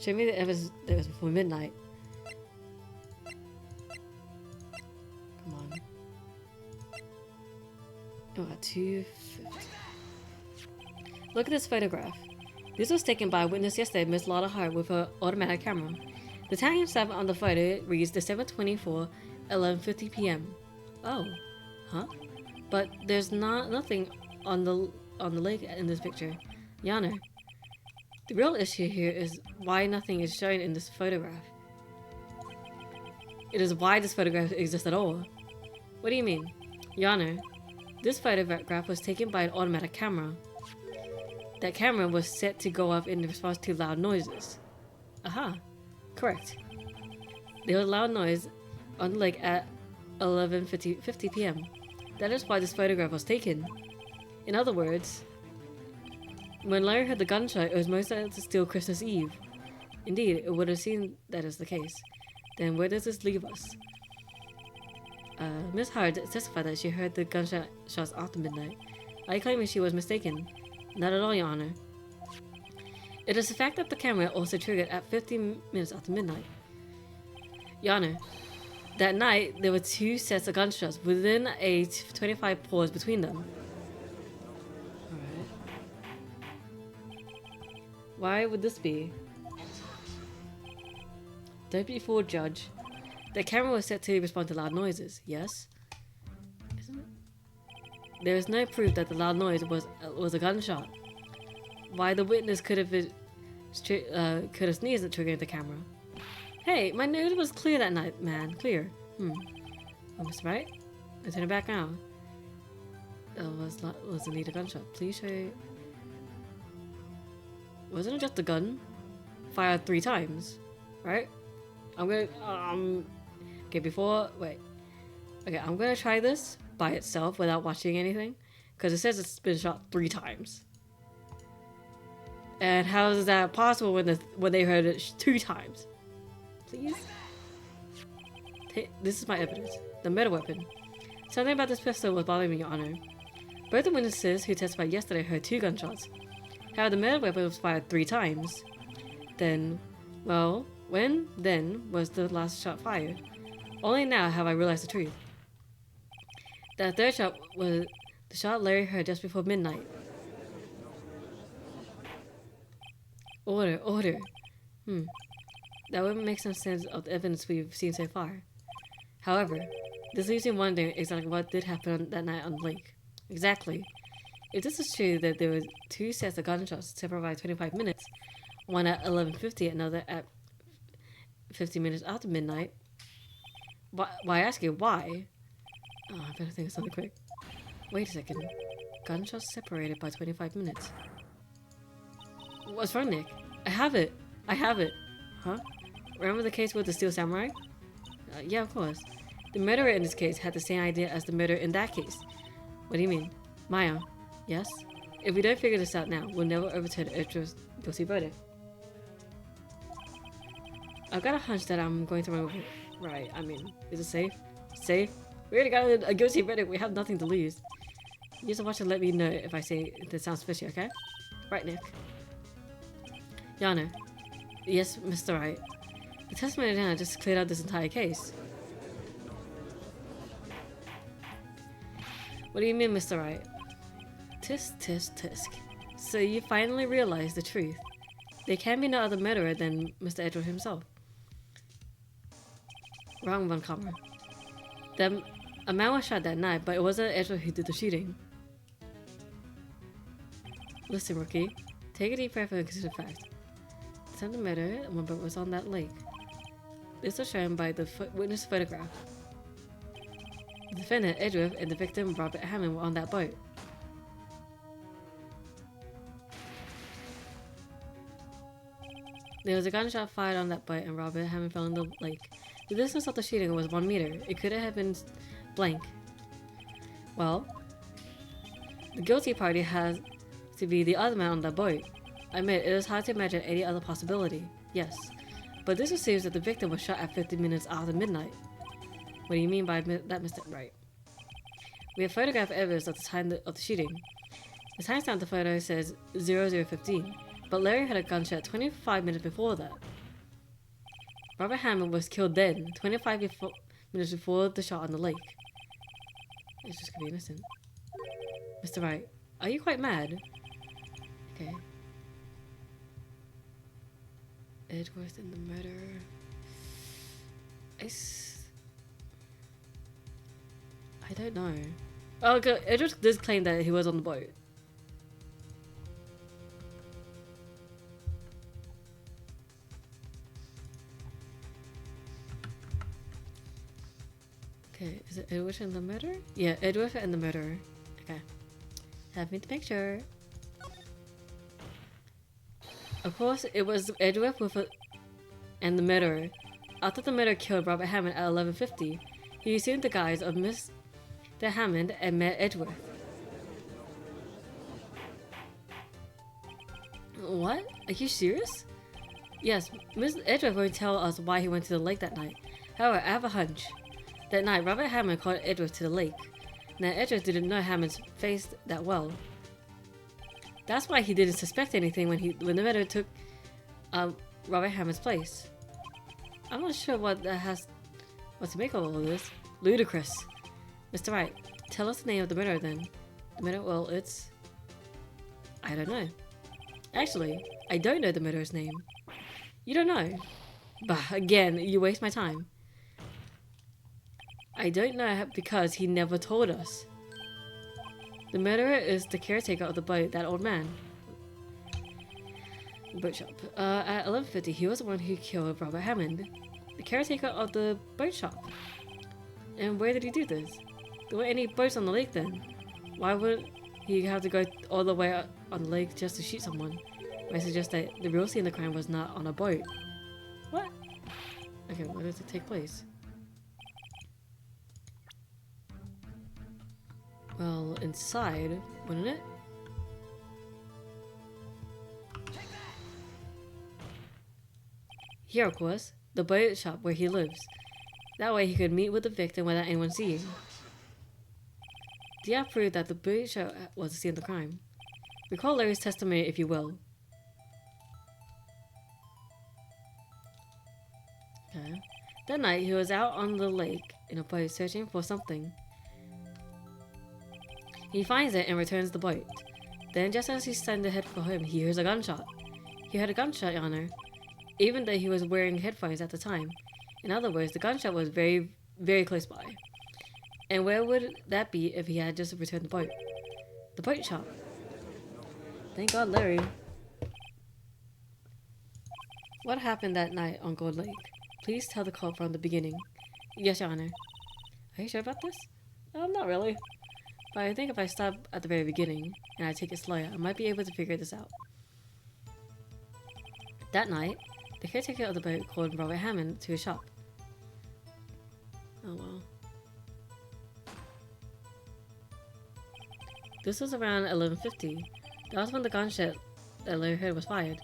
Show me the evidence that was before midnight. Come on. Oh, 250. Look at this photograph. This was taken by a witness yesterday, Miss Lotta Hart, with her automatic camera. The time stamp on the photo reads December 24, 11:50 p.m. Oh, huh? But there's nothing on the lake in this picture. Your Honor, the real issue here is why nothing is shown in this photograph. It is why this photograph exists at all. What do you mean? Your Honor, this photograph was taken by an automatic camera. That camera was set to go off in response to loud noises. Aha, correct. There was loud noise on the lake at 11:50 p.m. That is why this photograph was taken. In other words, when Larry heard the gunshot, it was most likely still Christmas Eve. Indeed, it would have seemed that is the case. Then where does this leave us? Miss Hart testified that she heard the gunshot shots after midnight. Are you claiming she was mistaken? Not at all, Your Honor. It is the fact that the camera also triggered at 15 minutes after midnight. Your Honor, that night there were two sets of gunshots within a 25 pause between them. Alright. Why would this be? Don't be fooled, Judge. The camera was set to respond to loud noises, yes? Isn't it? There is no proof that the loud noise was a gunshot. Why the witness could have sneezed at triggering the camera. Hey, my nose was clear that night, man. Clear. Almost right? I turn it back now. Was indeed a gunshot. Please show. Wasn't it just a gun? Fired 3 times, right? I'm gonna okay, okay, I'm gonna try this by itself without watching anything, because it says it's been shot 3 times. And how is that possible when they heard it 2 times? Please. This is my evidence. The murder weapon. Something about this pistol was bothering me, Your Honor. Both the witnesses who testified yesterday heard 2 gunshots. However, the murder weapon was fired 3 times. Then, well, when then was the last shot fired? Only now have I realized the truth. That 3rd shot was the shot Larry heard just before midnight. Order. That wouldn't make some sense of the evidence we've seen so far. However, this leaves me wondering exactly what did happen that night on the lake. Exactly. If this is true that there were 2 sets of gunshots separated by 25 minutes, one at 11:50, another at 50 minutes after midnight. Why I ask you why? Oh, I better think of something quick. Wait a second. Gunshots separated by 25 minutes. What's wrong, Nick? I have it. Huh? Remember the case with the Steel Samurai? Yeah, of course. The murderer in this case had the same idea as the murderer in that case. What do you mean? Maya? Yes? If we don't figure this out now, we'll never overturn Edgeworth's guilty verdict. I've got a hunch that I'm going to run with it. Right, I mean, is it safe? Safe? We already got a guilty verdict, we have nothing to lose. You just watch and let me know if I say this sounds fishy, okay? Right, Nick. Yana. Yes, Mr. Wright. The testimony now just cleared out this entire case. What do you mean, Mr. Wright? Tisk, tisk, tisk. So you finally realized the truth. There can be no other murderer than Mr. Edward himself. Wrong one, Comer. A man was shot that night, but it wasn't Edward who did the shooting. Listen, Rookie. Take a deep breath and consider the fact. The time of the murder, one boat was on that lake. This was shown by the witness photograph. The defendant, Edward, and the victim, Robert Hammond, were on that boat. There was a gunshot fired on that boat and Robert Hammond fell in the lake. The distance of the shooting was 1 meter. It could have been blank. Well, the guilty party has to be the other man on that boat. I admit, it is hard to imagine any other possibility. Yes. But this assumes that the victim was shot at 50 minutes after midnight. What do you mean by that, Mr. Wright? We have photograph evidence of the time of the shooting. The timestamp of the photo says 00:15, but Larry had a gunshot 25 minutes before that. Robert Hammond was killed then, 25 minutes before the shot on the lake. It's just gonna be innocent. Mr. Wright, are you quite mad? Okay. Edgeworth and the murderer. I don't know. Oh, okay. Edgeworth does claim that he was on the boat. Okay, is it Edgeworth and the murderer? Yeah, Edgeworth and the murderer. Okay. Have me to make sure. Of course, it was Edgeworth and the murderer. After the murderer killed Robert Hammond at 11:50, he assumed the guise of Mr. Hammond and met Edgeworth. What? Are you serious? Yes, Mr. Edgeworth will tell us why he went to the lake that night. However, I have a hunch. That night, Robert Hammond called Edgeworth to the lake. Now, Edgeworth didn't know Hammond's face that well. That's why he didn't suspect anything when the murderer took Robert Hammond's place. I'm not sure what to make of all of this. Ludicrous. Mr. Wright, tell us the name of the murderer then. The murderer, well, it's... I don't know. Actually, I don't know the murderer's name. You don't know? Bah, again, you waste my time. I don't know because he never told us. The murderer is the caretaker of the boat, that old man. Boat shop. At 11:50, he was the one who killed Robert Hammond, the caretaker of the boat shop. And where did he do this? There weren't any boats on the lake then. Why would he have to go all the way on the lake just to shoot someone? I suggest that the real scene of the crime was not on a boat. What? Okay, where does it take place? Well, inside, wouldn't it? Here, of course, the boat shop where he lives. That way he could meet with the victim without anyone seeing. Do you have proof that the boat shop was the scene of the crime? Recall Larry's testimony, if you will. Okay. That night, he was out on the lake in a boat searching for something. He finds it and returns the boat. Then, just as he's starting to head for home, he hears a gunshot. He heard a gunshot, Your Honor, even though he was wearing headphones at the time. In other words, the gunshot was very, very close by. And where would that be if he had just returned the boat? The boat shop. Thank God, Larry. What happened that night on Gold Lake? Please tell the call from the beginning. Yes, Your Honor. Are you sure about this? Not really. But I think if I stop at the very beginning, and I take it slower, I might be able to figure this out. That night, the caretaker of the boat called Robert Hammond to his shop. Oh well. This was around 11:50. That was when the gunshot that Larry heard was fired.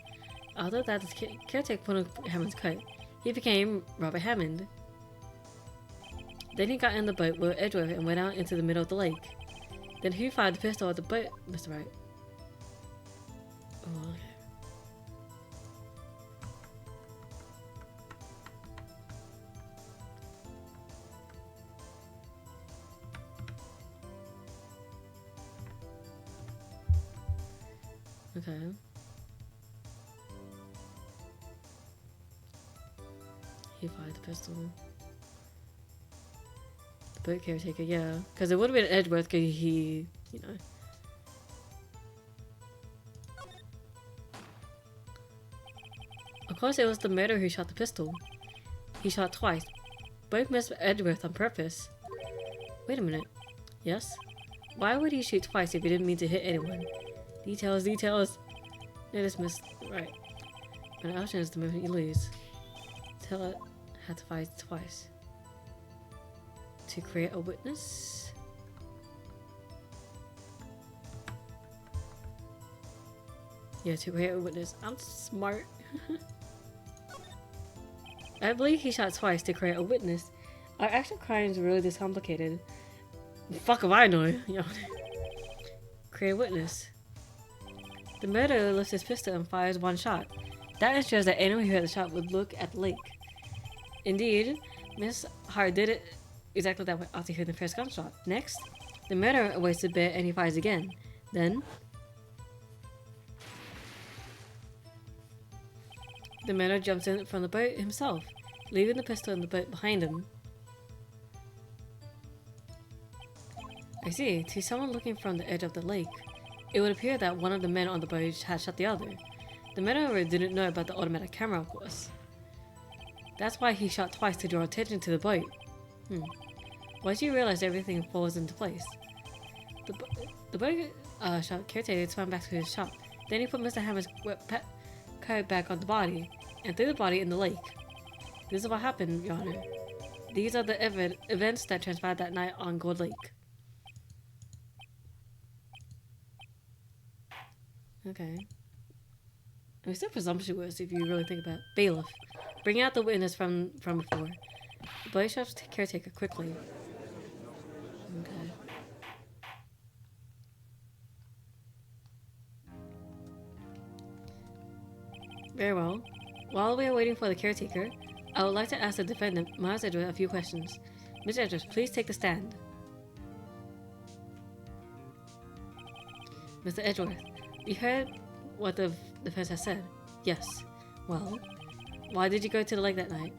Although that the caretaker put on Hammond's coat, he became Robert Hammond. Then he got in the boat with Edgeworth and went out into the middle of the lake. Then who fired the pistol at the boat, Mr. Wright? Oh, okay. Okay. He fired the pistol. The boat caretaker, yeah. Because it would have been Edgeworth because he, you know. Of course it was the murderer who shot the pistol. He shot twice. Both missed Edgeworth on purpose. Wait a minute. Yes? Why would he shoot twice if he didn't mean to hit anyone? Details, details. No, this missed. Right. An option is the movement you lose. Tell it had to fire twice. To create a witness? Yeah, to create a witness. I'm smart. I believe he shot twice to create a witness. Are actual crimes really this complicated? Fuck if I know. Create a witness. The murderer lifts his pistol and fires one shot. That ensures that anyone who heard the shot would look at the lake. Indeed, Miss Hart did it exactly that way after hearing the first gunshot. Next, the murderer awaits a bit and he fires again. Then, the murderer jumps in from the boat himself, leaving the pistol in the boat behind him. I see. To someone looking from the edge of the lake, it would appear that one of the men on the boat had shot the other. The murderer didn't know about the automatic camera, of course. That's why he shot twice to draw attention to the boat. Once you realize everything falls into place. The boat shop caretaker swam back to his shop. Then he put Mr. Hammond's coat back on the body and threw the body in the lake. This is what happened, Your Honor. These are the events that transpired that night on Gold Lake. Okay. I mean, still presumptuous if you really think about it. Bailiff. Bring out the witness from before. The boat shop's caretaker quickly. Okay. Very well. While we are waiting for the caretaker, I would like to ask the defendant, Miles Edgeworth, a few questions. Mr. Edgeworth, please take the stand. Mr. Edgeworth, you heard what the defense has said? Yes. Well, Why did you go to the lake that night?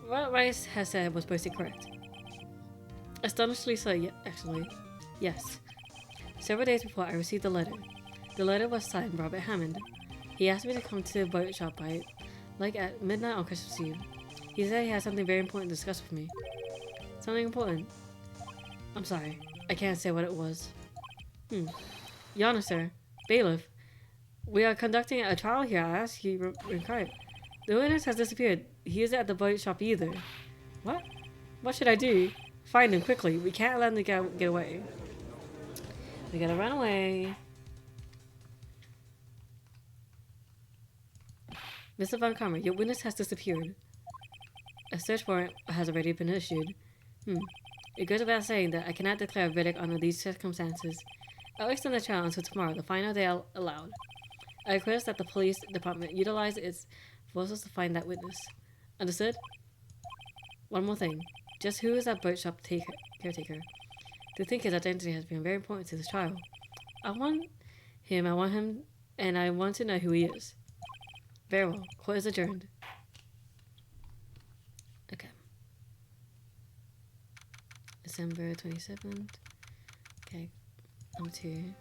What Rice has said was mostly correct. Astonishingly so, yeah, actually. Yes. Several days before, I received a letter. The letter was signed Robert Hammond. He asked me to come to the boat shop at midnight on Christmas Eve. He said he had something very important to discuss with me. Something important? I'm sorry. I can't say what it was. Your Honor, sir. Bailiff. We are conducting a trial here. I ask you, inquired. The witness has disappeared. He isn't at the boat shop either. What? What should I do? Find him quickly. We can't let him get away. We gotta run away. Mr. Von Karma, your witness has disappeared. A search warrant has already been issued. It goes without saying that I cannot declare a verdict under these circumstances. I'll extend the trial until tomorrow, the final day allowed. I request that the police department utilize its forces to find that witness. Understood? One more thing. Just who is that boat shop caretaker? To think his identity has been very important to this trial. I want him, and I want to know who he is. Very well. Court is adjourned. Okay. December 27th. Okay. Number 2.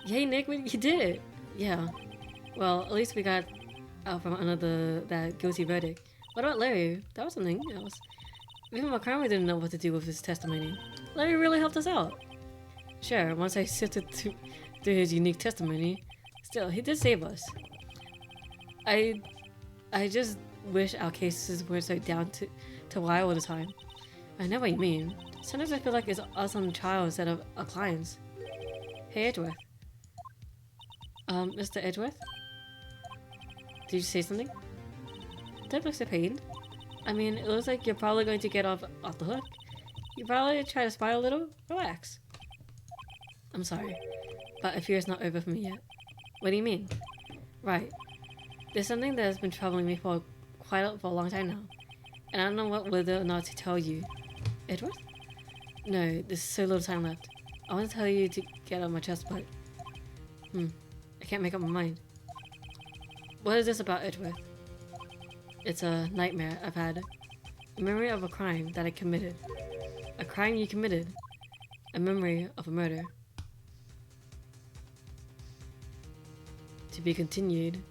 Yay, Nick, you did it! Yeah. Well, at least we got out from under that guilty verdict. What about Larry? That was something else. Even McCarthy didn't know what to do with his testimony. Larry really helped us out. Sure, once I sifted through his unique testimony. Still, he did save us. I just wish our cases were so down to wire all the time. I know what you mean. Sometimes I feel like it's us on trial instead of our clients. Hey, Edgeworth. Mr. Edgeworth? Did you say something? Don't look so pained. I mean, it looks like you're probably going to get off the hook. You probably try to smile a little. Relax. I'm sorry, but I fear it's not over for me yet. What do you mean? Right. There's something that has been troubling me for a long time now, and I don't know whether or not to tell you. Edward? No, there's so little time left. I want to tell you to get out of my chest, but I can't make up my mind. What is this about, Edward? It's a nightmare I've had. A memory of a crime that I committed. A crime you committed. A memory of a murder. To be continued.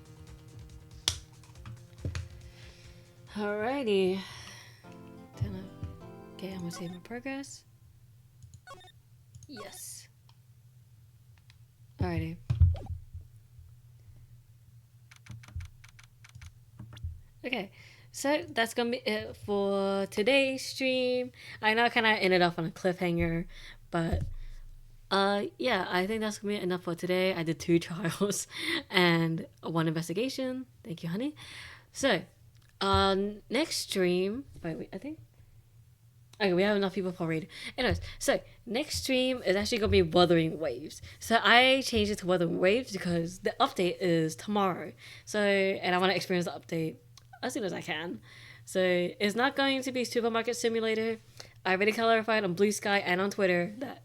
Alrighty. Okay, I'm gonna save my progress. Yes. Alrighty. Okay, so that's gonna be it for today's stream. I know I kind of ended off on a cliffhanger, but yeah, I think that's gonna be enough for today. I did 2 trials and 1 investigation. Thank you, honey. So, next stream. Wait, I think. Okay, we have enough people for raid. Anyways, so next stream is actually gonna be Wuthering Waves. So I changed it to Wuthering Waves because the update is tomorrow. So, and I want to experience the update as soon as I can. So it's not going to be Supermarket Simulator. I already clarified on Blue Sky and on Twitter that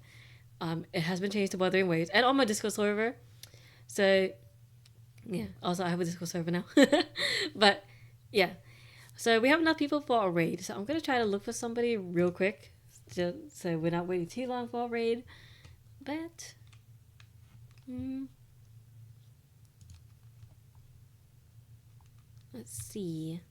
it has been changed to Wuthering Waves and on my Discord server. So yeah, also I have a Discord server now. But yeah, so we have enough people for a raid. So I'm gonna try to look for somebody real quick, just so we're not waiting too long for a raid. But let's see.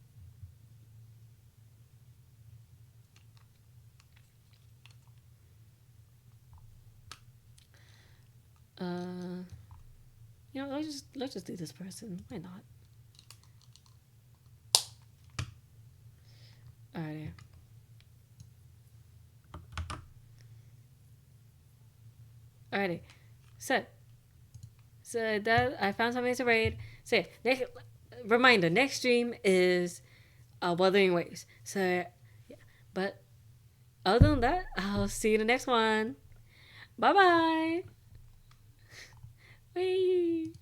You know, let's just do this person. Why not? Alrighty. Alrighty. So that I found something to raid. So next reminder, next stream is Wuthering Waves. So yeah. But other than that, I'll see you in the next one. Bye bye. Whee!